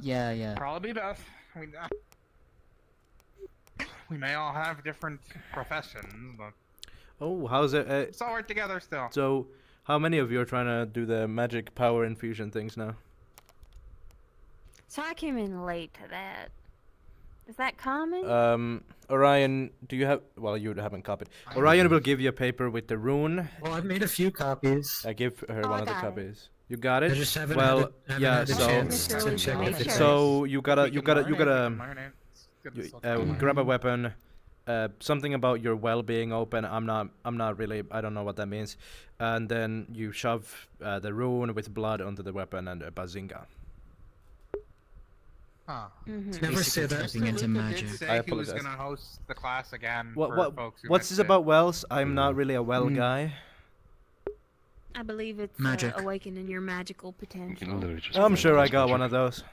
Yeah. Yeah. Probably best. We may all have different professions, but Oh, how's it? let's all work together still. So, how many of you are trying to do the magic power infusion things now? So I came in late to that. Is that common? Orion, do you have? Well, you haven't copied. Orion will give you a paper with the rune. Well, I've made a few copies. I give her Oh, one I of the got it. copies. You got it? I just haven't well, had yeah. a So, chance to check if it's so you gotta Learn it. grab a weapon. Something about your well being open. I'm not really. I don't know what that means. And then you shove the rune with blood onto the weapon and a bazinga. Huh. Never say that. Luka did say I he was apologize. gonna host the class again What for folks who what's missed this it. about wells? I'm not really a well guy. I believe it's Magic. awakening your magical potential. I'm sure I got one of those.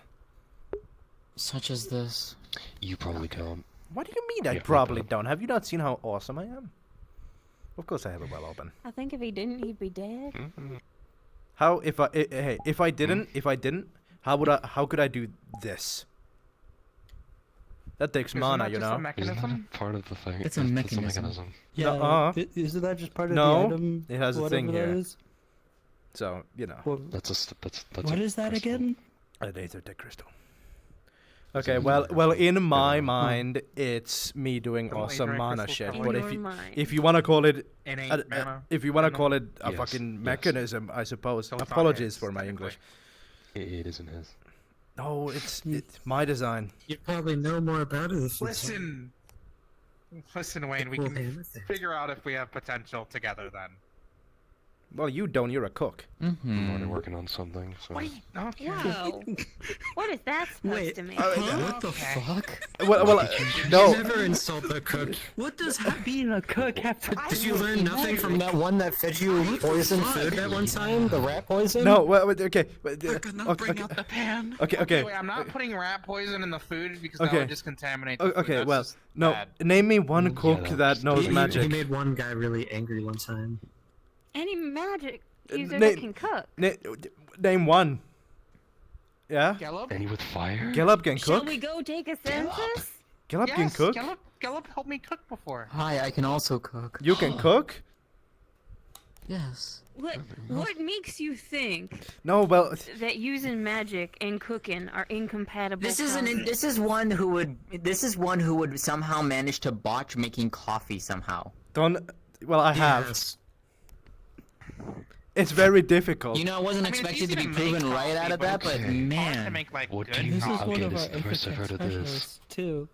Such as this. You probably can't. What do you mean I Yeah, probably don't? Have you not seen how awesome I am? Of course I have it well open. I think if he didn't, he'd be dead. How if I didn't, how could I do this? That takes Isn't mana, that you just a know. mechanism? Part of the thing. It's a mechanism. Yeah, Nuh-uh. isn't that just part of No, the item? it has a whatever thing that here. is? So you know. Well, that's what is that again? An Aethertech crystal. Okay, well, in my mind, it's me doing Don't awesome Aethertech mana crystal shit. count? But In your mind. if you wanna call it, Innate mana? if you wanna call it a Yes, fucking yes. mechanism, I suppose. So it's not Apologies his, for my technically. English. It isn't his. No, it's my design. You probably know more about it. If Listen, Wayne. We Cool can hammer thing. figure out if we have potential together then. Well, you don't. You're a cook. I'm already working on something. So. Wait. Okay. Whoa. What is that supposed to mean? What the fuck? Well, no. You never insult the cook. What does being a cook have to do? Did you learn nothing from that one that fed you poisoned food that one time? The rat poison? No, okay. Bring out the pan. Okay. Wait, I'm not putting rat poison in the food because Okay. that would just contaminate the food. Okay, That's well, just no. bad. Name me one cook that knows He magic. made one guy really angry one time. Any magic user na- that can cook. Name one. Yeah? Gallop? Any with fire? Gallop can Shall cook? we go take a census? Gallop can Yes, cook? Gallop helped me cook before. Hi, I can also cook. You can cook? Yes. What makes you think No, well, that using magic and cooking are incompatible? This is concepts? one who would somehow manage to botch making coffee somehow. don't. Well, I have. Yes. It's very difficult. You know, I wasn't expected to be proven right out of that, but To man. make like What good do you This is Okay, one of this our is the first I've heard of this. specialists too.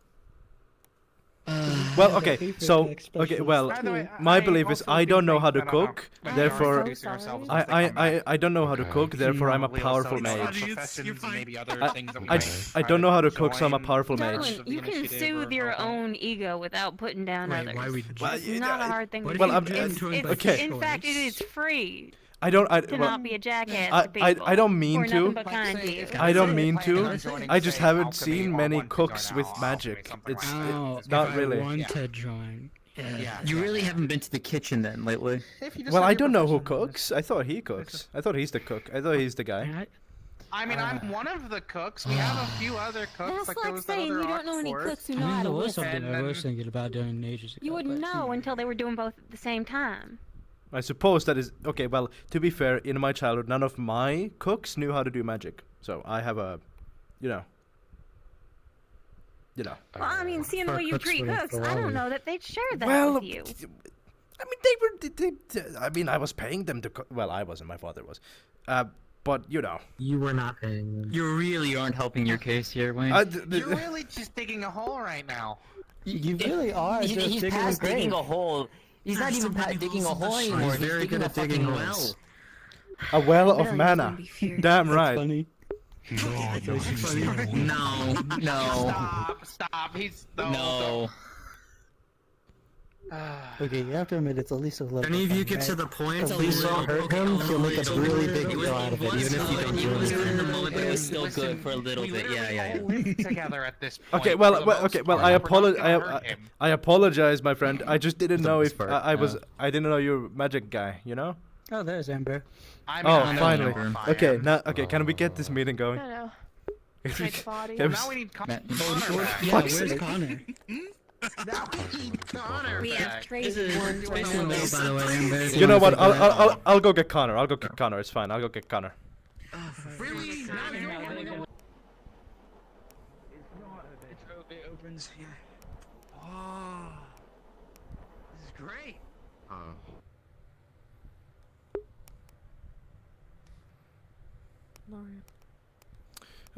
Well, Yeah, okay, the paper so, tech okay, specialist well, By the way, my I belief is also I do don't know think how to that, cook, like, therefore, introduce ourselves as the combat. I don't know how to cook, therefore I'm a powerful Leo, so mage. professions and maybe other things that we I might don't know how to try cook, so I'm a join. powerful Darwin, mage. you can soothe your own ego without putting down Wait, others. why would you? Well, It's not a hard thing to Well, do. I'm- okay. In fact, it is free I don't. to not be a jackass to I people. don't mean or nothing to. but kind to you. I don't mean to. Joining, I just say, haven't alchemy seen or many want to cooks join with alchemy, magic. something It's like that. Oh, not if really. I want to join. You really haven't been to the kitchen then lately. If you just Well, have I your don't know who profession, cooks. I thought he cooks. I thought he's the cook. I thought he's the guy. I mean, I'm one of the cooks. We have a few other cooks. That's like like there was that saying other you don't know any Oxford. cooks who I know mean, how there to was whistle. something I was thinking about doing ages ago. You wouldn't but, know until they were doing both at the same time. I suppose that is okay. Well, to be fair, in my childhood, none of my cooks knew how to do magic, so I have a, you know. Well, I mean, seeing the way you treat cooks, I don't know that they'd share that Well, with you. I mean, they were. I mean, I was paying them to cook. Well, I wasn't. My father was. But you know. You were not paying them. You really aren't helping your case here, Waine. You're really just digging a hole right now. You really are. He's past digging a hole. He's not even digging a hole anymore. He's very good at digging holes. A well of mana. Damn right. Funny. No. Stop. He's No. Okay, you have to admit it's at least a little. Any of you get to the point, please don't hurt him. He'll make a really big deal out of it, even if you don't do anything. It was still good for a little bit. Yeah. together at this point. Okay, well, I apologize, my friend. I just didn't know if I didn't know you're a magic guy, you know? Oh, there's Ember. Finally. Okay, now, can we get this meeting going? I know. Can body. Now we need Connor. Yeah, where's Connor? Now we need Connor. We have This trade is one. By the way, Ember. You know what? I'll go get Connor. I'll go get Connor. It's fine. I'll go get Connor. Really? It opens here. Oh, this is great.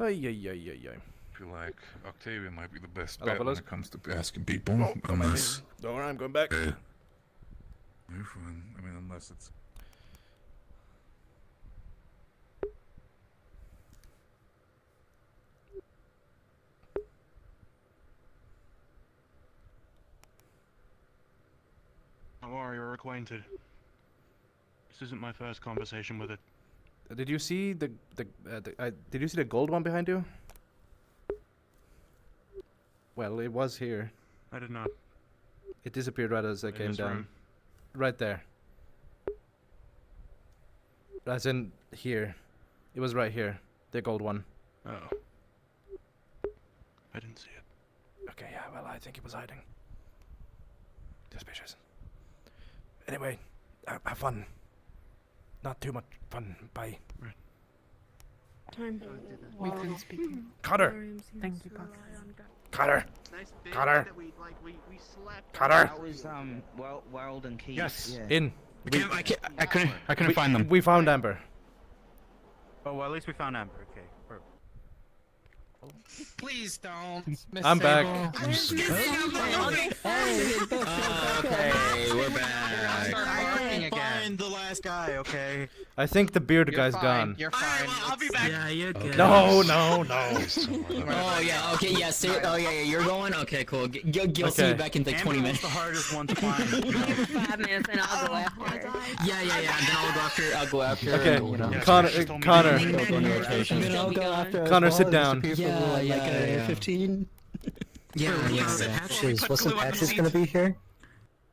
Ay. I feel like Octavia might be the best Hello, bet when fellas. it comes to asking people. Unless Don't worry, I'm going back. you're fine. I mean, unless it's. Don't worry, we're acquainted. This isn't my first conversation with it. Did you see did you see the gold one behind you? Well, it was here. I did not. It disappeared right as I In came this down. room? Right there. As in here. It was right here. The gold one. Oh. I didn't see it. Okay, yeah, well, I think it was hiding. Suspicious. Anyway, have fun. Not too much fun. Bye. Time. We can speak. Cutter! Thank you, Buck. Cutter! Nice bit Cutter! that we slept. Cutter! That was Wild and Keith. Yes. Yeah. In. I couldn't find them. We found Amber. Oh, well, at least we found Amber. Okay. Perfect. Please don't. I'm back. Okay, we're back. Start barking again. Find the last guy, okay? I think the beard You're guy's fine. gone. You're fine. I'll be back. Yeah, you're good. No. Oh yeah, okay, yeah, you're going? Okay, cool. You'll see you back in like 20 minutes. the hardest one to find. 5 minutes and I'll go after. Yeah, and then I'll go after. Okay, You know. Connor. I'll go after as Connor, well. sit down. Disappear for like 15. Patches. Wasn't Patches gonna be here?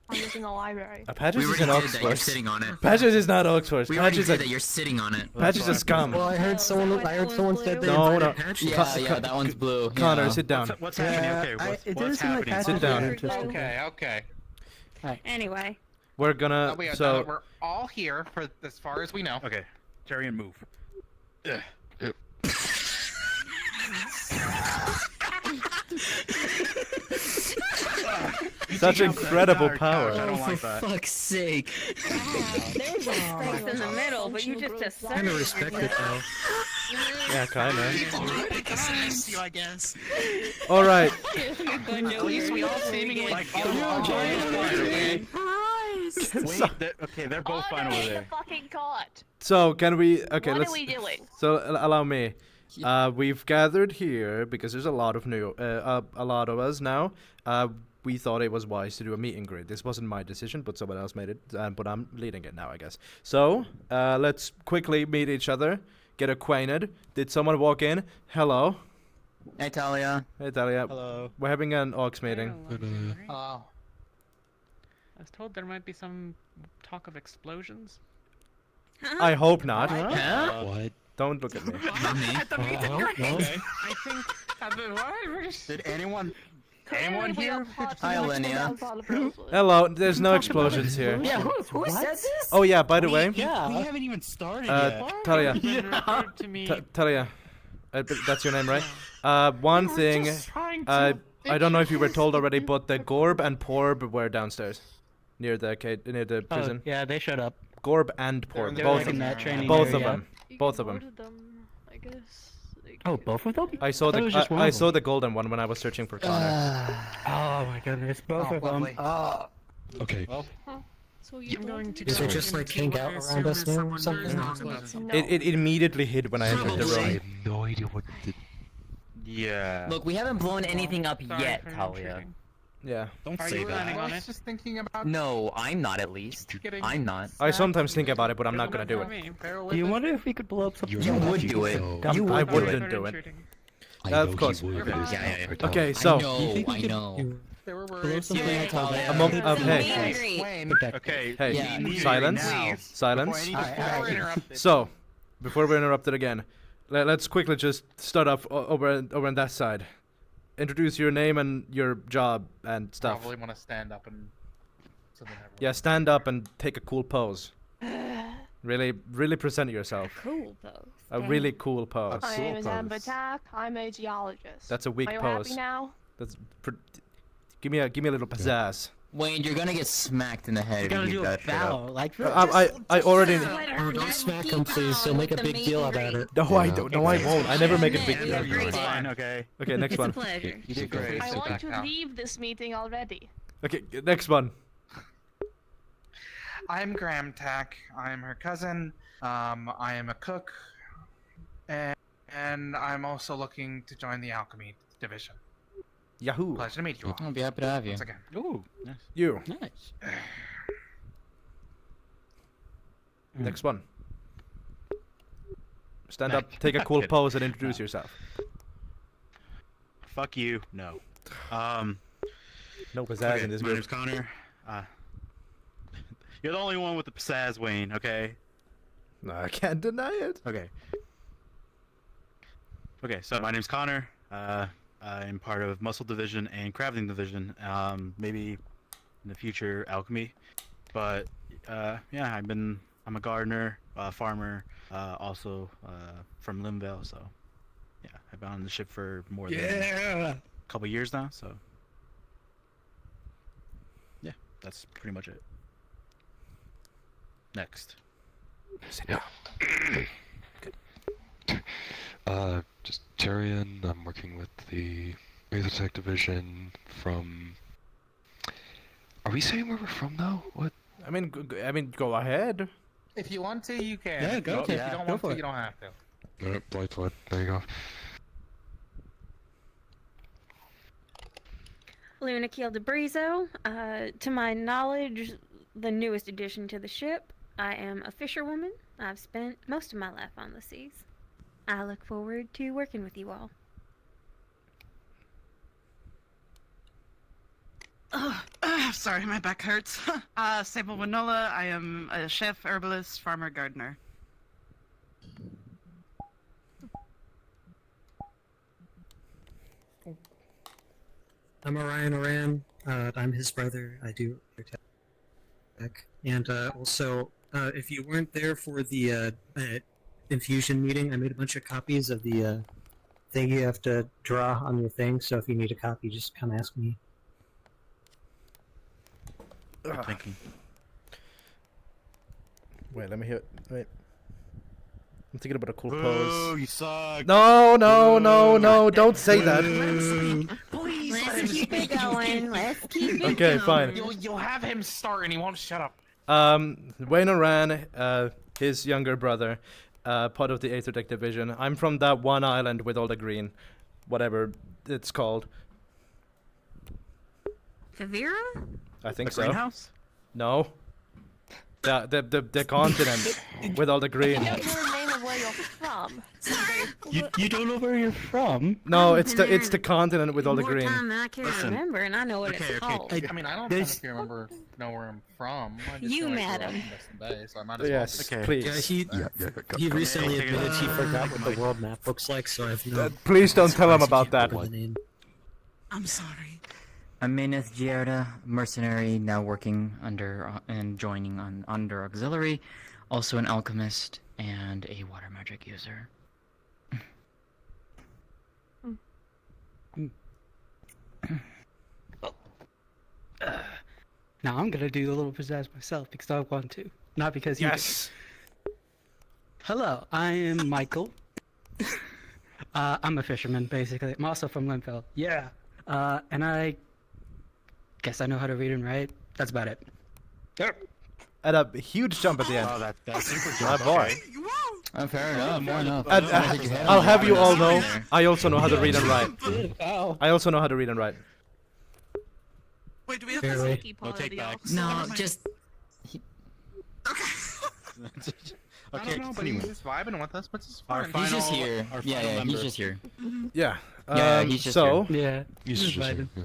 I'm using the library. Patches is in You're Oxford. sitting on it. Patches is not Oxford. We already Patches said is that you're sitting on it. Patches is scum. Well, I heard someone said they No, invited no. Patches. Yeah, that one's blue. Connor, yeah. sit down. What's happening? Okay, It what's doesn't seem like happening? Patches Sit down. is interested. Okay. Anyway. We're gonna. So we're all here for as far as we know. Okay, Tyrion, move. such incredible power. I don't For like that. fuck's sake. There's a space in the middle, but you just asserted. Kind of respect it though. Yeah, kinda. You, I guess. All right. At least we all seemingly Like, okay, they're both fine over there. Fucking caught. So can we? Okay, What let's. are we doing? So allow me. We've gathered here because there's a lot of a lot of us now. We thought it was wise to do a meet and greet. This wasn't my decision, but someone else made it. But I'm leading it now, I guess. So let's quickly meet each other, get acquainted. Did someone walk in? Hello. Hey, Talia. Hey, Talia. Hello. We're having an Ox meeting. Oh. I was told there might be some talk of explosions. I hope not. What? Don't look at me. At the meeting, Okay. I think. Did anyone here? Hi, Alenia. Hello. There's no explosions here. Yeah, who said this? Oh yeah. By the way, We haven't even started yet. Talia. Referred to me. Talia. That's your name, right? One thing. I don't know if you were told already, but the Gorb and Porb were downstairs, near the prison. Yeah, they showed up. Gorb and Porb, They're both like of in them. that training Both area. of them. Both of them. I guess. Oh, both of them? I saw thought it was just one I of saw them. the golden one when I was searching for Connor. Oh my goodness, both of them. Oh. Okay. So you're going to Does it just like hang out around us now or something? It immediately hid when I entered the I room. have no idea what the... Yeah. Look, we haven't blown anything up yet, Talia. Yeah. Don't Are say you that. planning on I it? was just thinking about. No, I'm not at least. I'm not. I sometimes think about it, but I'm not gonna do it. Do you wonder if we could blow up something? You would do it. You I would do it. wouldn't do it. I know Of course. he would, but it's Yeah. not for Okay, Talia. so I know. Blow something Yeah, up on yeah. a moment of hey, Okay. hey, Yeah. silence, Now. silence. Before we're interrupted. So, before we're interrupted again, let's quickly just start off over on that side. Introduce your name and your job and stuff. Probably want to stand up and. So then everyone- Yeah, stand up and take a cool pose. Really present yourself. Cool pose. A really cool pose. My name is Aethertech. I'm a geologist. That's a weak Are you pose. happy now? That's give me a little pizzazz. Waine, you're gonna get smacked in the head if you keep that shit up. like I already. Oh, don't smack him, please. He'll make a big deal about it. No, I don't. No, I won't. I never make a big deal. Fine. Okay. Okay, next one. Pleasure. You did great. I want to leave this meeting already. Okay, next one. I'm Graham Tack. I'm her cousin. I am a cook, and I'm also looking to join the alchemy division. Yahoo! Pleasure to meet you all. I'll be happy to have you. Once again. Ooh. Nice. You. Nice. Next one. Stand up, take a cool pose, and introduce yourself. Fuck you. No. No pizzazz Okay, in this my group. name's Connor. You're the only one with the pizzazz, Waine. Okay. No, I can't deny it. Okay. Okay, so my name's Connor. I'm part of Muscle Division and Crafting Division. Maybe in the future, Alchemy. But yeah, I'm a gardener, farmer, also from Limvale. So yeah, I've been on the ship for more than a couple years now. So yeah, that's pretty much it. Next. Yeah. Just Tyrion. I'm working with the Aethertech division from... Are we saying where we're from now? What? I mean, go ahead. If you want to, you can. Yeah, go for it. If you don't Go want for to, it. you don't have to. Alright, Blightwood. There you go. Luna Keel de Brizo. To my knowledge, the newest addition to the ship. I am a fisherwoman. I've spent most of my life on the seas. I look forward to working with you all. Oh, sorry, my back hurts. Sable Winola. I am a chef, herbalist, farmer, gardener. I'm Oran. I'm his brother. I do tech. And also, if you weren't there for the infusion meeting, I made a bunch of copies of the thing you have to draw on your thing. So if you need a copy, just come ask me. Thank you. Wait, let me hear. Wait. I'm thinking about a cool Boo, pose. you suck. No, don't say that. Please Let's keep it going. Let's keep it Okay, going. fine. You'll have him start and he won't shut up. Waine Oran, his younger brother, part of the Aethertech division. I'm from that one island with all the green, whatever it's called. Favira? I think The so. greenhouse? No. The continent with all the green. I don't know the name of where you're from. You don't know where you're from? No, it's the continent with all the More green. time than I can remember, and I know what it's called. I mean, I don't know where I'm from. I just You know I met grew up him. in Western Bay, so I might as well Yes, be- please. Yeah, he recently admitted he forgot what the world map looks like, so I've no. Please don't tell him about that. I'm sorry. I'm Maineth Giarda, mercenary, now working under and joining on under auxiliary, also an alchemist and a water magic user. Now I'm gonna do a little pizzazz myself because I want to, not because you. Yes. Hello, I am Michael. I'm a fisherman, basically. I'm also from Linfield. Yeah. And I guess I know how to read and write. That's about it. And a huge jump at the end. Oh, that's super My jump. boy. Fair enough. Fair enough. And, I'll have you all know, I also know how to read and write. I also know how to read and write. Wait, do we have Barely. the No take backs. No, just. I don't know, but he's just vibing with us, which is Our fine. He's just final- here. our Yeah, final yeah, member. he's just here. Yeah. Yeah, he's just so, here. Yeah, He's just just vibing. yeah.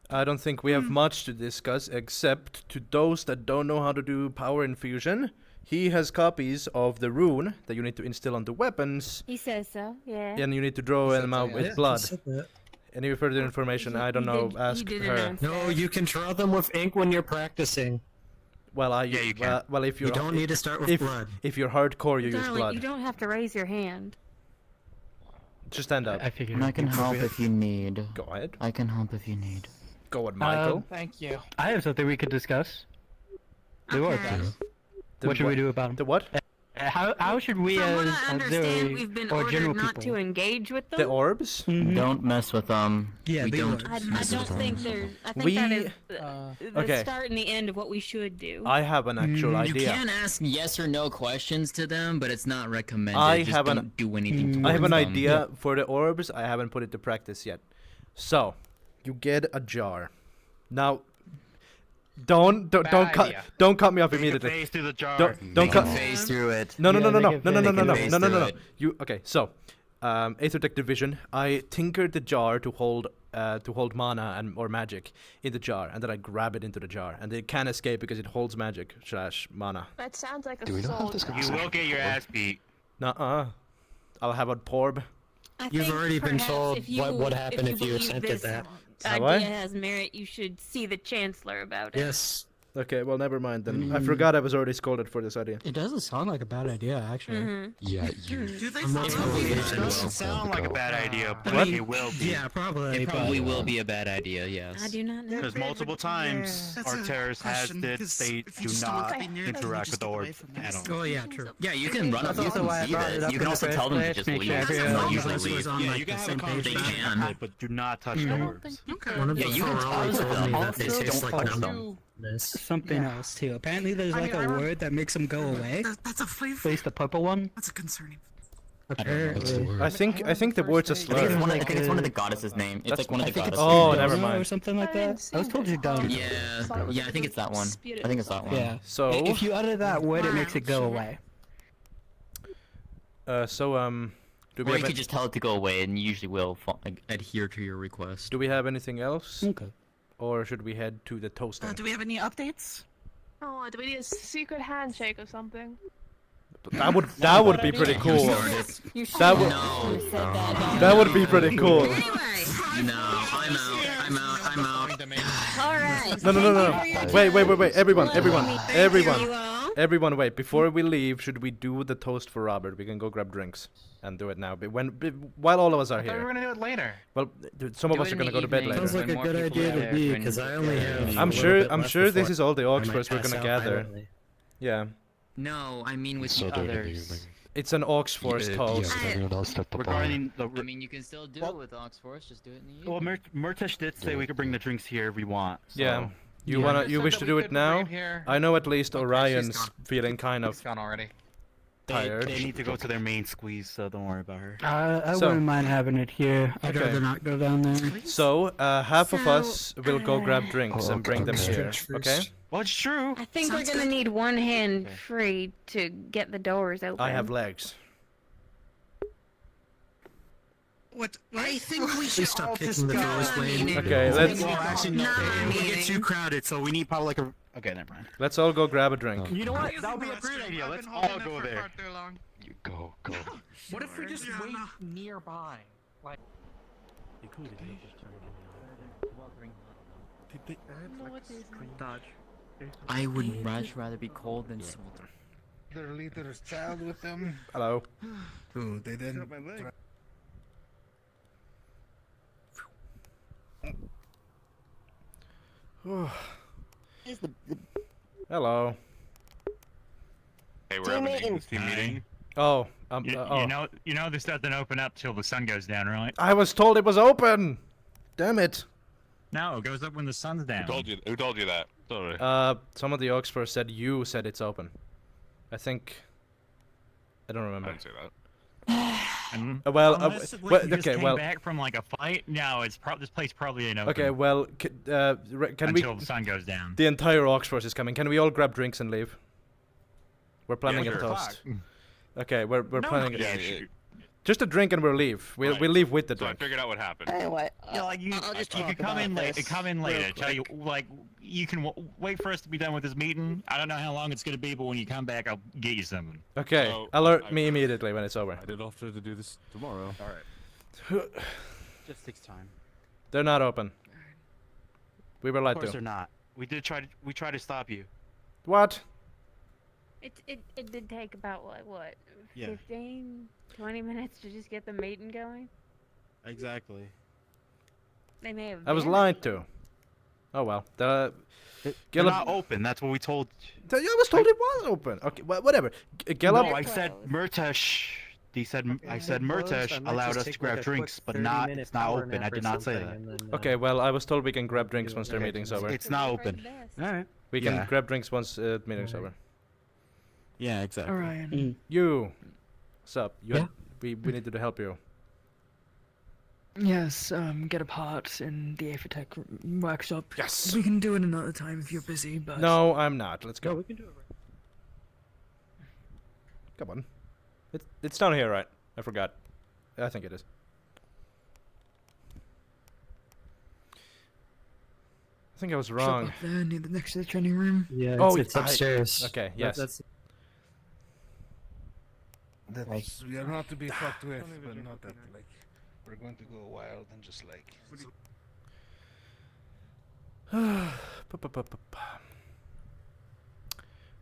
I don't think we have much to discuss except to those that don't know how to do power infusion. He has copies of the rune that you need to instill on the weapons, He says so, yeah. and you need to draw them out with Yeah, blood. he said that. Any further information? I don't know. Ask her. No, you can draw them with ink when you're practicing. Well, you can. Well, if You you're don't need to start with if, blood. If you're hardcore, you use Darling, blood. you don't have to raise your hand. Just stand up. I figured. And I can help if you need. Go ahead. I can help if you need. Go on, Michael. Thank you. I have something we could discuss. The orbs. The What should we do about them? The what? How should we From what as I understand, auxiliary we've been or ordered general not people? to engage with them. The orbs? Don't mess with them. Yeah, we the don't. orbs. I don't think there's. I think We- that is the okay. start and the end of what we should do. I have an actual You idea. can ask yes or no questions to them, but it's not recommended. I Just have an- don't do anything I have towards an them. idea for the orbs. I haven't put it to practice yet. So, you get a jar. Now, don't cut me off immediately. Phase through the jar. Don't cut. Phase through it. No. phase No. through it. You okay? So, Aethertech division. I tinkered the jar to hold mana and or magic in the jar, and then I grab it into the jar, and it can't escape because it holds magic / mana. That sounds like a Do we not have this soul. You will get your ass beat. Nuh-uh. I'll have a porb. I You've think already been perhaps told if you, what would happen if you believe accepted this that. Have idea I? has merit, you should see the Chancellor about it. Yes. Okay, well, never mind then. I forgot I was already scolded for this idea. It doesn't sound like a bad idea, actually. Mhm. Yeah, you. Do they I'm not sound totally like It doesn't sound like a bad idea, but What? it will be. Yeah, probably. It probably will be a bad idea. Yes. I do not know. Because multiple times That's a Arteris has question, that 'cause they if you do just don't want not to be near them, you interact just with the get away orb from them. at all. Oh yeah, true. Yeah, you can run up. That's You also can why I see brought it that. up You in can the also first tell them to place, just make leave. sure everyone They'll knows usually this was leave. on Yeah, like you the can have a same page conversation back. about it, but do not touch the orbs. One of Yeah, the you can Ferali talk to told me them. that they Also, taste don't like touch them. numbness. Something else too. Apparently, there's like a word that makes them go away. That's a flavor. At least the purple one. That's a concerning. What's the Apparently. word? I think the word's a I think slur. it's one of the goddesses' name. It's That's- like one of the I think it's- goddesses. oh, never mind. Or something like that. I was told you don't. Yeah, I think it's that one. I think it's that one. Yeah. So If you utter that word, it makes it go away. do Or we you have could just tell it to go away, and usually will adhere to your request. do we have anything else? Okay. Or should we head to the toasting? Do we have any updates? Oh, do we need a secret handshake or something? That would be pretty cool. You That would No. that would be pretty cool. No, I'm out. Alright. No. Wait. Everyone, wait. Before we leave, should we do the toast for Robert? We can go grab drinks and do it now. But while all of us are I thought we were here. gonna do it later. Well, dude, some of Do us it are in gonna the go to bed evening. later. Sounds like a good idea to me because I only have. I'm a sure. little bit I'm left sure this before is all the I orcs might first we're pass gonna out gather. violently. Yeah, No, I mean with So the do it in the others. evening. it's an orcs force Yeah, toast. with everyone else at the bar. Regarding the I mean, you can still do it with Oxforce. Just do it in the evening. well, Murtash did say we could bring the drinks here if we want. So. Yeah. You Yeah. wanna? Just You said wish that to we do it could now? raid here. I know at least Okay, she's Orion's gone. feeling kind It's of gone already. tired. They need to go to their main squeeze, so don't worry about her. I So- wouldn't mind having it here. I'd Okay. rather not go down there. So half of So, us will go grab drinks and bring them okay. here. Stretch Okay? first. Well, it's true. I think Sounds we're gonna good. need one hand free to get the doors open. I have legs. What? I think we Please should stop all kicking the doors, Waine. Okay, let's Well, actually, no. Not It will meeting. get too crowded, so we need probably like a. Okay, never mind. let's all go grab a drink. You know what? That would be a great idea. Let's all go there. You go. What if we just wait nearby? Like, I would much rather be cold than sweltered. Their leader's child with them. Hello. Ooh, they didn't. Hello. Hey, we're Team having meeting. this team meeting. Oh, you know this doesn't open up till the sun goes down, right? I was told it was open. Damn it. No, it goes up when the sun's down. Who told you that? Sorry. Some of the orcs first said you said it's open. I think. I don't remember. I didn't say that. Unless, like, you just okay, came well. back from like a fight. No, this place probably ain't open. Okay, well, can until the sun goes down. The entire orcs force is coming. Can we all grab drinks and leave? We're planning Yeah, a sure. toast. Okay, we're planning. Yeah, just a drink and we'll leave. We'll leave with the So I drink. figured out what happened. Hey, what? Yeah, like you could come in late. Come in later. Tell you like you can wait for us to be done with this meeting. I don't know how long it's gonna be, but when you come back, I'll get you something. Okay, So, alert me immediately when it's over. I did offer to do this tomorrow. Alright. Just takes time. They're not open. We were lied Of course to. they're not. We tried to stop you. What? It did take about what Yeah. 15, 20 minutes to just get the meeting going. Exactly. They may have. I was been. lied to. Oh well. They're not open. That's what we told. I was told it was open. Okay, whatever. Gallop. No, I said Murtash. I said Murtash allowed us to grab drinks, but it's not open. I did not say that. Okay, well, I was told we can grab drinks once their meeting's over. It's not open. Alright. We can grab drinks once meeting's over. Yeah, exactly. Orion. You. What's up? We needed to help you. Yes, get a part in the Aethertech workshop. Yes! We can do it another time if you're busy, but... No, I'm not. Let's go. No, we can do it right. Come on. It's down here, right? I forgot. I think it is. I think I was Shop wrong. up there, next to the training room. Yeah, it's I- upstairs. Okay, yes. We are not to be fucked with, but not that like we're going to go wild and just like.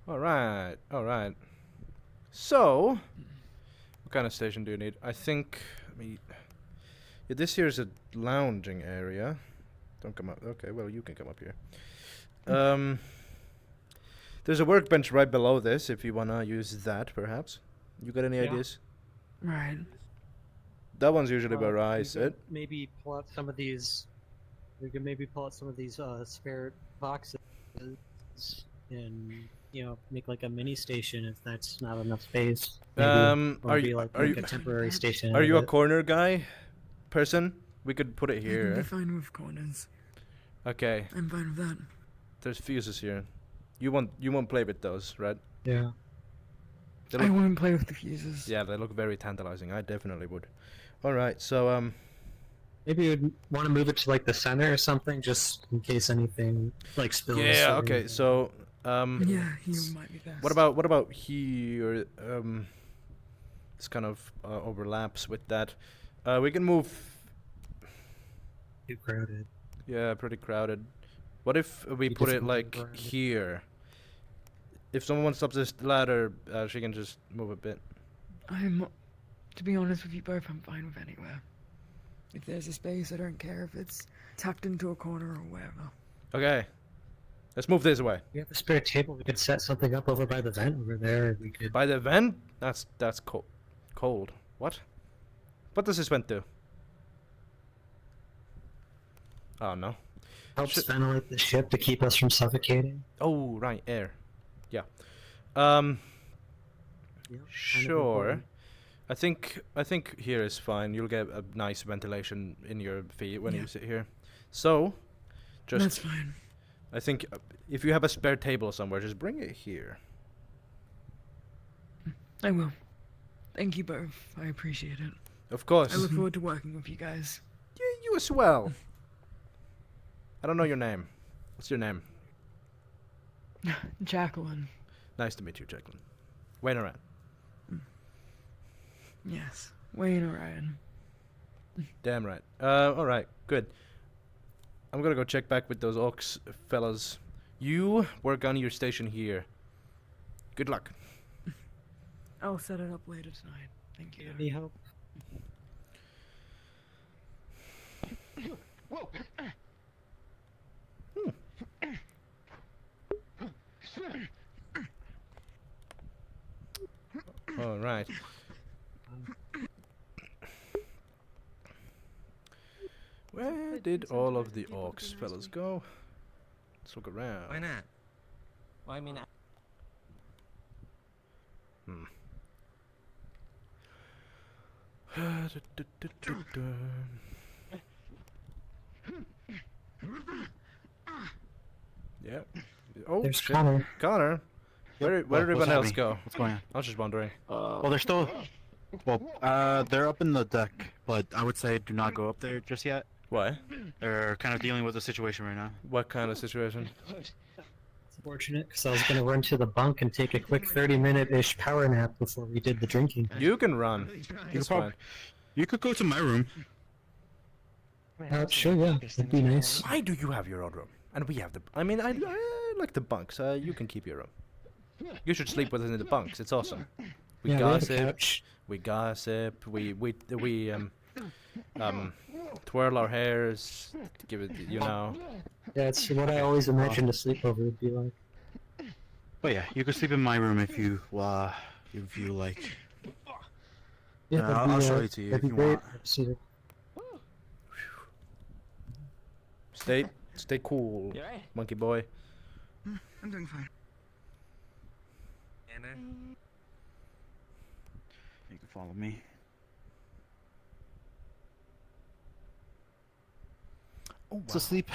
Alright. So, what kind of station do you need? I think, yeah, this here is a lounging area. Don't come up. Okay, well, you can come up here. There's a workbench right below this if you wanna use that, perhaps. You got any ideas? Right. That one's usually where I sit. Maybe pull out some of these. We could maybe pull out some of these spare boxes and make like a mini station if that's not enough space. Maybe, or are be you like, are make you a temporary station? Are out you of a it. corner guy, person? We could put it I can be here. fine with corners. Okay. I'm fine with that. There's fuses here. You won't play with those, right? Yeah. They I look- won't play with the fuses. Yeah, they look very tantalizing. I definitely would. All right, so Maybe you'd want to move it to like the center or something, just in case anything like spills. yeah, or okay. anything. So Yeah, here might be best. what about here? This kind of overlaps with that. We can move. Too crowded. Yeah, pretty crowded. What if we You put just it move like around it. here? If someone wants up this ladder, she can just move a bit. To be honest with you both, I'm fine with anywhere. If there's a space, I don't care if it's tucked into a corner or wherever. Okay. Let's move this way. We have a spare table. We could set something up over by the vent over there. We could. By the vent? That's cold. What? What does this vent do? Oh no. Helps ventilate the ship to keep us from suffocating. Oh right, air. Yeah. Sure. I think here is fine. You'll get a nice ventilation in your feet when you sit here. So, just That's fine. I think if you have a spare table somewhere, just bring it here. I will. Thank you both. I appreciate it. Of course. I look forward to working with you guys. You as well. I don't know your name. What's your name? Jacklyn. Nice to meet you, Jacklyn. Waine Oran. Yes. Waine Orion. Damn right. Alright, good. I'm gonna go check back with those orcs fellas. You work on your station here. Good luck. I'll set it up later tonight. Thank you. Any help? Whoa! All right. Where did all of the orcs fellas go? Let's look around. Why not? Well, I mean, Yeah. Oh, There's shit. Connor. Connor. Where did What's everyone else happening? go? What's going on? I was just wondering. Well, they're still. Well, they're up in the deck, but I would say do not go up there just yet. Why? They're kind of dealing with the situation right now. What kind of situation? It's unfortunate because I was going to run to the bunk and take a quick 30-minute-ish power nap before we did the drinking. You can run. It's fine. You could go to my room. Sure, yeah. That'd be nice. Why do you have your own room? And we have the... I mean, I like the bunks. You can keep your room. You should sleep with us in the bunks. It's awesome. We Yeah, we have a gossip. couch. We gossip. We twirl our hairs. Give it, you know. Yeah, it's what I always imagined a sleepover would be like. But yeah, you could sleep in my room if you like. Yeah, that'd I'll be, show it to you that'd if be you great. want. See it. Stay cool, You alright? monkey boy. I'm doing fine. Anna. You can follow me. Oh, wow. To sleep.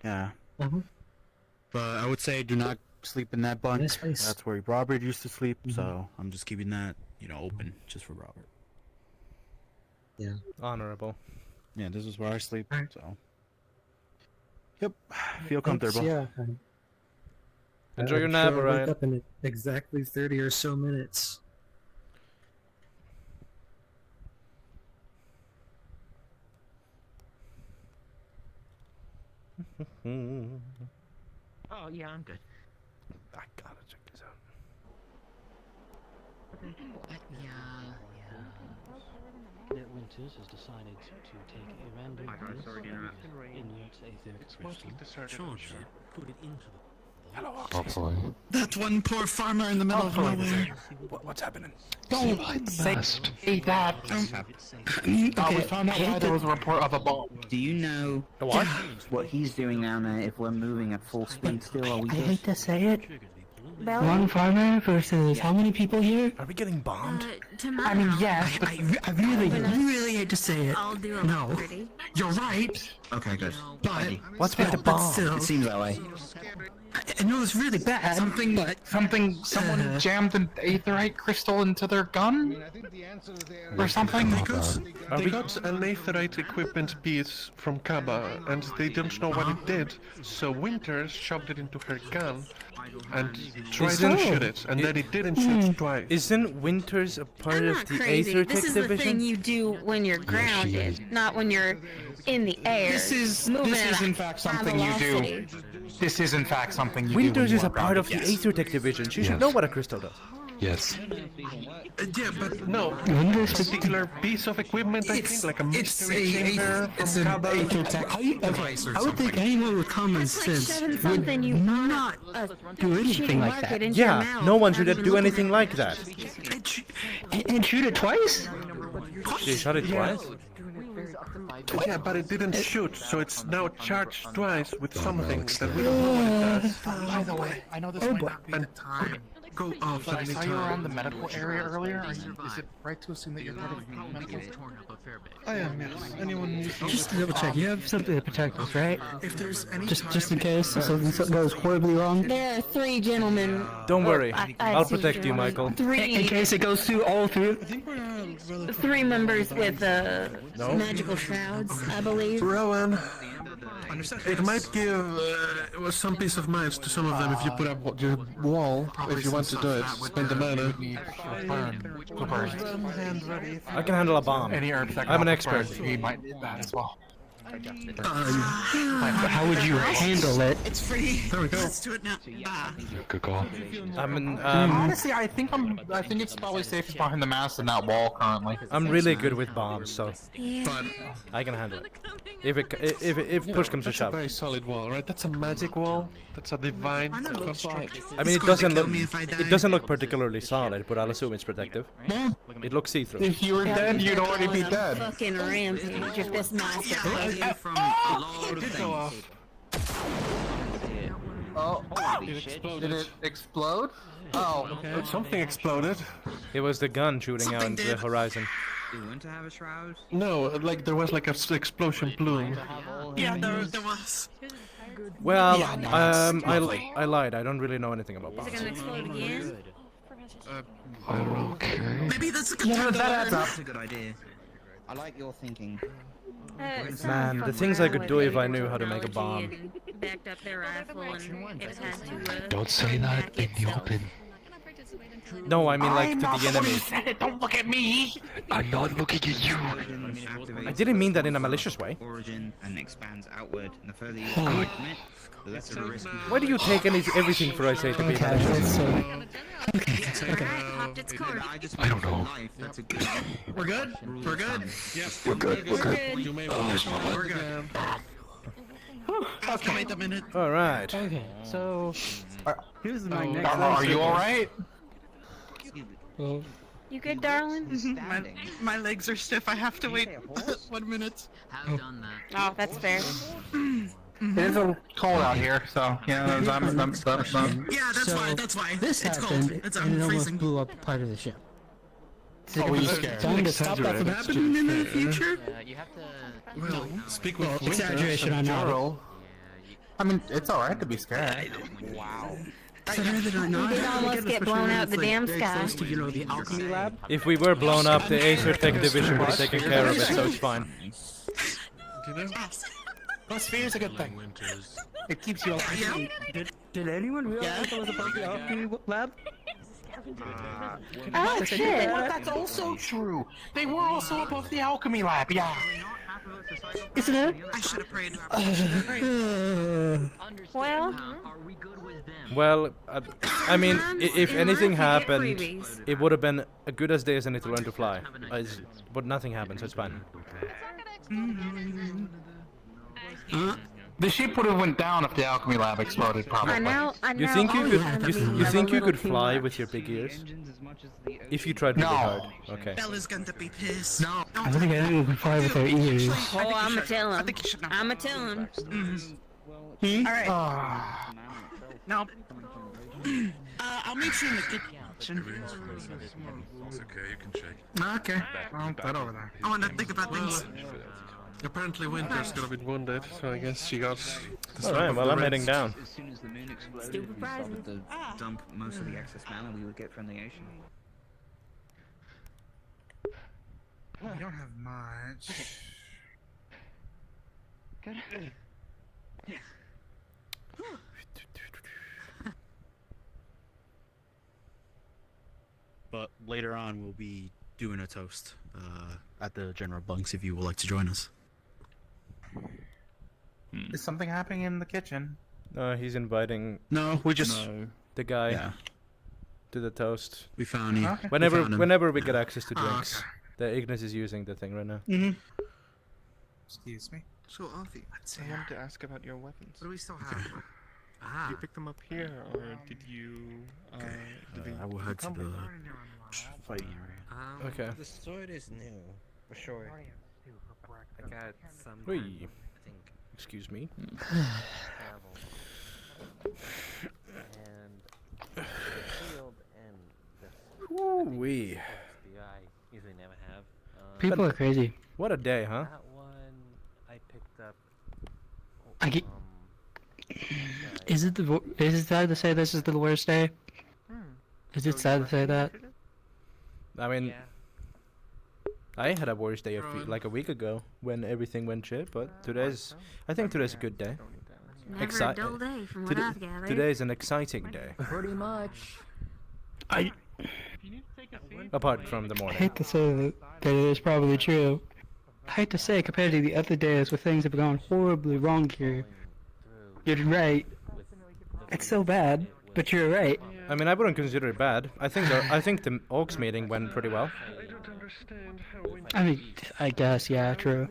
Yeah. Uh-huh. But I would say do not sleep in that bunk. Nice place. That's where Robert used to sleep, so I'm just keeping that, open just for Robert. Yeah. Honorable. Yeah, this is where I sleep, so. Yep. Feel Thanks, comfortable. Yeah. Enjoy your I'm nap, sure I'll Orion. wake up in exactly 30 or so minutes. Oh yeah, I'm good. I gotta check this out. That Winters has decided to take a random piece of Inuit's Aethertech crystal, charge it, put it into the Hopefully. That one poor farmer in the middle of nowhere. What's happening? Don't say that. We found out why there was a report of a bomb. Do you know what he's doing down there if we're moving at full speed still? Are we I good? hate to say it. Belly? One farmer versus how many people here? Are we getting bombed? I mean, yes, but I really hate to say it. I'll do a No. pretty. You're right, Okay, good. but What's with the but bomb? still, It seems that way. I know it's really bad. Someone jammed an aetherite crystal into their gun? Or something? Not They got an aetherite equipment piece from Kaba, and they don't know what it did, so Winters shoved it into her gun and tried to Isn't- shoot it, and then it didn't shoot twice. Isn't Winters a part I'm of not the crazy. Aethertech This is the division? thing you do when you're grounded, not when you're in the air. This is moving at in a fact high something you do. velocity. This is in fact something you Winters do. is a part of the Aethertech division. She should know what a crystal does. Yes. Yeah, but no, Winters a particular piece of equipment, I think, like a mystery chamber from Kaba. I would think anyone with common sense shoving would something you not do anything like market that. into your Yeah, mouth no one without should even do looking anything at like that. And shoot it twice? She shot it twice? Yeah, but it didn't shoot, so it's now charged twice with something that we don't know what it does. By the way, I know this might not be the time. Go off But I at any saw you around the time. medical area earlier. Is it right to assume that you're part of medical? I am, yes. Anyone needs Just to double check, you have something to protect us, right? If there's any Just in case something goes horribly wrong. There are three gentlemen. Don't worry. I I'll see protect you, gentlemen. Michael. In Three, case it goes through all through. three members with No? magical shrouds, I believe. Rowan, it might give some peace of mind to some of them if you put up your wall, if you want to do it. Spend the mana. I can handle a bomb. Any herbs that I'm an come expert. first, he might need that as well. How would you handle it? It's free. There we go. Let's do it now. Good call. Honestly, I think it's probably safest behind the mast and that wall currently. I'm really good with bombs, so Yeah. I can handle it. If push comes to That's a shove. very solid wall, right? That's a magic wall. That's a divine construct. I mean, it doesn't look particularly solid, but I'll assume it's protective. It looks see-through. If you were dead, you'd already be dead. Fucking rampage if this master. Oh, did it explode? Oh, Something exploded. It was the gun shooting out into the horizon. Do you want to have a shroud? No, like there was like a explosion plume. Yeah, there was. Well, I lied. I don't really know anything about Is it bombs. gonna explode again? Okay. Maybe that's a good yeah, time to that learn. adds up. That's a good idea. I like your thinking. Man, the things I could do if I knew how to make a bomb. Backed up their rifle and it had to. Don't say that in the open. No, I mean like to the enemy. Don't look at me. I'm not looking at you. I didn't mean that in a malicious way. Origin and expands outward, and the further you commit, the less of a risk. Why do you take everything for I say to be malicious? I don't know. We're good? We're good? Yes. We're good. We're good. You may Oh, there's my We're leg. good. Okay. Wait a minute. All right. Okay, so here's my next. Are you alright? Well, You good, darling? My legs are stiff. I have to wait 1 minute. Oh, that's fair. It is a cold out here, so yeah, I'm Yeah, that's why. That's why. This it's happened, cold. It's and it almost freezing. blew up part of the ship. Oh, you scared? Trying to stop that from happening in the future? You have to. Well, speak with Winter, Exaggeration, I know. Jarl. I mean, it's alright to be scared. Wow. We did almost get blown out the damn sky. To, you know, the alchemy lab. If we were blown up, the Aethertech division would have taken care of it, so it's fine. Do you know? Plus, fear is a good thing. It keeps you alive. Did anyone realize that was above the alchemy lab? Oh shit! That's also true. They were also above the alchemy lab, yeah. Isn't it? I should have prayed. Well, Well, I mean, if in anything life you get happened, freebies. it would have been a good as day as any to learn to fly. But nothing happened, so it's fine. The ship would have went down if the alchemy lab exploded, probably. You think you could? You think you could fly with your big ears? If you tried really hard. Okay. Bella's going to be pissed. No. I don't think anyone can fly with their ears. oh, I'ma tell him. I'ma tell him. Alright. No. I'll meet you in the kitchen. It's okay, you can check. Okay. Well, that over there. I want to think about things. Apparently, Winter's got a bit wounded, so I guess she got. Alright, well, I'm heading down. As soon as the moon exploded, we started to dump most of the excess mana we would get from the ocean. We don't have much. Good. But later on, we'll be doing a toast at the general bunks if you would like to join us. Is something happening in the kitchen? He's inviting. No, we just the guy yeah. to the toast. We found him. Okay. Whenever We found him. whenever we get access to Oh, drinks, the Ignis is using the thing right now. Excuse me. So, Alfie, I wanted to ask about your weapons. What do we still have? Did you pick them up here, or did you? I will head to the fighting area. Okay. The sword is new, for sure. I got some. Whee. I think. Excuse me. Travel. And the shield and the. Woo-wee. I usually never have. People are crazy. What a day, huh? That one I picked up. I get. Is it sad to say this is the worst day? Is it sad to say that? I mean, I had a worse day like a week ago when everything went shit, but I think today's a good day. Never a dull day from what I've gathered. Today's an exciting day. Pretty much. Apart from the I morning. hate to say that it is probably true. I hate to say, compared to the other days where things have gone horribly wrong here, you're right. It's so bad, but you're right. I mean, I wouldn't consider it bad. I think the Orcs meeting went pretty well. I mean, I guess, yeah, true.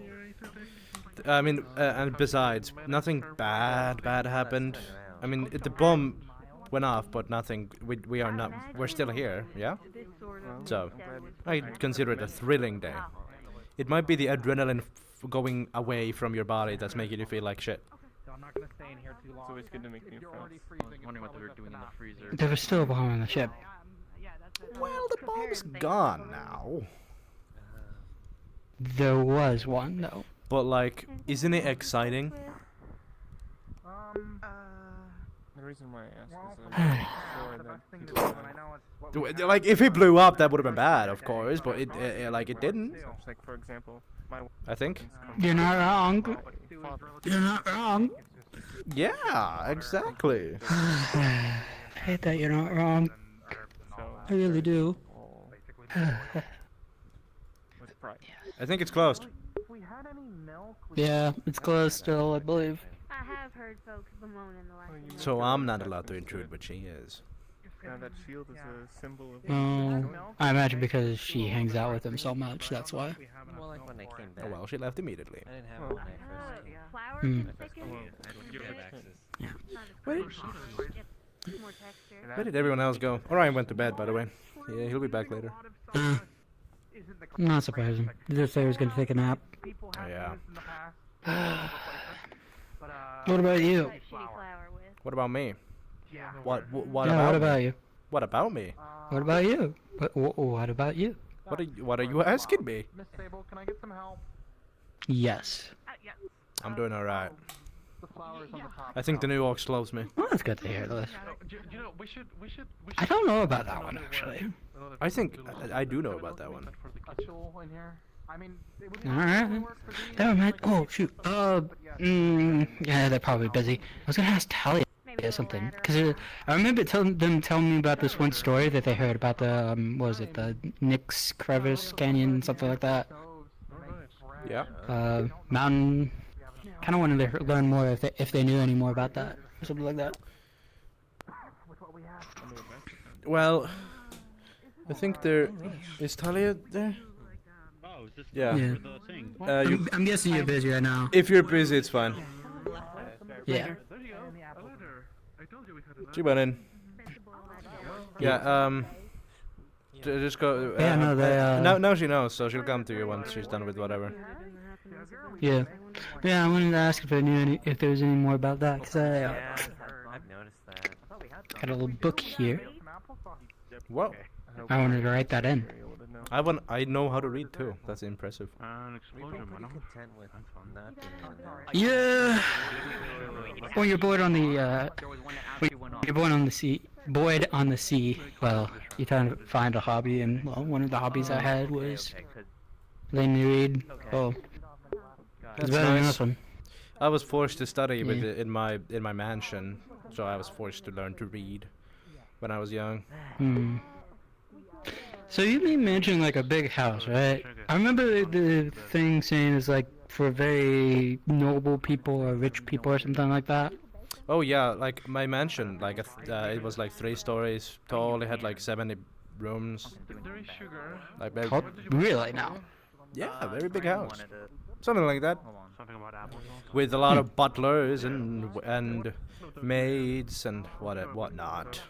I mean, and besides, nothing bad happened. I mean, the bomb went off, but nothing. We're still here, yeah. So, I consider it a thrilling day. It might be the adrenaline going away from your body that's making you feel like shit. I'm not gonna stay in here too long. It's always good to make new friends. I was wondering what they were doing in the freezer. There was still a bomb on the ship. Well, the bomb's gone now. There was one, though. But, like, isn't it exciting? The reason why I asked is Like, if it blew up, that would have been bad, of course, but it didn't. like, for example, I think. You're not wrong. You're not wrong. Yeah, exactly. I hate that you're not wrong. I really do. I think it's closed. Yeah, it's closed still, I believe. I have heard folks bemoan in the last. So I'm not allowed to intrude, but she is. now that shield is a symbol of. Oh, I imagine because she hangs out with him so much, that's why. Well, like when they came back. Oh well, she left immediately. I didn't have it when I first came. Flowers Hmm. and thickens. Yeah. Where did everyone else go? Orion went to bed, by the way. Yeah, he'll be back later. Not surprising. Just say he was gonna take a nap. Oh, yeah. What about you? What about me? What Yeah, about what about me? you? What about me? What about you? What about you? What are you asking me? Miss Sable, can I get some help? Yes. I'm doing alright. The flowers on the top. I think the new Orcs loves me. Well, that's good to hear, Lewis. You know, we should. I don't know about that one, actually. I think I do know about that one. A tool in here. I mean, it would Alright. Never mind. Oh, shoot. Yeah, they're probably busy. I was gonna ask Talia or something. Because I remember them telling me about this one story that they heard about the, what was it, the Nyx Crevice Canyon, something like that. Yeah. Mountain. Kind of wanted to learn more if they knew any more about that. Or something like that. Well, I think there... Is Talia there? Yeah. I'm guessing you're busy right now. If you're busy, it's fine. Yeah. She went in. Yeah, just go... Yeah, no, they, now she knows, so she'll come to you once she's done with whatever. Yeah. Yeah, I wanted to ask if I knew if there was any more about that, because I've noticed that. got a little book here. Whoa. I wanted to write that in. I know how to read too. That's impressive. An explosion, man. Content with that. Yeah. When you're bored on the you're bored on the sea. Bored on the sea. Well, you're trying to find a hobby, and well, one of the hobbies I had was learning to read. Oh, it's That's better than nice. this one. I was forced to study with Yeah. it in my mansion, so I was forced to learn to read when I was young. Hmm. So you mean mentioning like a big house, right? I remember the thing saying it's like for very noble people or rich people or something like that. Oh yeah, like my mansion, like it was like 3 stories tall. It had like 70 rooms. Like very, Oh, really now? Yeah, very big house. Something like that. With a lot of butlers and maids and whatnot.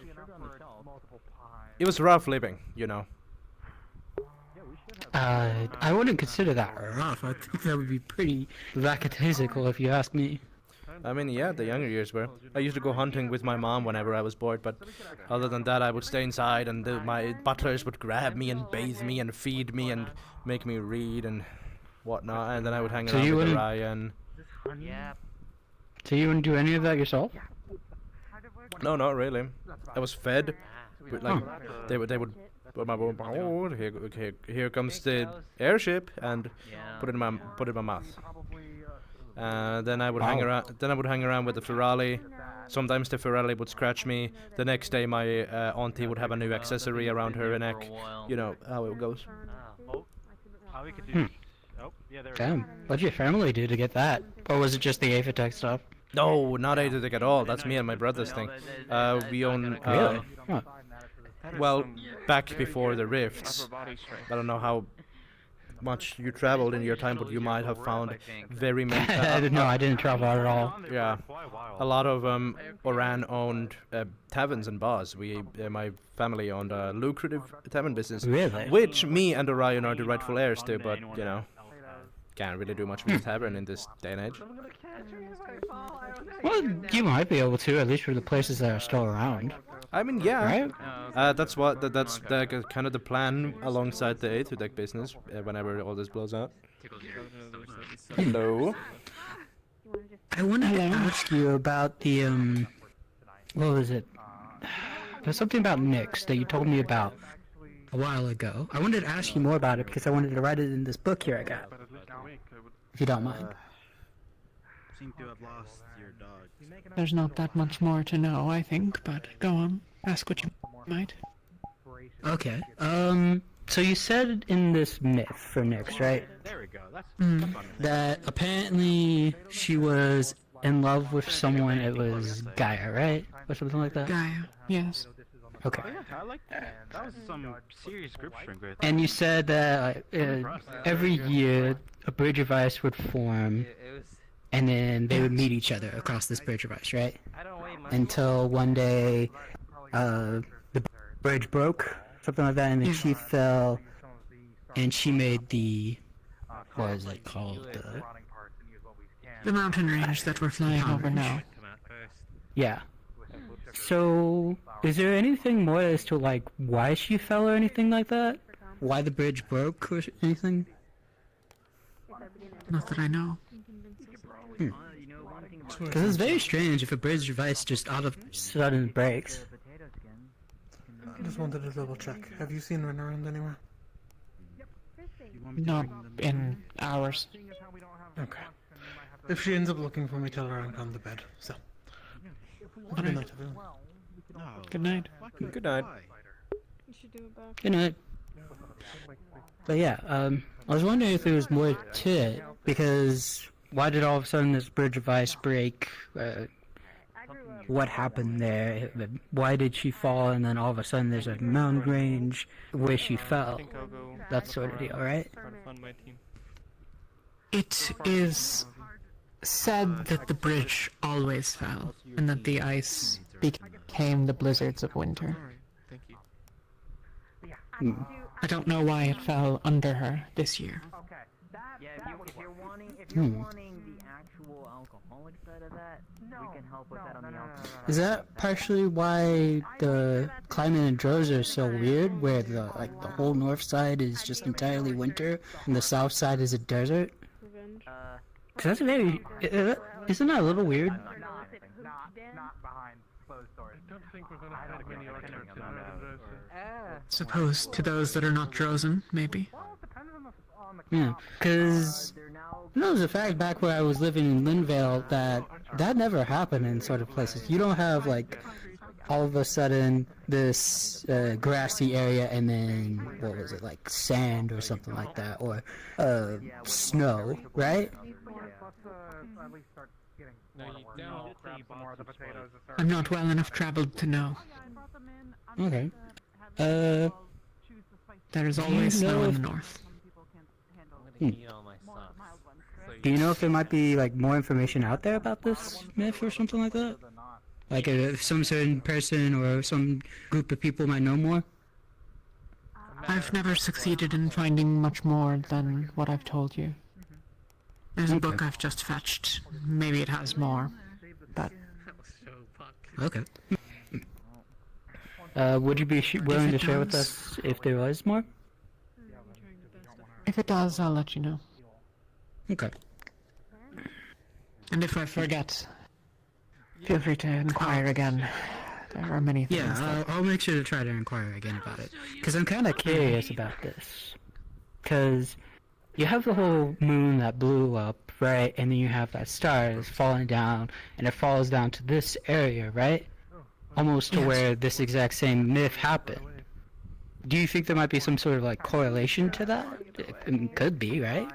It was rough living, you know. I wouldn't consider that rough. I think that would be pretty lackadaisical if you ask me. I mean, yeah, the younger years were. I used to go hunting with my mom whenever I was bored, but other than that, I would stay inside, and my butlers would grab me and bathe me and feed me and make me read and whatnot, and then I would hang So around you with wouldn't- Ryan. So you wouldn't do any of that yourself? No, not really. I was fed. With, like they would put my oh, here comes the airship and put it in my mouth. Then I would hang around. Then I would hang around with the Ferali. Sometimes the Ferali would scratch me. The next day, my auntie would have a new accessory around her neck. You know how it goes. Damn, what'd your family do to get that? Or was it just the Aethertech stuff? No, not Aethertech at all. That's me and my brother's thing. We own. Really? Huh. Well, back before the rifts. I don't know how much you traveled in your time, but you might have found very many. No, I didn't travel at all. Yeah, a lot of Oran owned taverns and bars. My family owned a lucrative tavern business. Really? Which me and Orion are the rightful heirs to, but you know, can't really do much with a tavern in this day and age. Well, you might be able to, at least for the places that are still around. I mean, yeah. Right? That's the kind of the plan alongside the Aethertech business. Whenever all this blows out. Hello. I wanted to ask you about the what was it? There's something about Nyx that you told me about a while ago. I wanted to ask you more about it because I wanted to write it in this book here I got. If you don't mind. Seem to have lost your dog. There's not that much more to know, I think, but go on. Ask what you might. Okay. So you said in this myth for Nyx, right? There we go. That apparently she was in love with someone. It was Gaia, right? Or something like that? Gaia, yes. Okay. I like that. That was some serious scripturing right there. And you said that every year a bridge of ice would form, and then they would meet each other across this bridge of ice, right? Until one day the bridge broke, something like that, and then she fell, and she made the, what is it called? The mountain range that we're flying over now. Yeah. So, is there anything more as to, like, why she fell or anything like that? Why the bridge broke or anything? Not that I know. Because it's very strange if a bridge of ice just out of sudden breaks. Just wanted to double check. Have you seen Ren around anywhere? Not in hours. Okay. If she ends up looking for me, tell her I'm on the bed. So. Good night, everyone. Good night. Good night. Good night. But yeah, I was wondering if there was more to it, because why did all of a sudden this bridge of ice break? What happened there? Why did she fall, and then all of a sudden there's a mountain range where she fell? That sort of deal, right? It is said that the bridge always fell, and that the ice became the blizzards of winter. I don't know why it fell under her this year. If you're wanting the actual alcoholic side of that, we can help with that on the alcohol. Is that partially why the climate in Droz are so weird, where the whole north side is just entirely winter, and the south side is a desert? Cause that's very, isn't that a little weird? Suppose to those that are not Drozen, maybe. Yeah, because there's a fact back where I was living in Linvale that never happened in sort of places. You don't have like all of a sudden this grassy area and then what was it, like sand or something like that, or snow, right? I'm not well enough traveled to know. Okay. There is always snow in the north. Do you know if there might be like more information out there about this myth or something like that? Like if some certain person or some group of people might know more? I've never succeeded in finding much more than what I've told you. There's a book I've just fetched. Maybe it has more, but... Okay. Would you be willing to share with us if there was more? If it does, I'll let you know. Okay. And if I forget, feel free to inquire again. There are many things. Yeah, I'll make sure to try to inquire again about it. Because I'm kind of curious about this. Because you have the whole moon that blew up, right? And then you have that star that's falling down, and it falls down to this area, right? Almost to where this exact same myth happened. Do you think there might be some sort of like correlation to that? It could be, right?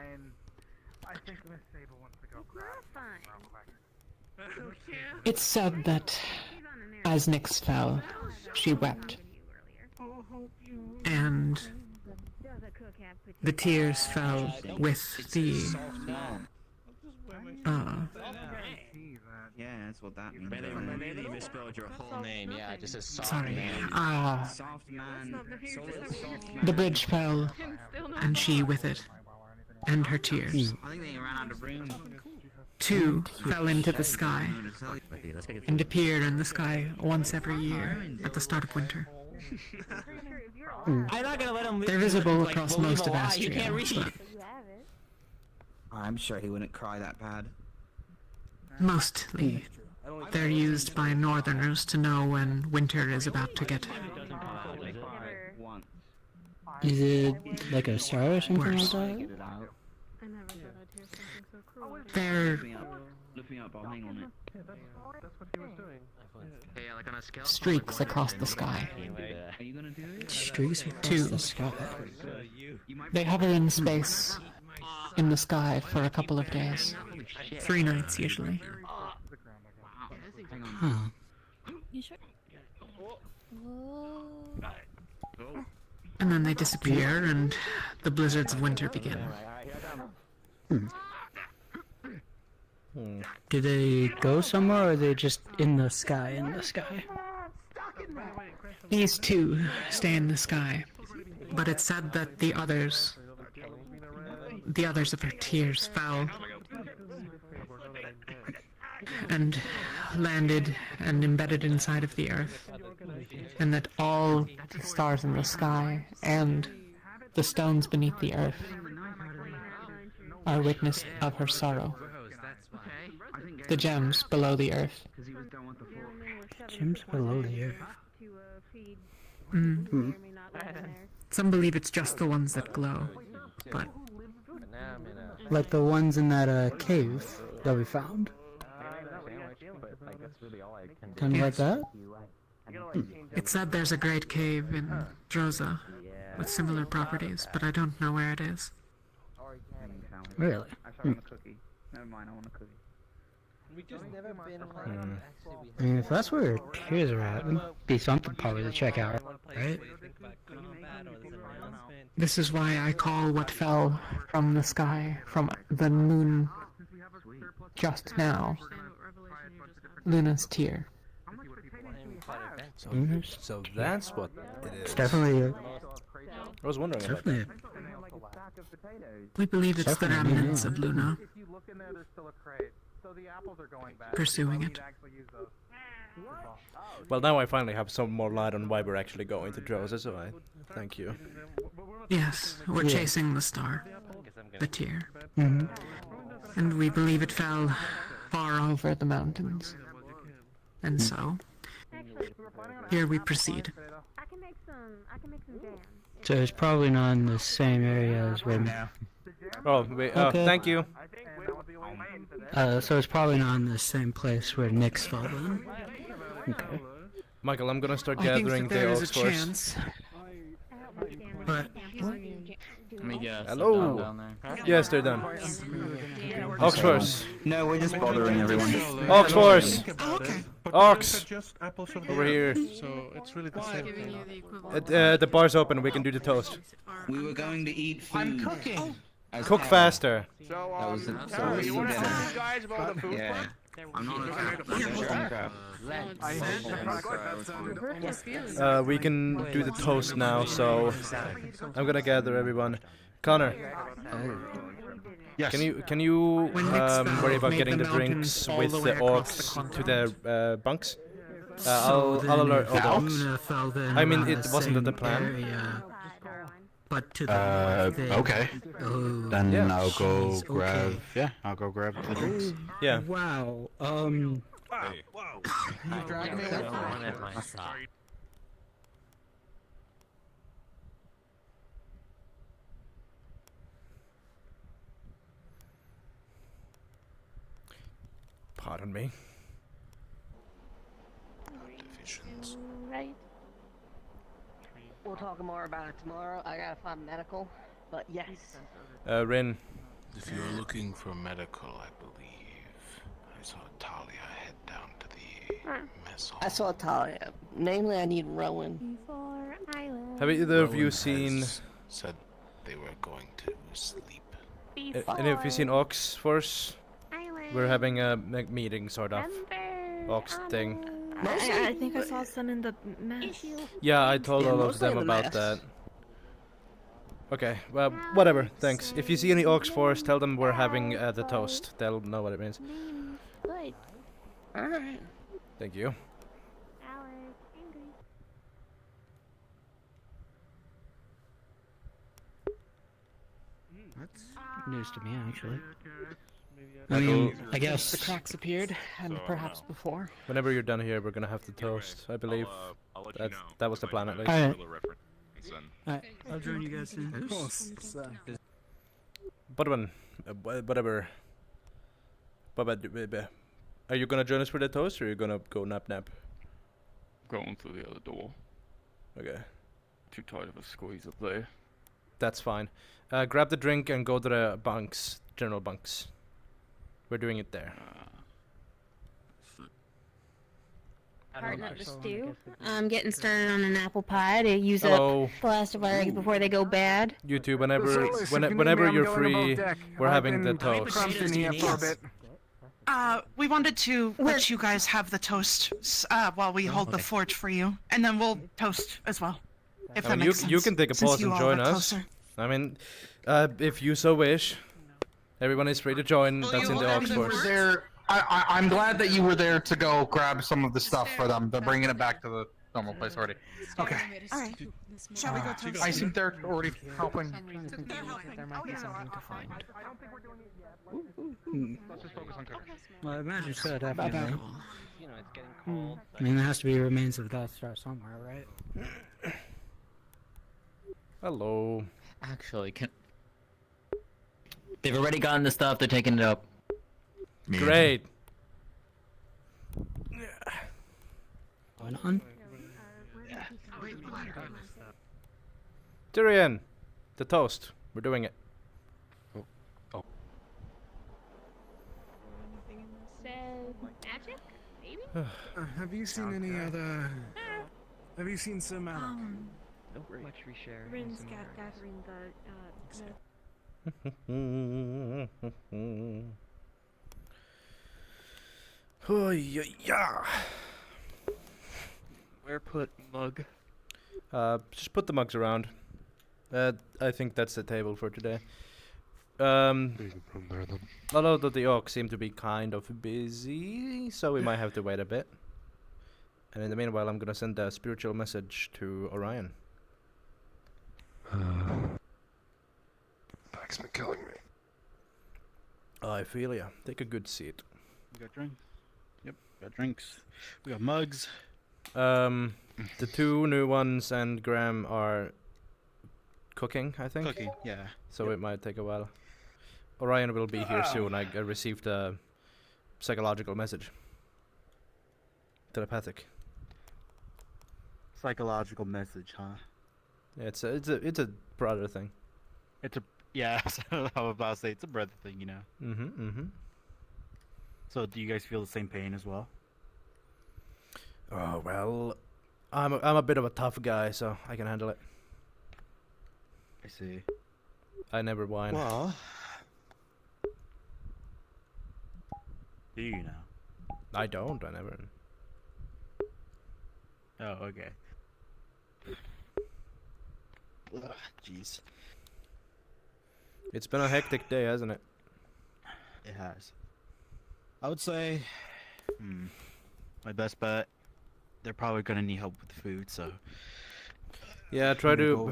It's said that as Nyx fell, she wept. And the tears fell with the Yeah, that's what that means. Really misspelled your whole name. Yeah, just a soft sorry, man. Soft man. the bridge fell, and she with it, and her tears. I think they ran out of room. 2 fell into the sky, and appear in the sky once every year at the start of winter. I'm not gonna let him. They're visible like, across bully most him of a lot. You Astria, can't read. but I'm sure he wouldn't cry that bad. mostly they're used by northerners to know when winter is about to get Is it like a star or something worse. like that? They're Look me up, I'll hang on it. streaks across the sky. Are you gonna do it? Streaks across 2. the sky. They hover in space, in the sky for a couple of days. 3 nights usually. Huh. You sure? And then they disappear, and the blizzards of winter begin. Do they go somewhere, or are they just in the sky, These 2 stay in the sky, but it's said that the others of her tears fell and landed and embedded inside of the earth, and that all the stars in the sky and the stones beneath the earth are witness of her sorrow. The gems below the earth. Gems below the earth. Some believe it's just the ones that glow, but Like the ones in that cave that we found. Kind of like that? it said there's a great cave in Droza with similar properties, but I don't know where it is. Really? Never mind, I want a cookie. We just never been like I mean, if that's where tears are at, it'd be something probably to check out, right? This is why I call what fell from the sky, from the moon just now, Luna's tear. So that's what it is. It's definitely I was wondering about definitely We believe it's the Definitely, remnants yeah. of Luna If you look in there, there's still a crate. So the apples are going back. pursuing We it. need to actually use those. Well, now I finally have some more light on why we're actually going to Droza, so I thank you. Yes, we're chasing the star, the tear. Mhm. And we believe it fell far over the mountains. And so, here we proceed. I can make some jam. So it's probably not in the same area as where. Oh, wait, Okay. thank you. So it's probably not in the same place where Nyx fell then. Okay. Michael, I'm gonna start I think gathering that there the is a oaks first. chance. But Let me guess. Hello. Down there. Yes, they're done. Ox first. No, we're just bothering everyone. Ox first. Ox. Apples Over here. So it's really the same thing. The bar's open. We can do the toast. We were going to eat food. I'm cooking. Cook faster. That was the you want to dinner. tell you guys about the food Yeah. plan? I'm not We can do the toast now, so I'm gonna gather everyone. Connor. Yes. Can you When Nyx fell, worry about made getting the the drinks mountains all with the the way across orcs the to the bunks? So I'll then alert all if the orcs. Luna fell then I mean, around it the wasn't the same plan. area, but to the north, then- Okay. Oh, Then Yeah. I'll go Jeez, grab. okay. Yeah, I'll go grab the drinks. Yeah. Wow. Pardon me. Right. We'll talk more about it tomorrow. I gotta find medical, but yes. Rin. If you're looking for medical, I believe I saw Talia head down to the I saw Talia. Namely, I need Rowan. Have either of you seen? Said they were going to sleep. Any of you seen Ox Force? We're having a meeting, sort of. Ox thing. I think I saw some in the mess. Yeah, I told all of them about that. Okay, well, whatever, thanks. If you see any Ox Force, tell them we're having the toast. They'll know what it means. Good. Alright. Thank you. That's news to me, actually. I mean, I guess the cracks appeared, and perhaps before. Whenever you're done here, we're gonna have the toast, I believe. That was the plan, at least. I'll join you guys soon. Of course. Whatever. Are you gonna join us for the toast, or are you gonna go nap? Going through the other door. Okay. Too tight of a squeeze up there. That's fine. Grab the drink and go to the bunks, general bunks. We're doing it there. Hearting up the stew. I'm getting started on an apple pie to use up the last of our eggs before they go bad. You two, whenever you're free, we're having the toast. We wanted to let you guys have the toast while we hold the fort for you, and then we'll toast as well. If that makes sense. You can take a since pause you and all join are us. closer. I mean, if you so wish, everyone is free to join. That's in the Ox Force. I'm glad that you were there to go grab some of the stuff for them. They're bringing it back to the normal place already. Okay. Alright. Shall we go toast? I think they're already helping. There might be something to find. Let's just focus on cooking. Well, I imagine so, definitely. You know, it's getting cold. I mean, there has to be remains of Death Star somewhere, right? Hello. Actually, they've already gotten the stuff. They're taking it up. Great. Going on? Tyrion, the toast. We're doing it. Magic? Maybe? Have you seen any other? Have you seen some? No much we share. Rin's gathering Oh yeah. Where put mug? Just put the mugs around. I think that's the table for today. Although the orcs seem to be kind of busy, so we might have to wait a bit. And in the meanwhile, I'm gonna send a spiritual message to Orion. Back's been killing me. I feel ya. Take a good seat. We got drinks. Yep, got drinks. We got mugs. The two new ones and Graham are cooking, I think. Cooking, yeah. So it might take a while. Orion will be here soon. I received a psychological message. Telepathic. Psychological message, huh? Yeah, it's a brother thing. Yeah. I was about to say it's a brother thing, you know. Mm-hmm. So do you guys feel the same pain as well? Oh well, I'm a bit of a tough guy, so I can handle it. I see. I never whine. Well, do you now? I don't. I never. Oh, okay. Ugh, jeez. It's been a hectic day, hasn't it? It has. I would say, my best bet. They're probably gonna need help with the food, so. Yeah, try to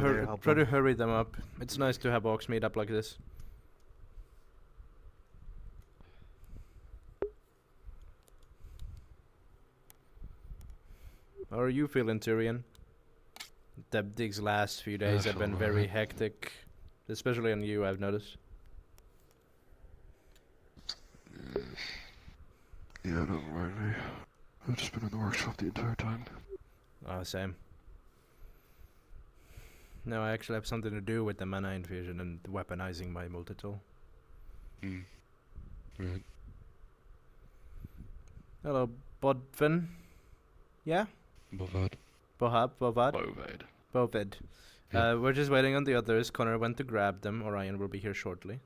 hurry them up. It's nice to have orcs meet up like this. How are you feeling, Tyrion? These last few days have been very hectic, especially on you, I've noticed. Yeah, don't worry me. I've just been in the workshop the entire time. Oh, same. No, I actually have something to do with the mana infusion and weaponizing my multi-tool. Right. Hello, Bodfin. Yeah? Bovad. Bovad? Bovad. We're just waiting on the others. Connor went to grab them. Orion will be here shortly.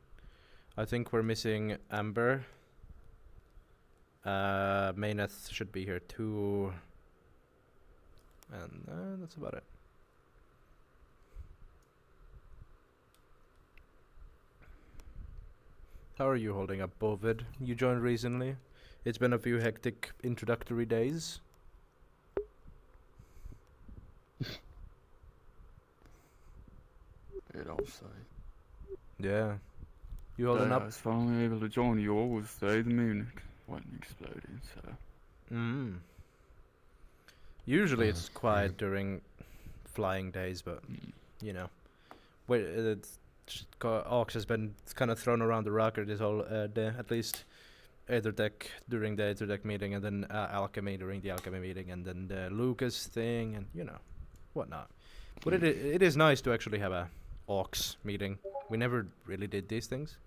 I think we're missing Amber. Maineth should be here too. And that's about it. How are you holding up, Bovid? You joined recently. It's been a few hectic introductory days. It also. Yeah. You holding I up? was finally able to join you all with the Munich wasn't exploding, so. Usually it's quiet during flying days, but you know, Ox has been kind of thrown around the rocker this whole day, at least. Aethertech during the Aethertech meeting, and then Alchemy during the Alchemy meeting, and then the Lucas thing, and you know, whatnot. But it is nice to actually have a Ox meeting. We never really did these things.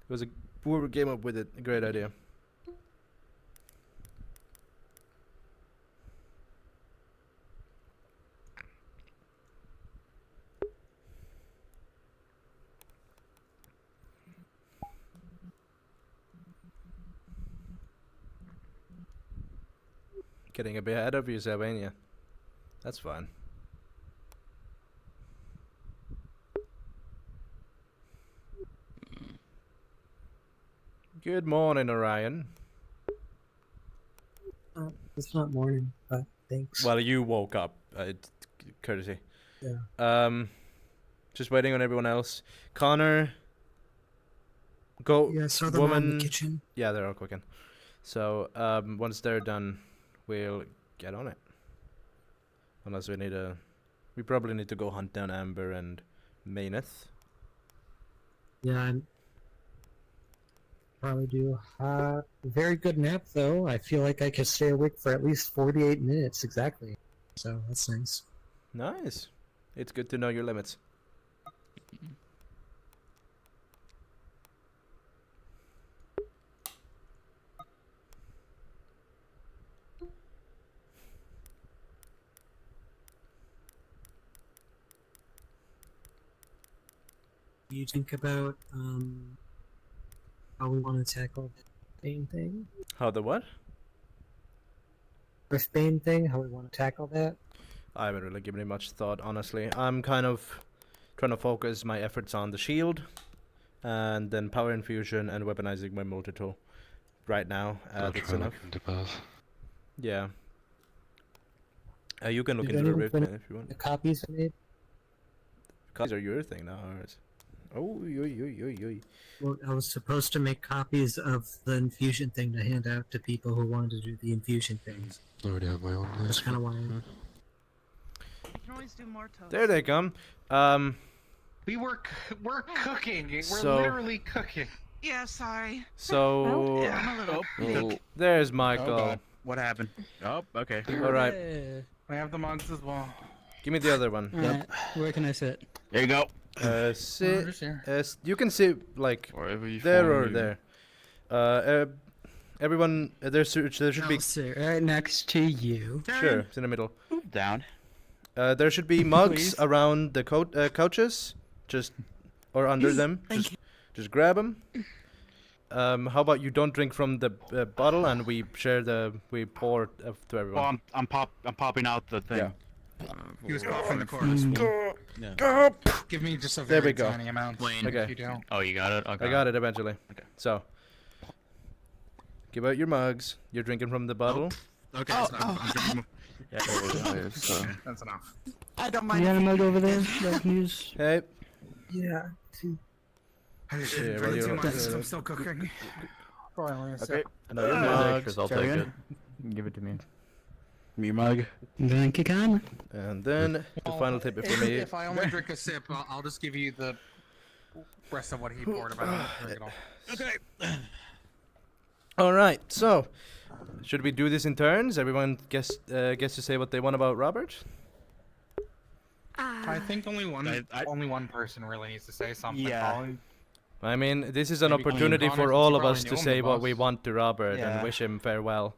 It was whoever came up with it, a great idea. Getting a bit ahead of you, Sylvania. That's fine. Good morning, Orion. It's not morning, but thanks. Well, you woke up. Courtesy. Yeah. Just waiting on everyone else. Connor. Go. Yeah, I saw them woman. in the kitchen. Yeah, they're all cooking. So once they're done, we'll get on it. Unless we probably need to go hunt down Amber and Maineth. Yeah, I'm probably do a very good nap though. I feel like I could stay awake for at least 48 minutes exactly. So that's nice. Nice. It's good to know your limits. Do you think about how we want to tackle the Bane thing? How the what? The Bane thing, how we want to tackle that? I haven't really given it much thought, honestly. I'm kind of trying to focus my efforts on the shield, and then power infusion and weaponizing my multi-tool. Right now, that's enough. Yeah. You can look into the rift if you want. The copies made? Copies are your thing now, ours. Oh, Well, I was supposed to make copies of the infusion thing to hand out to people who wanted to do the infusion things. I already have my own. That's kind of why. You can always do more toast. There they come. We're cooking. We're So- literally cooking. Yeah, sorry. So Yeah, I'm a little thick. there's Oh, Michael. God. What happened? Oh, okay. All right. I have the mugs as well. Give me the other one. Alright, where can I sit? There you go. Sit. just here. You can sit like Wherever you there find or you. there. Everyone, there should be. I'll sit right next to you. Sure, it's in the middle. Down. There should be mugs Please. around the couches, or under them. Just grab them. How about you don't drink from the bottle and we pour to everyone. Well, I'm popping out the thing. Yeah. He was coughing the chorus. Yeah. Give me just a There very we go. tiny amount. Waine. Okay. If you don't. Oh, you got it? Okay. I got it eventually. Okay. So, give out your mugs. You're drinking from the bottle. Okay, that's enough. That's enough. I don't You mind. got a mug over there that I can use? Hey. Yeah. I just Yeah, didn't well, drink too you're- much. I'm still cooking. Okay. Another There's mug. extras, I'll take it. Give it to me. Me mug. Thank you kindly. And then the final tip for me. If I only drink a sip, I'll just give you the rest of what he poured. If I don't drink it all. Okay. All right. So, should we do this in turns? Everyone gets to say what they want about Robert. I think only one person really needs to say something. Yeah. Colin. I mean, this is an Maybe opportunity Connor, for since all you of us probably to know say him the what we most. want to Robert Yeah. and wish him farewell.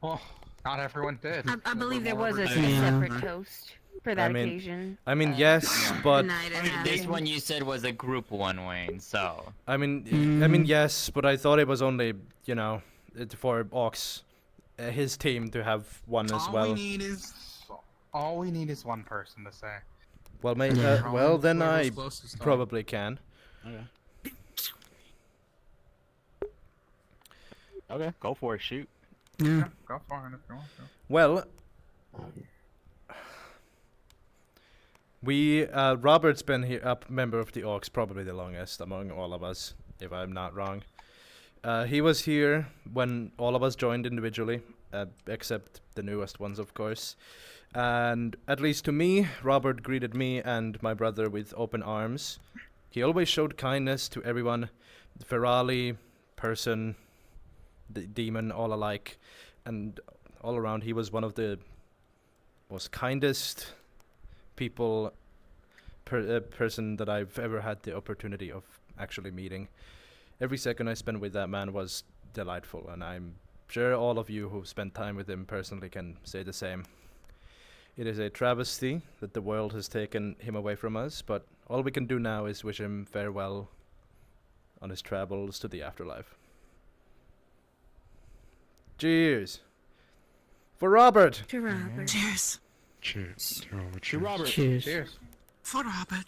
Well, Not everyone did. I believe there was a Yeah. separate toast for that I mean, occasion. I mean, yes, but This one you said was a group one, Waine. So. I mean, yes, but I thought it was only, you know, for Ox, his team to have one as well. All we need is one person to say. Well, Yeah. well, then Whoever's I closest, probably can. Okay. Okay, go for it. Shoot. Yeah. Go for it if you want to. Well, Robert's been here, a member of the Orcs, probably the longest among all of us, if I'm not wrong. He was here when all of us joined individually, except the newest ones, of course. And at least to me, Robert greeted me and my brother with open arms. He always showed kindness to everyone, Ferali, person, the demon, all alike. And all around, he was one of the most kindest people, person that I've ever had the opportunity of actually meeting. Every second I spent with that man was delightful, and I'm sure all of you who spent time with him personally can say the same. It is a travesty that the world has taken him away from us, but all we can do now is wish him farewell on his travels to the afterlife. Cheers! For Robert! To Robert. Cheers. Cheers. To Robert. Cheers. Cheers. For Robert.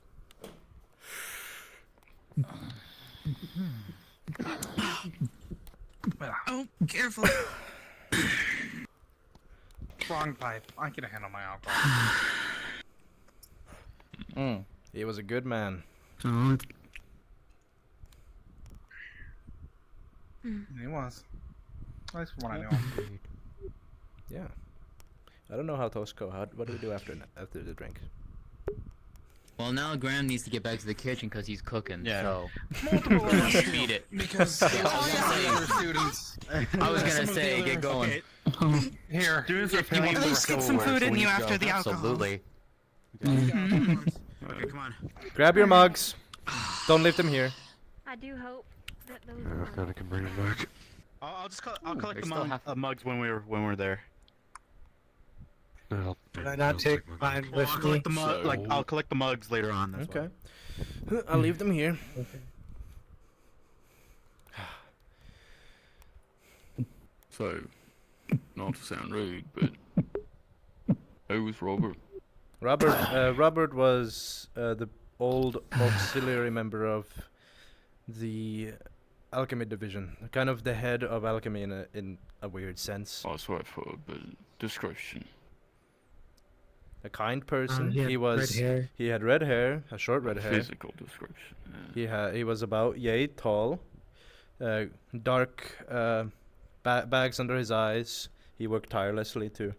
Oh, careful. Wrong pipe. I can handle my alcohol. He was a good man. Oh, He was. At least from what I know. Yeah. I don't know how toast go. What do we do after the drink? Well, now Graham needs to get back to the kitchen because he's cooking. Yeah. So. Multiple Beat it. Because students. I was gonna say, get going. Here. Students are At least get some food in you after the alcohol. Absolutely. Okay, come on. Grab your mugs. Don't leave them here. I do hope that those. Yeah, I can bring it back. I'll collect they the still mugs when we're there. No, Did I not take mine Well, with me? I'll collect the mugs later on. That's Okay. I'll leave them here. So, not to sound rude, but who was Robert? Robert was the old auxiliary member of the alchemy division, kind of the head of alchemy in a weird sense. That's what I've heard, but description. A kind person. He had red hair. He had red hair, a short red hair. Physical description. He was about yay tall, dark bags under his eyes. He worked tirelessly to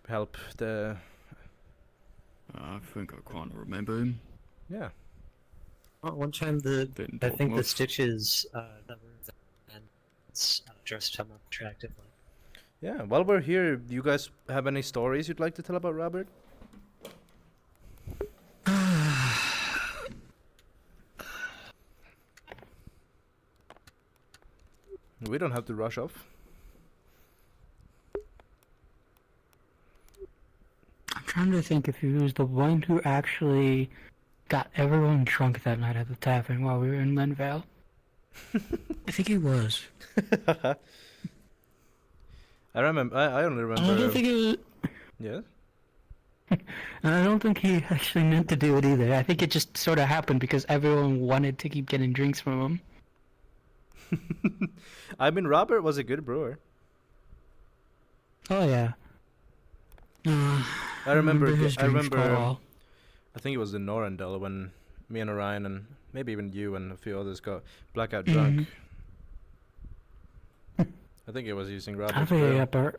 help the. I think I kind of remember him. Yeah. Well, one time Didn't I talk think the much. Stitches that were dressed him up attractively. Yeah. While we're here, do you guys have any stories you'd like to tell about Robert? We don't have to rush off. I'm trying to think if he was the one who actually got everyone drunk that night at the tavern while we were in Linvale. I think he was. I remember. I only remember. I don't think it was. Yeah. And I don't think he actually meant to do it either. I think it just sort of happened because everyone wanted to keep getting drinks from him. I mean, Robert was a good brewer. Oh yeah. I remember. his I drinks remember. quite well. I think it was in Norandel when me and Orion and maybe even you and a few others got blackout drunk. I think it was using I Robert's think I brew. got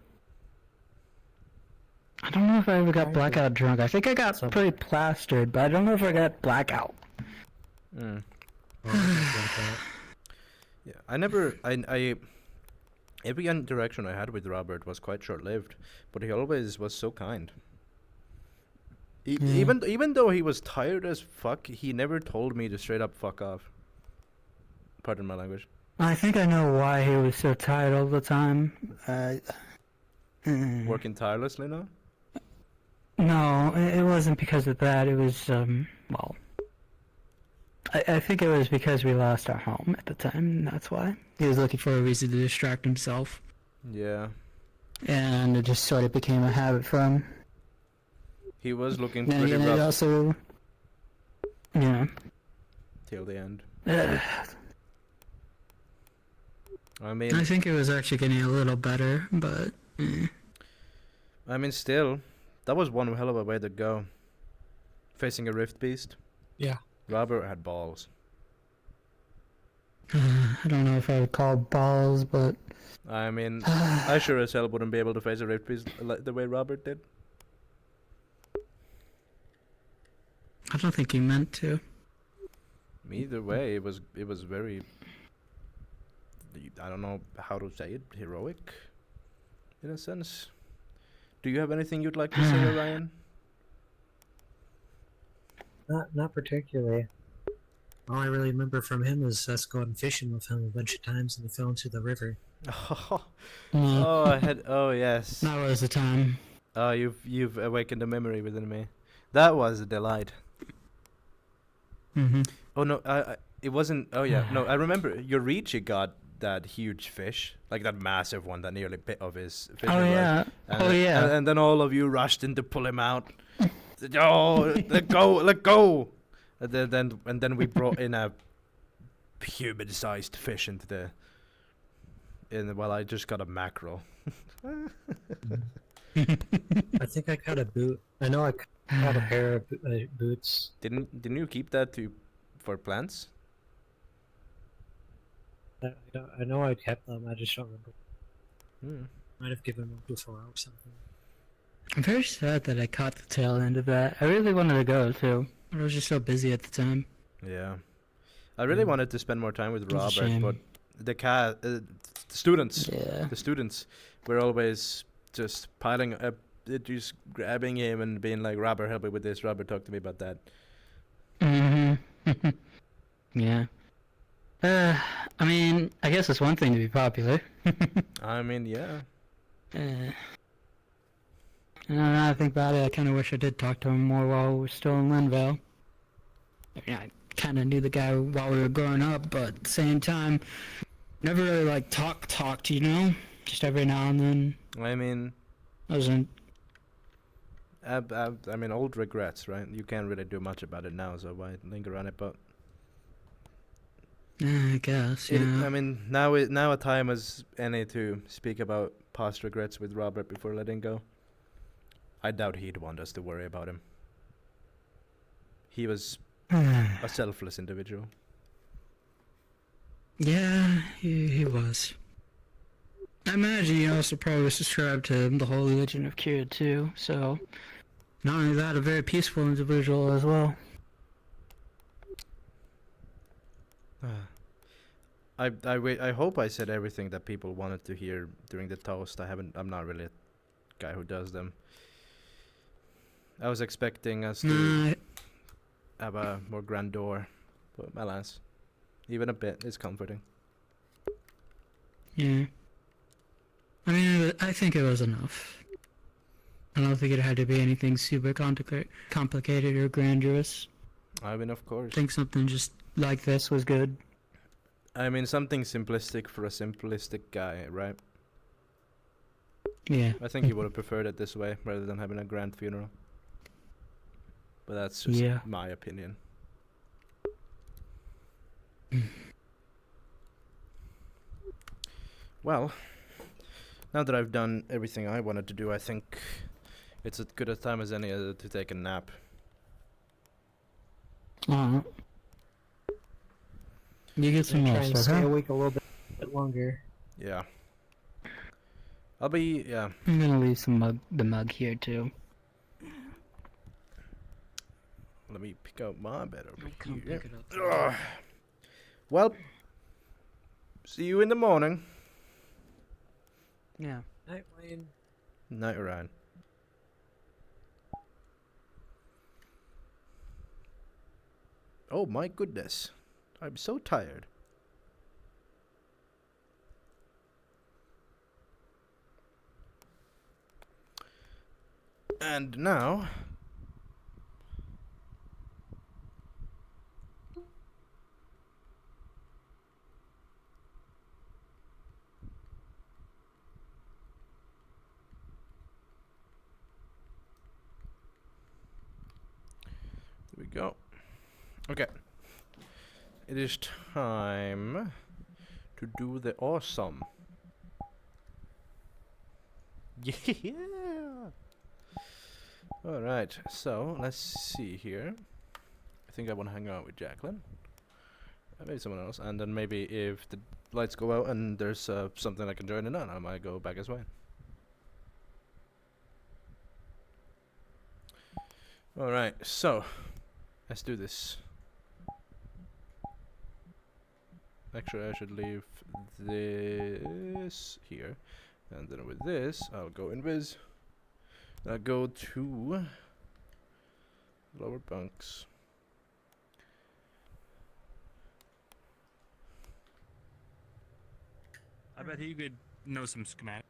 I don't know if I ever got blackout drunk. I think I got pretty plastered, but I don't know if I got blackout. Mm. Yeah, I never. I every interaction I had with Robert was quite short-lived, but he always was so kind. Even though he was tired as fuck, he never told me to straight up fuck off. Pardon my language. I think I know why he was so tired all the time. Working tirelessly now? No, it wasn't because of that. It was, well, I think it was because we lost our home at the time, and that's why. He was looking for a reason to distract himself. Yeah. And it just sort of became a habit for him. He was looking And pretty again, rough it also, yeah. till the end. I mean, think it was actually getting a little better, but... I mean, still, that was one hell of a way to go. Facing a Rift Beast. Yeah. Robert had balls. I don't know if I would call balls, but... I mean, I sure as hell wouldn't be able to face a Rift Beast the way Robert did. I don't think he meant to. Either way, it was very... I don't know how to say it. Heroic, in a sense. Do you have anything you'd like to say, Orion? Not particularly. All I really remember from him is us going fishing with him a bunch of times and he fell into the river. Oh, yes. That was the time. Oh, you've awakened a memory within me. That was a delight. Mm-hmm. Oh no, it wasn't. Oh yeah, no, I remember Yorichi got that huge fish, like that massive one that nearly bit of his fish. Oh yeah. And then all of you rushed in to pull him out. Oh, let go. And then we brought in a human-sized fish into the. Well, I just got a mackerel. I think I caught a boot. I know I caught a pair of boots. Didn't you keep that for plants? I know I kept them. I just don't remember. Hmm. Might have given them before or something. I'm very sad that I caught the tail end of that. I really wanted to go too, but I was just so busy at the time. Yeah, I really wanted to spend more time with It's a Robert, shame. but the students, Yeah. the students were always just piling up, just grabbing him and being like, "Robert, help me with this. Robert, talk to me about that." Mm-hmm. Yeah. I mean, I guess it's one thing to be popular. I mean, yeah. Now I think about it, I kind of wish I did talk to him more while we were still in Linvale. I mean, I kind of knew the guy while we were growing up, but at the same time, never really like talked, you know? Just every now and then. I mean, Wasn't. I mean, old regrets, right? You can't really do much about it now, so why linger on it? But I guess, yeah. I mean, now a time as any to speak about past regrets with Robert before letting go. I doubt he'd want us to worry about him. He was a selfless individual. Yeah, he was. I imagine he also probably subscribed to the whole religion of Kira too, so not only that, a very peaceful individual as well. I hope I said everything that people wanted to hear during the toast. I'm not really a guy who does them. I was expecting us to have a more grandeur, but alas, even a bit is comforting. Yeah. I mean, I think it was enough. I don't think it had to be anything super complicated or grandiose. I mean, of course. I think something just like this was good. I mean, something simplistic for a simplistic guy, right? Yeah. I think he would have preferred it this way rather than having a grand funeral. But that's just my opinion. Well, now that I've done everything I wanted to do, I think it's as good a time as any other to take a nap. Alright. You get some Try rest, and stay okay? awake a little bit longer. Yeah. I'll be, yeah. I'm gonna leave the mug here too. Let me pick out my bed over here. Ugh. Well, see you in the morning. Yeah. Night, Waine. Night, Oran. Oh my goodness. I'm so tired. And now... There we go. Okay. It is time to do the awesome. Yeah! Alright, so let's see here. I think I want to hang out with Jacklyn. Maybe someone else. And then maybe if the lights go out and there's something I can join in on, I might go back as Waine. Alright, so let's do this. Actually, I should leave this here. And then with this, I'll go invis. I'll go to lower bunks. I bet you could know some schematic.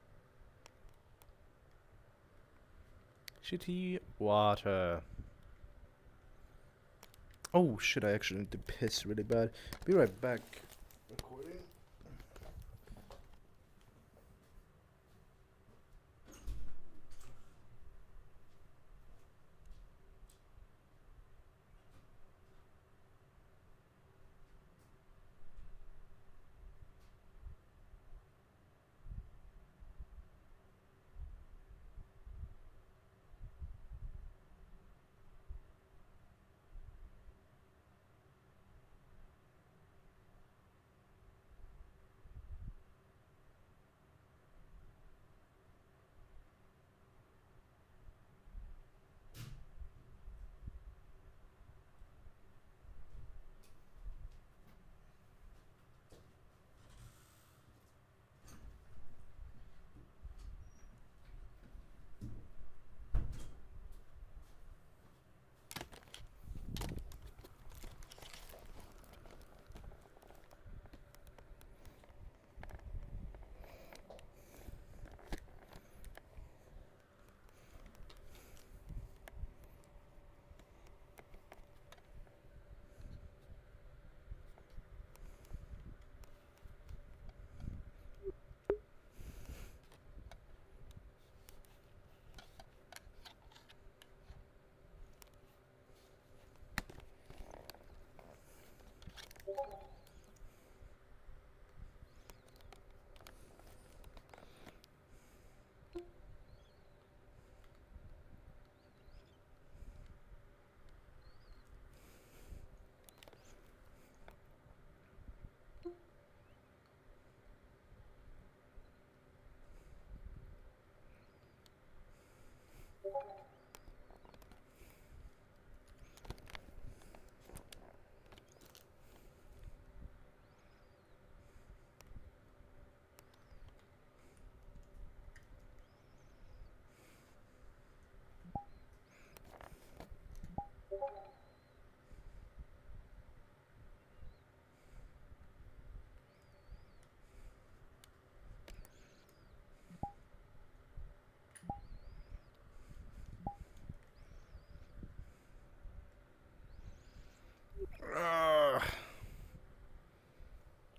Shitty water. Oh shit, I actually need to piss really bad. Be right back. Recording.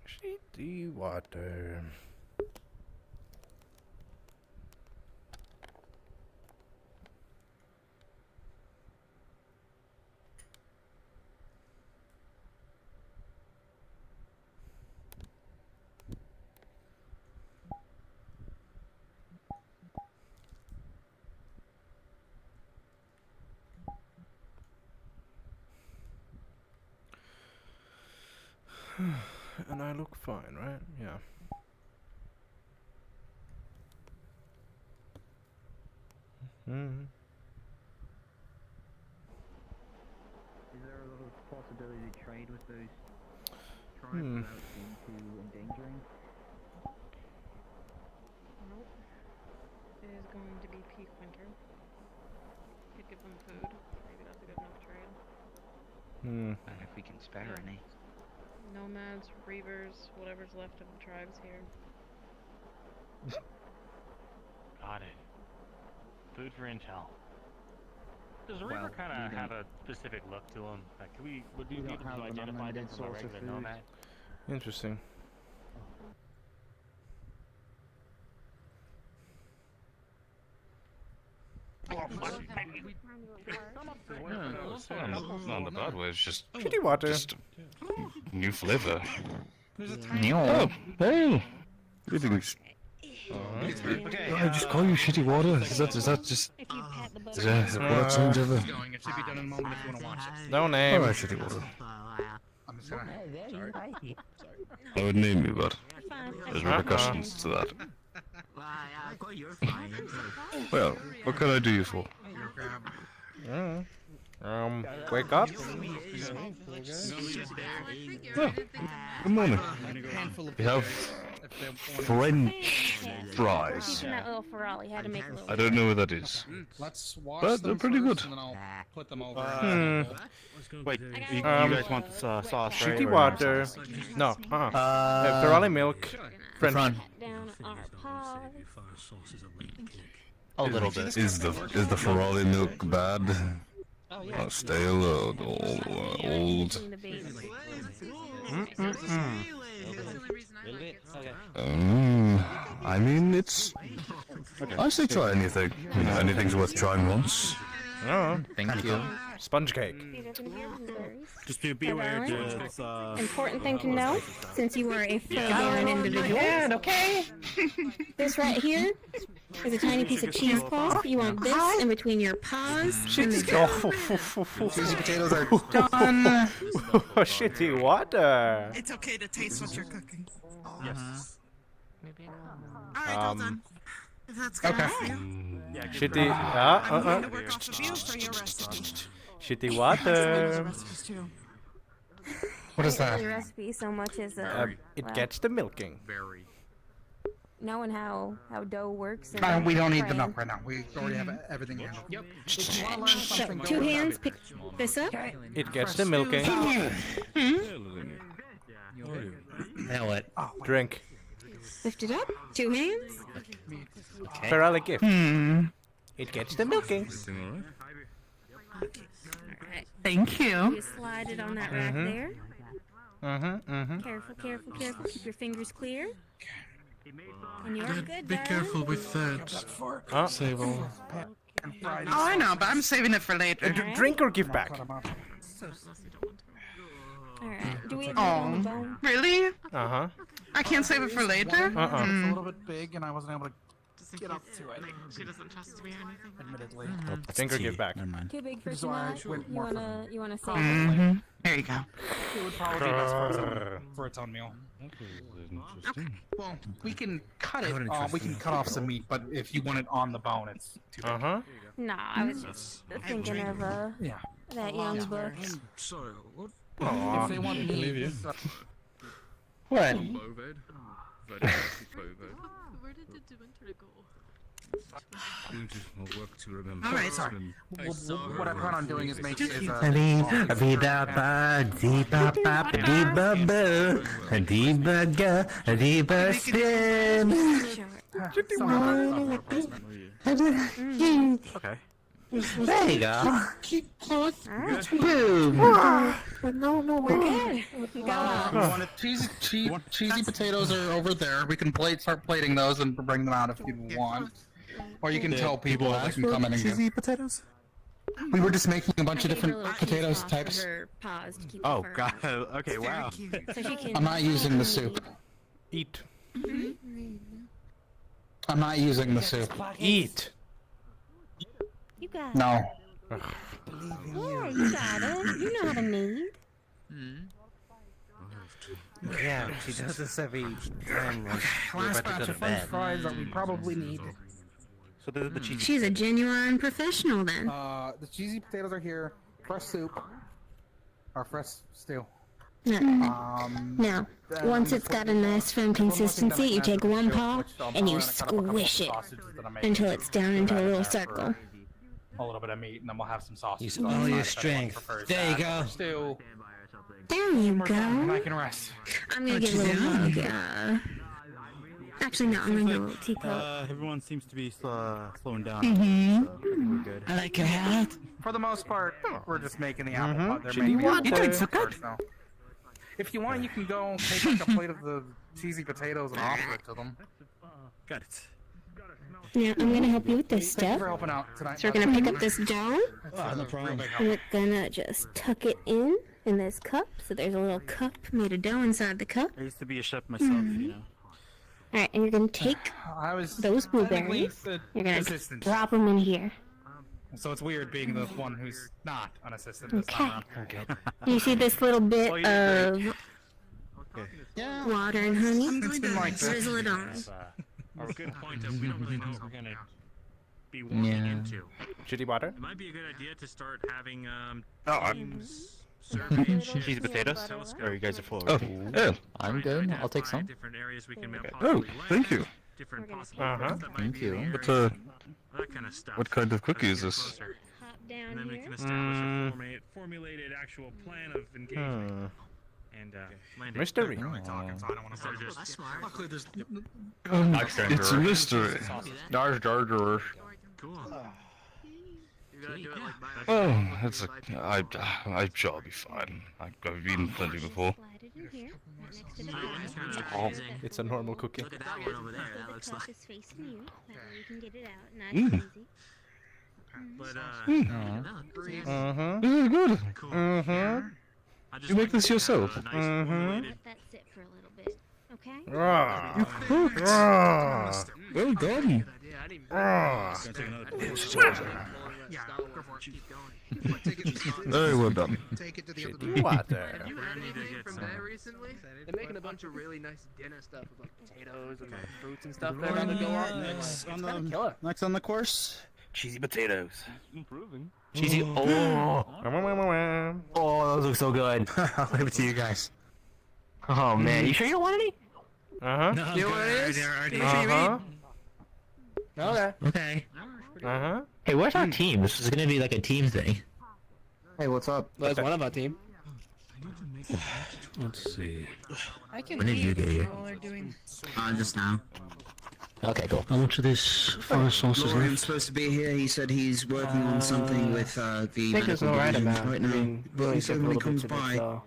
Shitty water. And I look fine, right? Yeah. Mm-hmm. Is there a lot of possibility to trade with those tribes Hmm. without being too endangering? Nope. It is going to be peak winter. Could give them food. Maybe that's a good enough trade. Hmm. And if we can spare any. Nomads, reavers, whatever's left of the tribes here. Got it. Food for intel. Does a Reaper kind of have a specific look to him? Like, would we be able to identify them from a regular nomad? Interesting. Not in the bad way, it's just Shitty water. Just new flavor. Oh, hey! Greetings. I just call you shitty water. Is that just? Is that what change ever? It should be done in a moment if you want to watch it. No name. Alright, shitty water. I'm just gonna. Sorry. I would name you, but there's repercussions to that. Well, what can I do you for? Wake up. Oh, good morning. We have French fries. That little Ferali had to make a little. I don't know what that is, Let's wash but they're them pretty good. first, and then I'll put them over. Wait, you guys want this sauce, right? Shitty or water. sauce? No. Ferali milk. French. Down our paws. A little bit. Is the Ferali milk bad? Stale or old? I mean, it's. I say try anything. You know, anything's worth trying once. Oh, Thank you. sponge cake. Just beware. Important thing to know, since you are a full-blown individual. Okay. This right here is a tiny piece of cheesecloth. You want this in between your paws. Cheesy potatoes are done. Shitty water. It's okay to taste what you're cooking. Yes. Alright, all done. If that's good Okay. for you. Shitty. I'm going to work off of you for your recipe. Shitty water. Recipes too. What is that? The recipe so much as It gets the milking. knowing how dough works. We don't need the milk right now. We already have everything handled. Yep. If you want to learn something, Two hands, pick this up. It gets the milking. Now what? Drink. Lift it up. Two hands. Okay. Ferali gift. It gets the milking. Thank you. You slide it on that rack there. Careful, careful, careful. Keep your fingers clear. And you're good, Be darling. careful with that. Save all. Oh, I know, but I'm saving it for later. Drink or give back? Alright. Do we have Oh, the bone? really? Uh-huh. I can't save it for later? It's a little bit big, and I wasn't able to get up to it. She doesn't trust me or anything. Admittedly. Drink or give back? Never mind. Too big for Which is why I tonight. went You more for wanna save Mm-hmm. There you go. It would probably be best for its own meal. Well, we can cut it. We can cut off some meat, but if you want it on the bone, it's too big. Uh-huh. No, I was just thinking of Yeah. that young book. Sorry, what? If they want meat, What? Boved? Where did the winter go? I'll work to remember. All right, sorry. What I plan on doing is make is Okay. There you go. Boom. No, we're good. We got cheesy potatoes are over there. We can start plating those and bring them out if people want. Or you can tell people that they can come in and cheesy potatoes. We were just making a bunch of different potatoes types. Oh god. Okay. Wow. I'm not using the soup. Eat. I'm not using the soup. Eat. You got it. No. Yeah, you got it. You know how to knead. Yeah, she does this every time when we're Last about to batch go to of French bed. fries that we probably need. So the cheesy. She's a genuine professional then. The cheesy potatoes are here. Fresh soup. Or fresh stew. Now, once it's got a nice firm consistency, you take one paw and you squish it until it's down into a little circle. A little bit of meat, and then we'll have some sausage. Use all your strength. There you go. Stew. There you And I go. can rest. I'm gonna give a little hug. Actually, no, I'm gonna go teacup. Everyone seems to be slowing down. Mhm. So I think we're good. I like your hat. For the most part, we're just making the apple pie. They're Should making you the want apple to? pie first now. If you want, you can go take like a plate of the cheesy potatoes and offer it to them. Got it. Now, I'm gonna help you with this Thank you stuff. for helping out tonight. So we're gonna pick up this dough. No problem. And we're gonna just tuck it in this cup. So there's a little cup made of dough inside the cup. I used to be a chef myself, you know. Alright, and you're gonna take those blueberries. You're gonna assistant. drop them in here. So it's weird being the one who's not an assistant this Okay. time around. You see this little bit of water and honey? It's been like that. Drizzle it on. Our good point of we don't really know what we're gonna be walking into. Shitty water? It might be a good idea to start having teams Cheesy potatoes? Or you guys are full? Oh, I'm good. I'll take some. different areas we can Oh, thank you. different possible that might Thank be you. in the What, area, that kind of stuff. what kind of cookie as is we get this? closer. Hop And down then we here. can establish a formulated actual plan of engagement. And land it. Mystery. Luckily, there's It's a mystery. Cool. Oh, that's a. I shall be fine. I've eaten plenty before. Slide it in here, right next to the Oh, it's a normal cookie. Look at that one over there. That looks like. Is facing you. That way you can get it out. Nice Mm. and easy. But This is good. I just You make like this to have yourself? a nice formulated- Let that sit for a little bit. Okay? You cooked. Well done. Very well done. Take it to the other Shitty water. Have you heard anything from there recently? They're making a bunch of really nice dinner stuff with like potatoes and like fruits and stuff that are about to go on. Next on kinda the killer. next on the course, cheesy potatoes. Improving. Cheesy. Oh, Oh, those look so good. I'll leave it to you guys. Oh man, you sure you don't want any? Uh-huh. No, You know what it is? Uh-huh. Okay. Okay. Uh-huh. Hey, where's our team? This is gonna be like a team thing. Hey, what's up? That's one of our team. Let's see. I can When did you get here? while they're doing. Just now. Okay, cool. How much of this forest sauce is Lorian's left? supposed to be here. He said he's working on something with the I think it's medical alright division amount. right I now. mean, we But only he took said a when he little bit comes today, by, so.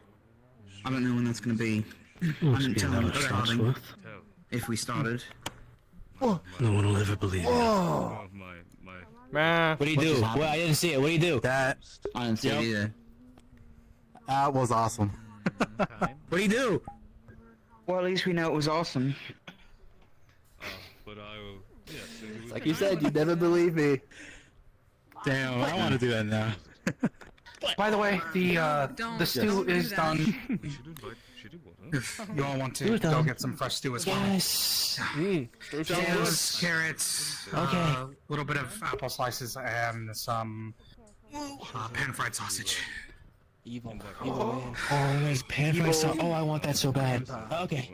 I don't know when that's going to be. I Must didn't be tell how him much it's that's starting. worth. If we started. No one will ever believe it. Whoa. What do you do? Well, I didn't see it. What do you do? That I didn't see it either. was awesome. What do you do? Well, at least we know it was awesome. But I will. Yes. Like you said, you'd never believe me. Damn, I want to do that now. By the way, the stew is done. She did what? You all want Stew's to go done. get some fresh stew as well? Yes. Potatoes, carrots, Okay. little bit of apple slices, and some pan-fried sausage. Evil man. Oh, there's pan-fried sauce. Oh, I want that so bad. Okay.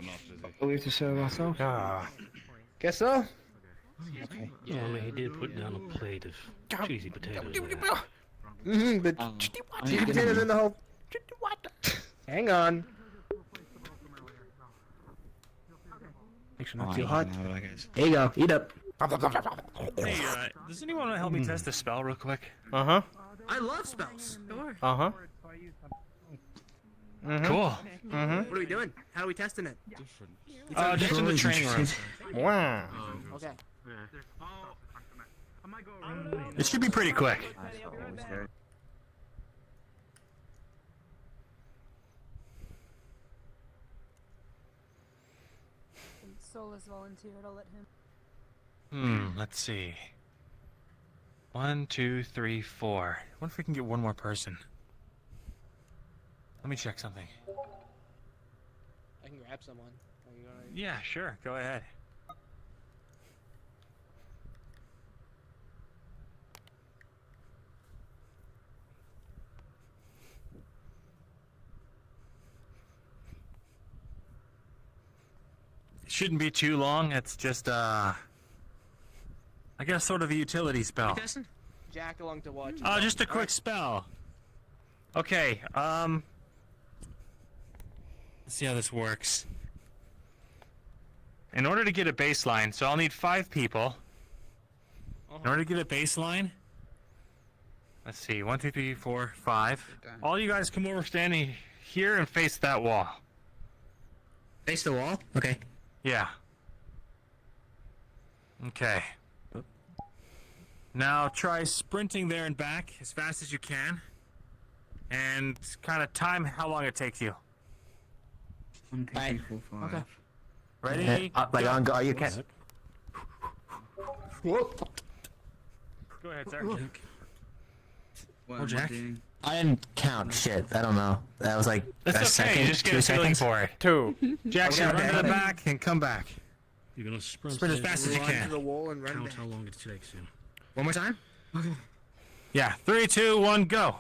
We have to serve ourselves. Guess so? Okay. Yeah, I mean, he did put down a plate of cheesy potatoes. But I'm cheesy gonna- potatoes in the whole. Hang on. Make sure not not too too hot. hot. There you go. Eat up. Hey, does anyone want to help me test a spell real quick? Uh-huh. I love spells. Sure. Uh-huh. Cool. What are we doing? How are we testing it? Just in the training room. Wow. Okay. It should be pretty quick. Solus volunteered. I'll let him. Let's see. 1, 2, 3, 4. What if we can get one more person? Let me check something. I can grab someone. Are you alright? Yeah, sure. Go ahead. It shouldn't be too long. It's just, I guess sort of a utility spell. Jack along to watch. Oh, just a quick spell. Okay, let's see how this works. in order to get a baseline, so I'll need 5 people. In order to get a baseline, let's see, 1, 2, 3, 4, 5. All you guys come over standing here and face that wall. Face the wall? Okay. Yeah. Okay. Now try sprinting there and back as fast as you can. And kind of time how long it takes you. 1, 2, 3, 4, 5. Okay. Ready? Like on go, you can. Whoop. Go ahead, sir. What Jack? I didn't count shit. I don't know. That was like That's a okay. second, You just get 2 a feeling seconds. for it. 2. Jackson, Okay, run to the okay. back and come back. You're gonna sprint as fast as you Run can. to the wall and run Count back. how long it takes you. One more time? Okay. Yeah, 3, 2, 1, go.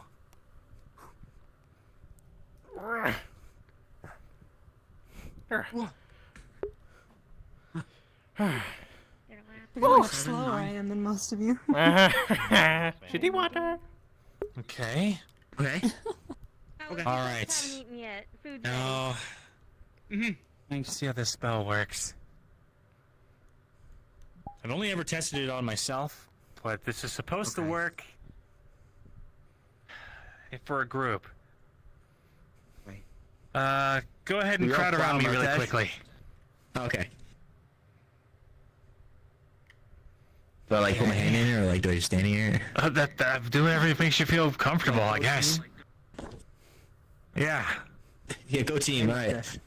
Look how much slower I am than most of you. Shitty water. Okay. Okay. All right. Haven't eaten yet. Food's Now, let's see how this spell works. I've only ever tested it on myself, but this is supposed to work for a group. Right. Go ahead and You're crowd around me fine, really okay? quickly. Okay. Do I like put my hand in, or like do I just stand here? Do whatever makes you feel comfortable, I guess. Yeah. Yeah, go team. All right.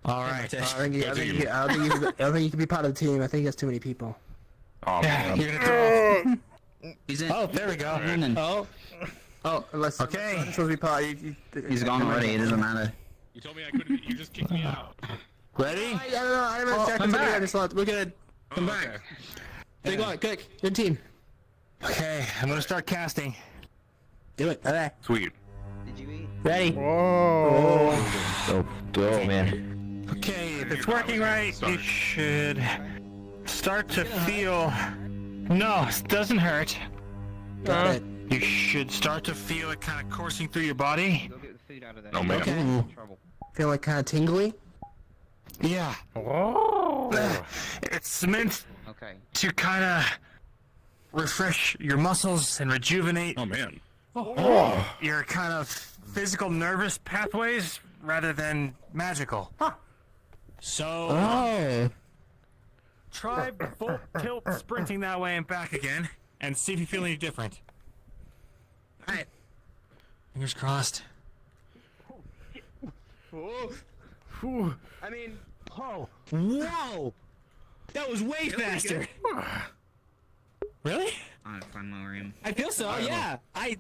All right. I don't think you can be part of the team. I think that's too many people. Oh, yeah, you're gonna throw. He's in. Oh, there we go. Oh, unless Okay. I'm supposed to be part. He's gone already. It doesn't matter. You told me I couldn't. You just kicked me out. Ready? I don't know. I haven't checked come the back. slot. We're good. Come back. Big one, quick. Good team. Okay, I'm gonna start casting. Do it. Okay. Sweet. Did you eat? Ready? Oh, man. Okay, if it's working right, you should start to feel. No, it doesn't hurt. Got it. You should start to feel it kind of coursing through your body. Go get the food out of there. Oh man. Okay. Trouble. Feel like kind of tingly. Yeah. Oh. It's meant Okay. to kind of refresh your muscles and rejuvenate Oh man. your kind of physical nervous pathways rather than magical. So Oh. try full tilt sprinting that way and back again and see if you feel any different. Alright. Fingers crossed. I mean, Oh. Whoa! That was way faster. Really? I'm gonna find my room. I feel so, yeah. I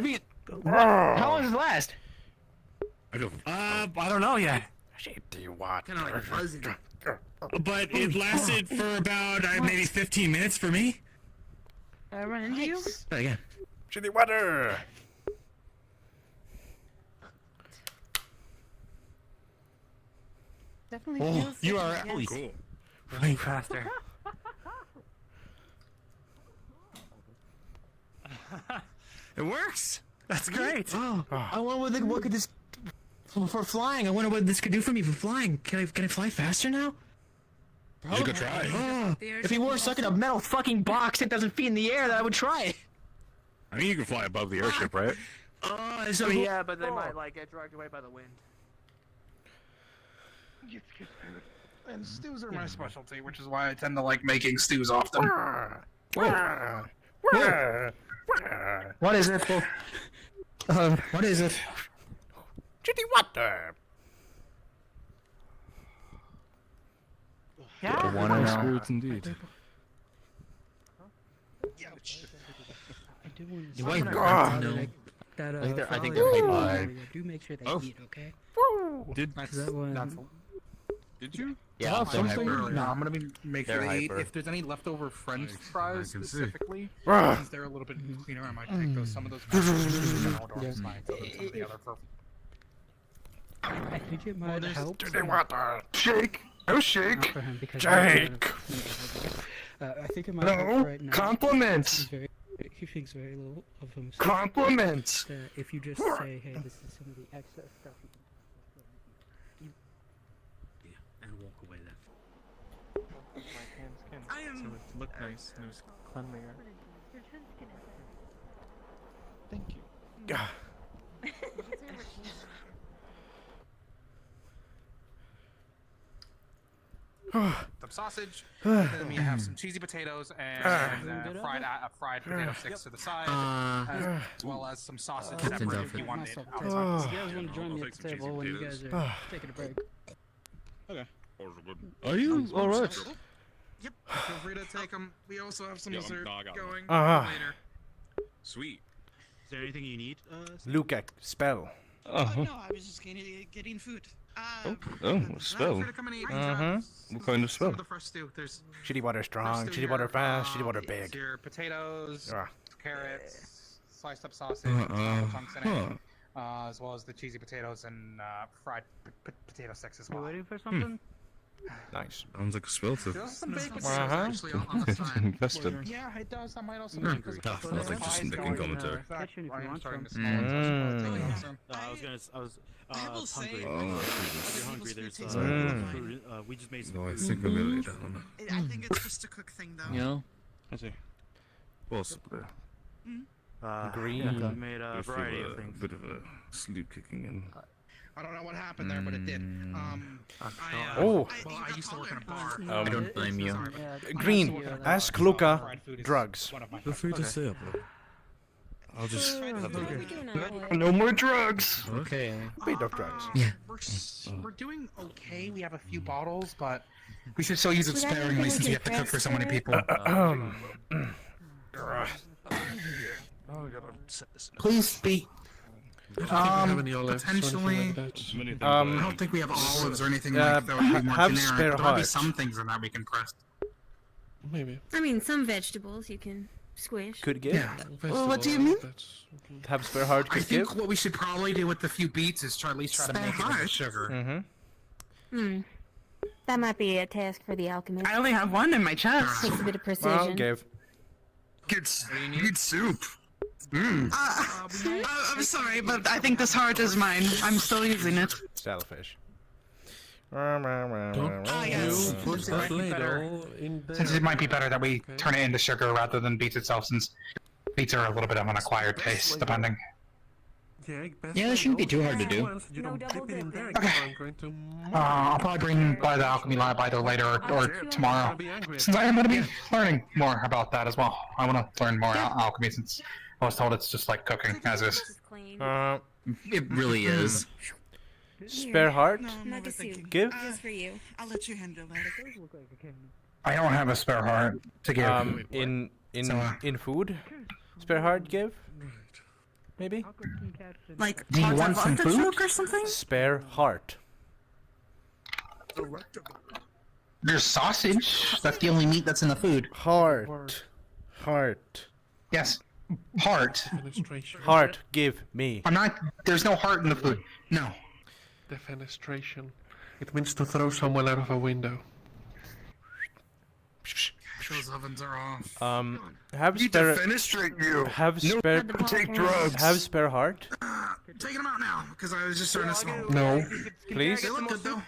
mean, how long does it last? I feel. I don't know yet. Shitty water. kind of like buzzing. But it lasted for about maybe 15 minutes for me. Did I run into you? Oh, yeah. Shitty water. Definitely Oh, feels you like are it, yes. Cool. way faster. It works. That's great. Oh, I wonder what could this for flying. I wonder what this could do for me for flying. Can I fly faster now? You should go try. Oh, if he were stuck in a metal fucking box that doesn't feet in the air, then I would try it. I mean, you can fly above the airship, right? Oh, so yeah, but they might like get dragged away by the wind. And stews are my specialty, which is why I tend to like making stews often. What is it? What is it? Shitty water. Yeah. One and all. Spirits indeed. I do want You to ain't say got that, no. that I think Ferali they're guys hyper. do make sure they Oh. eat, okay? Did That one. Did you? Yeah, they're hyper. No, I'm gonna be make sure They're they eat. hyper. If there's any leftover French fries can see. specifically, Ah. since they're a little bit cleaner, I might take those. Some of those snacks and some of the other for. I think it might help. Shitty water. Shake! Oh, shake! For him because Jake. I think it might help right now. Compliments! He thinks very little of himself. Compliments! If you just say, hey, this is some of the excess stuff. Yeah, and walk away then. So it looked nice and it was cleanlier. Thank you. Some sausage. Then we have some cheesy potatoes and fried potato sticks to the side, as well as some sausage separate if you want it. You guys want to join me at the table when you guys are taking a break? Okay. Are you alright? Yep. Feel free to take them. We also have some dessert going later. Sweet. Is there anything you need? Luka, spell. No, I was just getting food. Spell. What kind of spell? The first stew. There's Shitty water strong, shitty water fast, shitty water big. Your potatoes, carrots, sliced up sausage, chunks in it, as well as the cheesy potatoes and fried potato sticks as well. You waiting for something? Nice. Sounds like a spell too. There's some bacon actually on the side. Invested. Yeah, it does. I might also Mm. make Tough, not like just making commentary. I am starting to smell Mm. I was hungry. Oh, If you're hungry, there's food. We just made some No, I food. think I'm really down. I think it's just a cook thing, though. You know? I see. Possibly. Green. Yeah, we made a variety of things. Bit of a sleep kicking in. I don't know what happened there, but it did. Oh. Well, I used to work in a bar. I don't blame you. Green, ask Luka drugs. Feel free to say it, bro. I'll just. No more drugs. Okay. Made of drugs. Yeah. We're doing okay. We have a few bottles, but we should still use it sparingly since we have to cook for so many people. Please speak. Potentially. I don't think we have olives or anything like that. Would be more have generic, spare but there might be heart. some things in that we can press. Maybe. I mean, some vegetables you can squish. Could give. Yeah. Well, what do you mean? Have spare heart I could think give. what we should probably do with the few beets is at least try to make it into sugar. Mm-hmm. That might be a task for the alchemist. I only have one in my chest. Takes a bit of precision. Well, give. Good soup. I'm sorry, but I think this heart is mine. I'm still using it. Selfish. Yes. Put that ladle in there. Since it might be better that we turn it into sugar rather than beets itself, since beets are a little bit of an acquired taste, depending. Yeah, that shouldn't be too hard to do. You don't dip it in there. Okay. I'm going to. I'll probably bring by the alchemy lab either later or tomorrow, since I am going to be learning more about that as well. I want to learn more alchemy since I was told it's just like cooking as is. It really is. Spare heart? Mug of soup. Give? Just for you. I'll let you handle that. I don't have a spare heart to give. In food? Spare heart give? Maybe? Like, Do you hot want some artichoke food? or something? Spare heart. There's sausage. That's the only meat that's in the food. Heart. Heart. Yes. Heart. Heart, give me. I'm not. There's no heart in the food. No. Defenestration. It means to throw someone out of a window. Those ovens are off. Have spare. Defenestrate you. Have No, spare. take drugs. Have spare heart. Taking them out now because I was just starting to smell. No. Please. They look good though.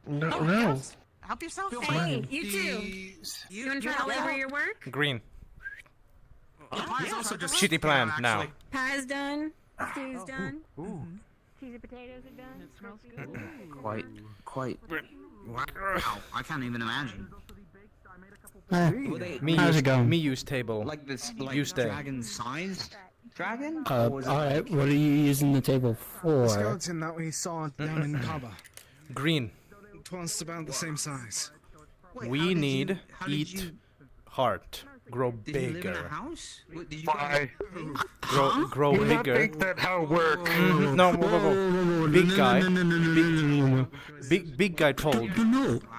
No. Help yourself. Hey, you too. You want to try to labor your work? Green. Pie's also just Shitty plan now. Pie's done. Stew's done. Cheesy potatoes are done. It smells good. Quite. Wow. I can't even imagine. How's it going? Me use table. Like this, use the dragon-sized dragon? Alright, what are you using the table for? The skeleton that we saw down in Kaba. Green. It was about the same size. We need eat heart. Grow bigger. House? Bye. Grow You not bigger. think that how work? No, whoa. Big guy. Big guy told.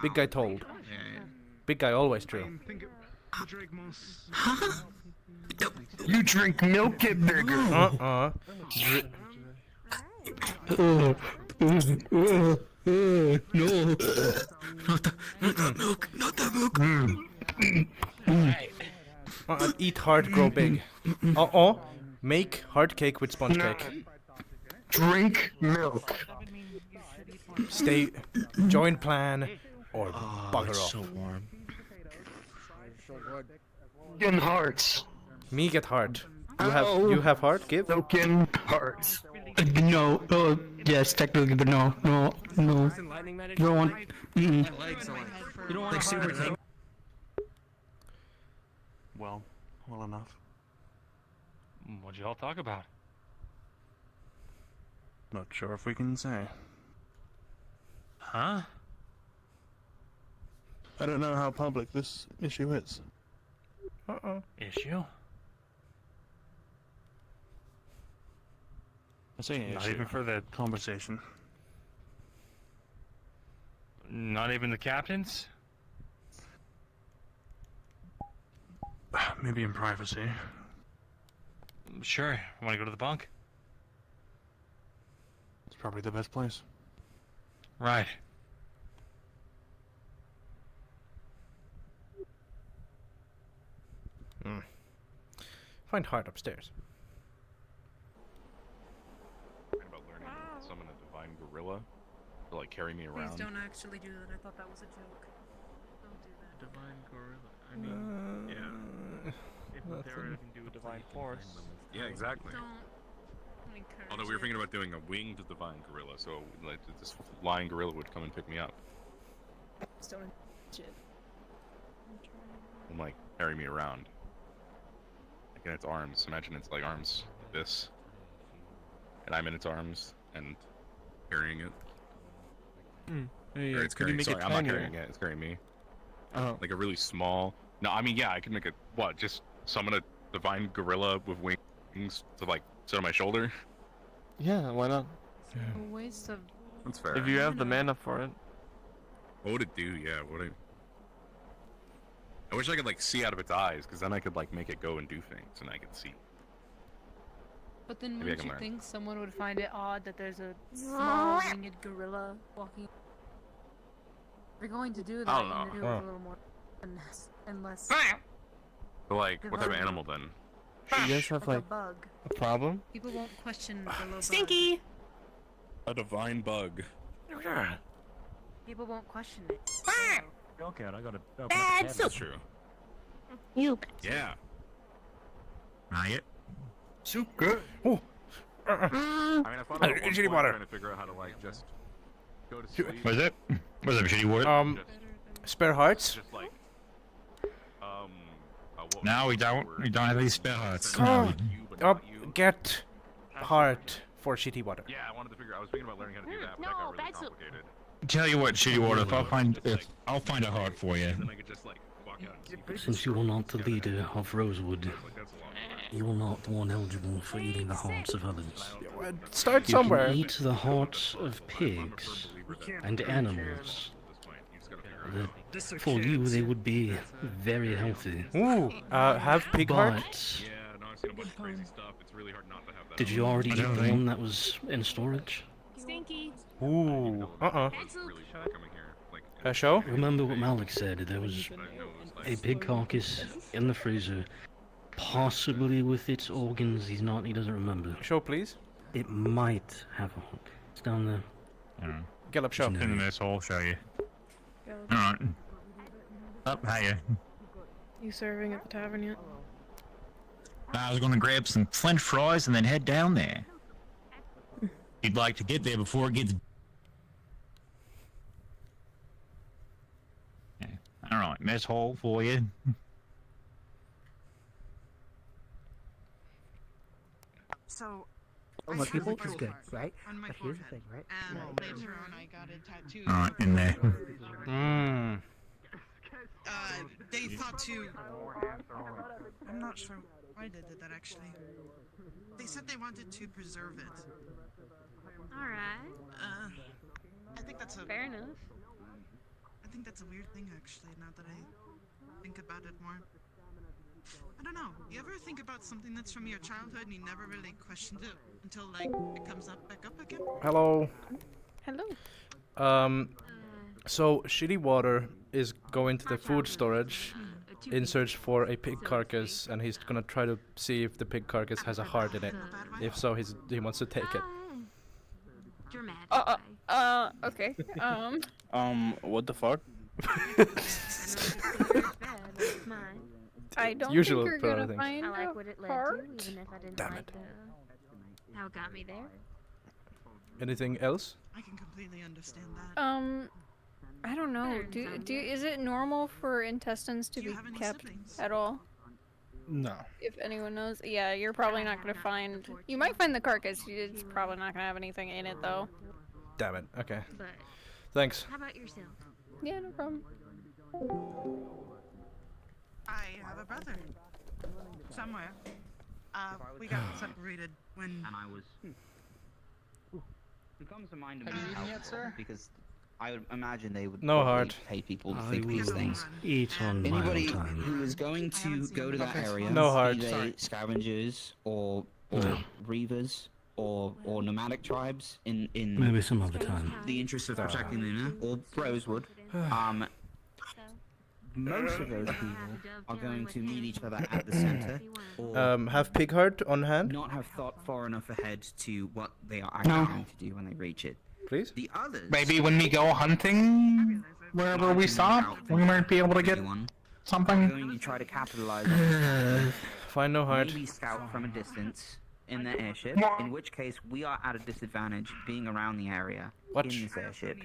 Big guy told. Big guy always true. You drink milk, get bigger. No. Not the milk. Eat heart, grow big. Make heart cake with sponge cake. Drink milk. Join plan, or bugger off. So warm. In hearts. Me get heart. You have heart? Give. Broken hearts. No. Yes, technically, but no. No. You don't want. You don't want like super tank. Well enough. What'd you all talk about? Not sure if we can say. Huh? I don't know how public this issue is. Issue? I say Not issue. even for the conversation. Not even the captains? Maybe in privacy. Sure. Want to go to the bunk? It's probably the best place. Right. Find heart upstairs. About learning to summon a divine gorilla to like carry me around. Please don't actually do that. I thought that was a joke. Don't do that. Divine gorilla. I mean, yeah. If there I can do a divine force. Yeah, exactly. Don't encourage Although we were thinking about doing a winged divine gorilla, so like this flying gorilla would come and pick me up Just don't shit. and like carry me around. Like in its arms. Imagine it's like arms like this, and I'm in its arms and carrying it. Hey, Or it's could you carrying. make Sorry, it I'm not tinier? carrying it. It's carrying me. Oh. Like a really small. No, I mean yeah, I could make it. What? Just summon a divine gorilla with wings to like sit on my shoulder. Yeah, why not? A waste of. That's fair. If you have the mana for it. What would it do? Yeah, what would I wish I could like see out of its eyes, because then I could like make it go and do things, and I could see. But then Maybe I wouldn't can you learn. think someone would find it odd that there's a small winged gorilla walking? They're going to do that. I don't know. And do it with a little more and less. But like, what type of animal then? You guys have Like like a bug. a problem? People won't question the little Stinky. A divine bug. bug. People won't question it. Okay, I got a That's true. You. Yeah. Riot. Soup good. Oh. I mean, I thought at one Shitty point water. trying to figure out how to like just go to sleep. What is it? What is it, shitty word? Spare hearts. Just like, what No, we was the don't. word? We don't have any spare hearts. Oh, get heart for shitty water. Yeah, I wanted to figure. I was thinking about learning how to do that, but that got really complicated. Tell you what, shitty water. If I'll find a heart for you. Then I could just like walk out. And see Since you are not the leader of Rosewood, you are not the one eligible for eating the hearts of others. Start You somewhere. can eat the hearts of pigs and animals. For you, they would be very healthy. Ooh, have pig heart? But Yeah, no, I've seen a bunch of crazy stuff. It's really hard not to have that. did you already eat the one that was in storage? Stinky. Ooh, Really coming here. Like, a show? Remember what Malik said, there was a pig carcass in the freezer, possibly with its organs, he doesn't remember. Show, please. It might have a hook. It's down there. Get up, show. In the mess hall, show you. Alright. Up, hiya. You serving at the tavern yet? I was gonna grab some French fries and then head down there. You'd like to get there before it gets... Alright, mess hall for you. So. Oh, I my have people a is good, tattoo right? On my But here's the forehead, thing, right? and later on I got it tattooed. Alright, in there. Mmm. They thought to. I'm not sure why they did that actually. They said they wanted to preserve it. Alright. I think that's a. Fair enough. I think that's a weird thing actually. Now that I think about it more. I don't know. You ever think about something that's from your childhood and you never really questioned it until like it comes up back up again? Hello. Hello. So shitty water is going to the food storage in search for a pig carcass, and he's gonna try to see if the pig carcass has a heart in it. If so, he wants to take it. Okay. What the fuck? I don't Usual think you're Ferali gonna things. find I like what it led to, heart. even if I didn't Damn like it. how it got me there. Anything else? I can completely understand that. I don't know. Is it normal for intestines to be kept at all? No. If anyone knows, yeah, you're probably not gonna find. You might find the carcass. It's probably not gonna have anything in it though. Damn it. Okay. But Thanks. how about yourself? Yeah, no problem. I have a brother. Somewhere. We got separated when... And I was... It comes to mind Have you eaten yet, sir? because I would imagine they would No probably heart. pay people to I think these will things. eat on my Anybody own time. who is going to go to that area, No heart. be they Sorry. scavengers or reavers or nomadic tribes in Maybe some other time. the interest of protecting Luna or Rosewood, most of those people are going to meet each other at the center, or Have pig heart on hand, not have thought far enough ahead to what they are actually going to do when they reach it. please. The others, Maybe when we go hunting, wherever we stop, we might be able to get are something. going to try to capitalize on this. Find no heart. Maybe scout from a distance in the airship, in which case we are at a disadvantage being around the area in this airship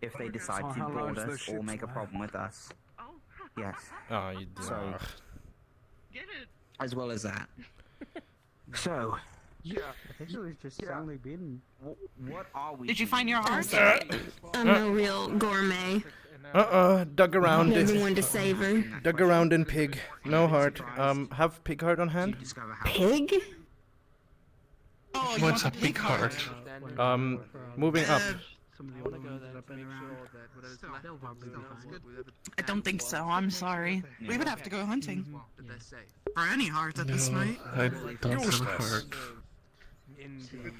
if they decide to board us or make a problem with us. Yes. Oh, you So, as well as that. So, Yeah, I think it was just only been. what are we? Did you find your heart? I'm no real gourmet. Dug around Never it. one to savor. Dug around in pig. No heart. Have pig heart on hand? Pig? Oh, What's a big heart? Moving up. I don't think so. I'm sorry. We would have to go hunting. For any heart at this rate. I don't have a heart.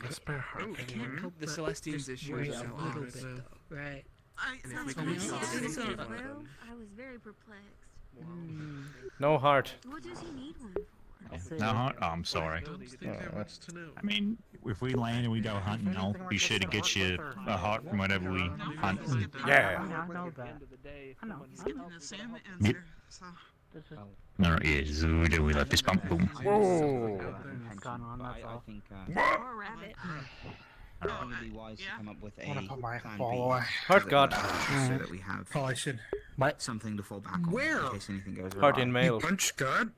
A spare heart. I can't help the Celestine's issue worry is so a little odd, bit, so- though, right? And if we Well, can resolve I it, was then- very perplexed. No heart. What does he need one for? No heart? Oh, I'm sorry. I mean, if we land and we go hunting, I'll be sure to get you a heart from whatever we hunt. Yeah. I know that. I know. He's getting the same Yep. answer, so... No, yeah, so we let this bump boom. Whoa! Gone on, that's all. I think Or a rabbit. it would be wise to come up with a I wanna put my plan ball B, away. Heart god. so that we have Probably should. something to fall back on Where? in case anything goes Heart awry. in mail. Punch god?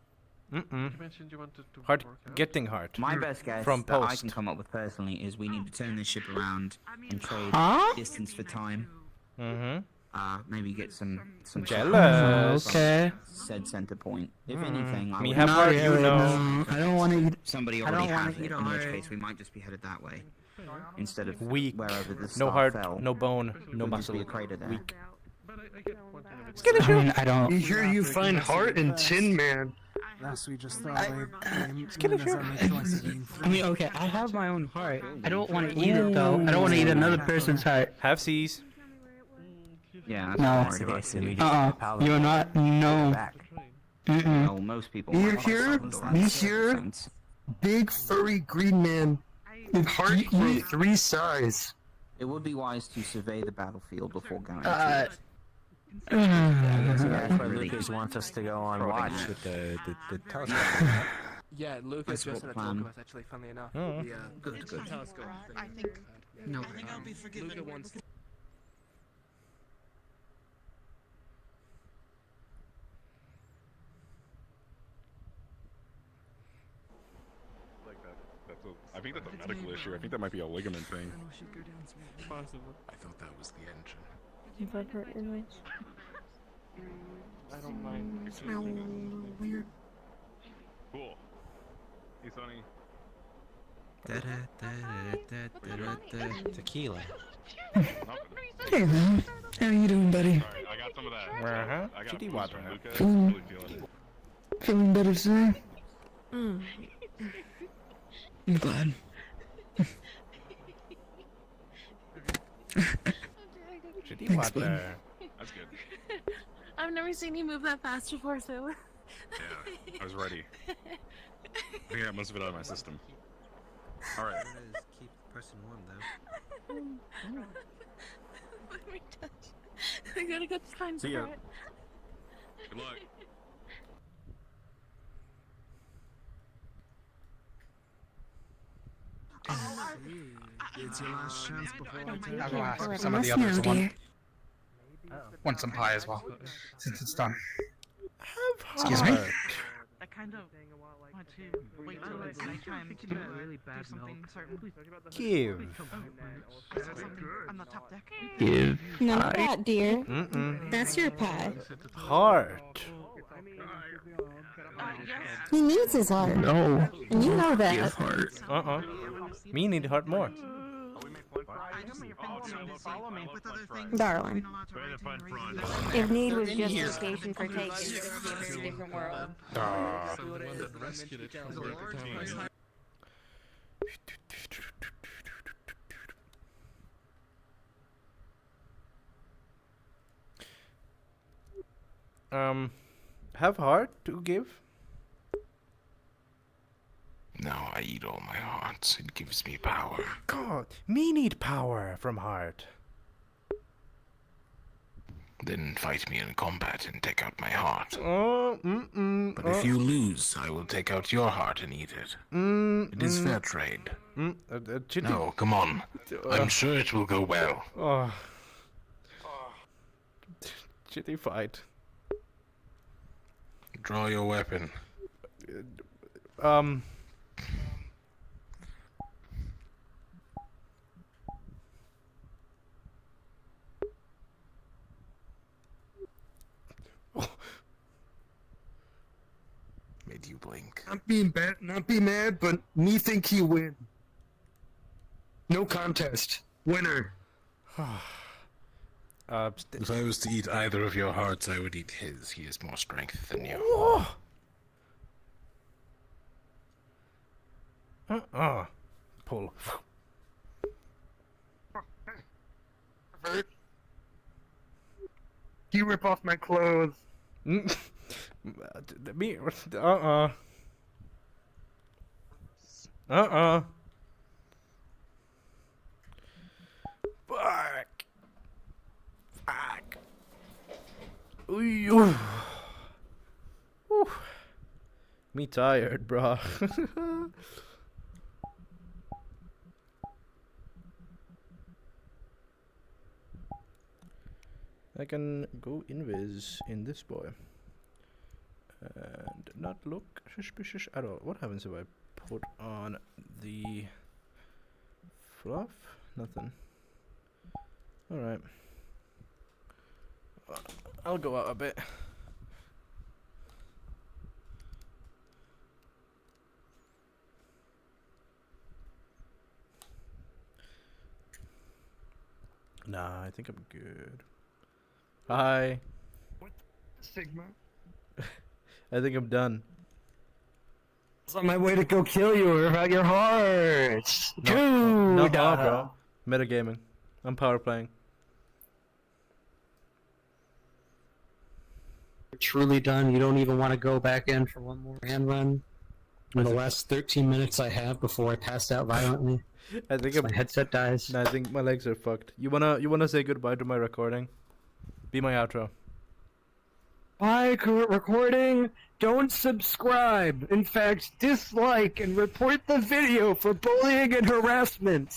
Heart. Getting heart. My best guess From that I post. can come up with personally is we need to turn this ship around and trade distance for time. Mm-hmm. Maybe get some Jealous. Okay. said center point. If anything, I Me would have Not heart, you really, know. no. I don't want to eat. somebody I already don't wanna has it, eat a in which heart. case we might just be headed that way instead of Weak. wherever the No star heart, fell. no bone, no Would just be muscle. a crater there. Weak. I mean, I don't. Here you find heart in Tin Man. Last we just thought I mean, okay, I have my own heart. I don't want to eat it though. I don't want to eat another person's heart. Have C's. Yeah, No. that's You're not. No. Mm-mm. Well, most people. You might hear? like something You that hear? makes sense. Big furry green man with heart from 3 sides. It would be wise to survey the battlefield before going. That's why Lucas wants us to go on watch with the telescope. Yeah, Luka That's just what had told plan. us actually, funnily enough. Oh. The Good. telescope thing. I think... No. I think I'll be forgiven. Luka wants to... Like that. I think that's a medical issue. I think that might be a ligament thing. Possible. I thought that was the engine. If I've hurt your legs. I don't mind. Smell weird. Cool. Hey, Sonny. Tequila. Hey man, how you doing, buddy? Alright, I got some of that. Uh-huh. I got a Chitty boost water. from Luka. Mm. Really feeling it. Feeling better today? Mm. I'm glad. Chitty Thanks, bud. water. That's good. I've never seen you move that fast before, so. Yeah, I was ready. I think I got most of it out of my system. Alright. Keep the person warm though. Let me touch. I gotta go find See ya. Brett. Good luck. It's your last chance before I take I will ask Let some of us the others know, want, want some pie as well, since it's done. Excuse me? I kind of want to wait till it's nighttime to do something certain. Give. Is there something on the top deck? Give. None of that, dear. Mm-mm. That's your pie. Heart. He needs his heart. No. And you know that. Give heart. Me need heart more. Darling. If need was justification for taking it to a different world. Have heart to give? Now I eat all my hearts. It gives me power. God, me need power from heart. Then fight me in combat and take out my heart. But Oh. if you lose, I will take out your heart and eat it. It is fair trade. No, come on. I'm sure it will go well. Oh. Shitty fight. Draw your weapon. Made you blink. Not be mad, but me think he win. No contest. Winner. If I was to eat either of your hearts, I would eat his. He has more strength than you. Pull. You rip off my clothes. Me. Fuck. Fuck. Ooh. Ooh. Me tired, bruh. I can go invis in this boy. And not look suspicious at all. What happens if I put on the fluff? Nothing. Alright. I'll go out a bit. Nah, I think I'm good. Hi. What Sigma? I think I'm done. It's on my way to go kill you about your heart. No, Dude! bro. Metagaming. I'm power playing. You're truly done. You don't even want to go back in for one more hand run. In the last 13 minutes I have before I passed out violently. I think my headset dies. I think my legs are fucked. You wanna say goodbye to my recording? Be my outro. Bye, recording. Don't subscribe. In fact, dislike and report the video for bullying and harassment.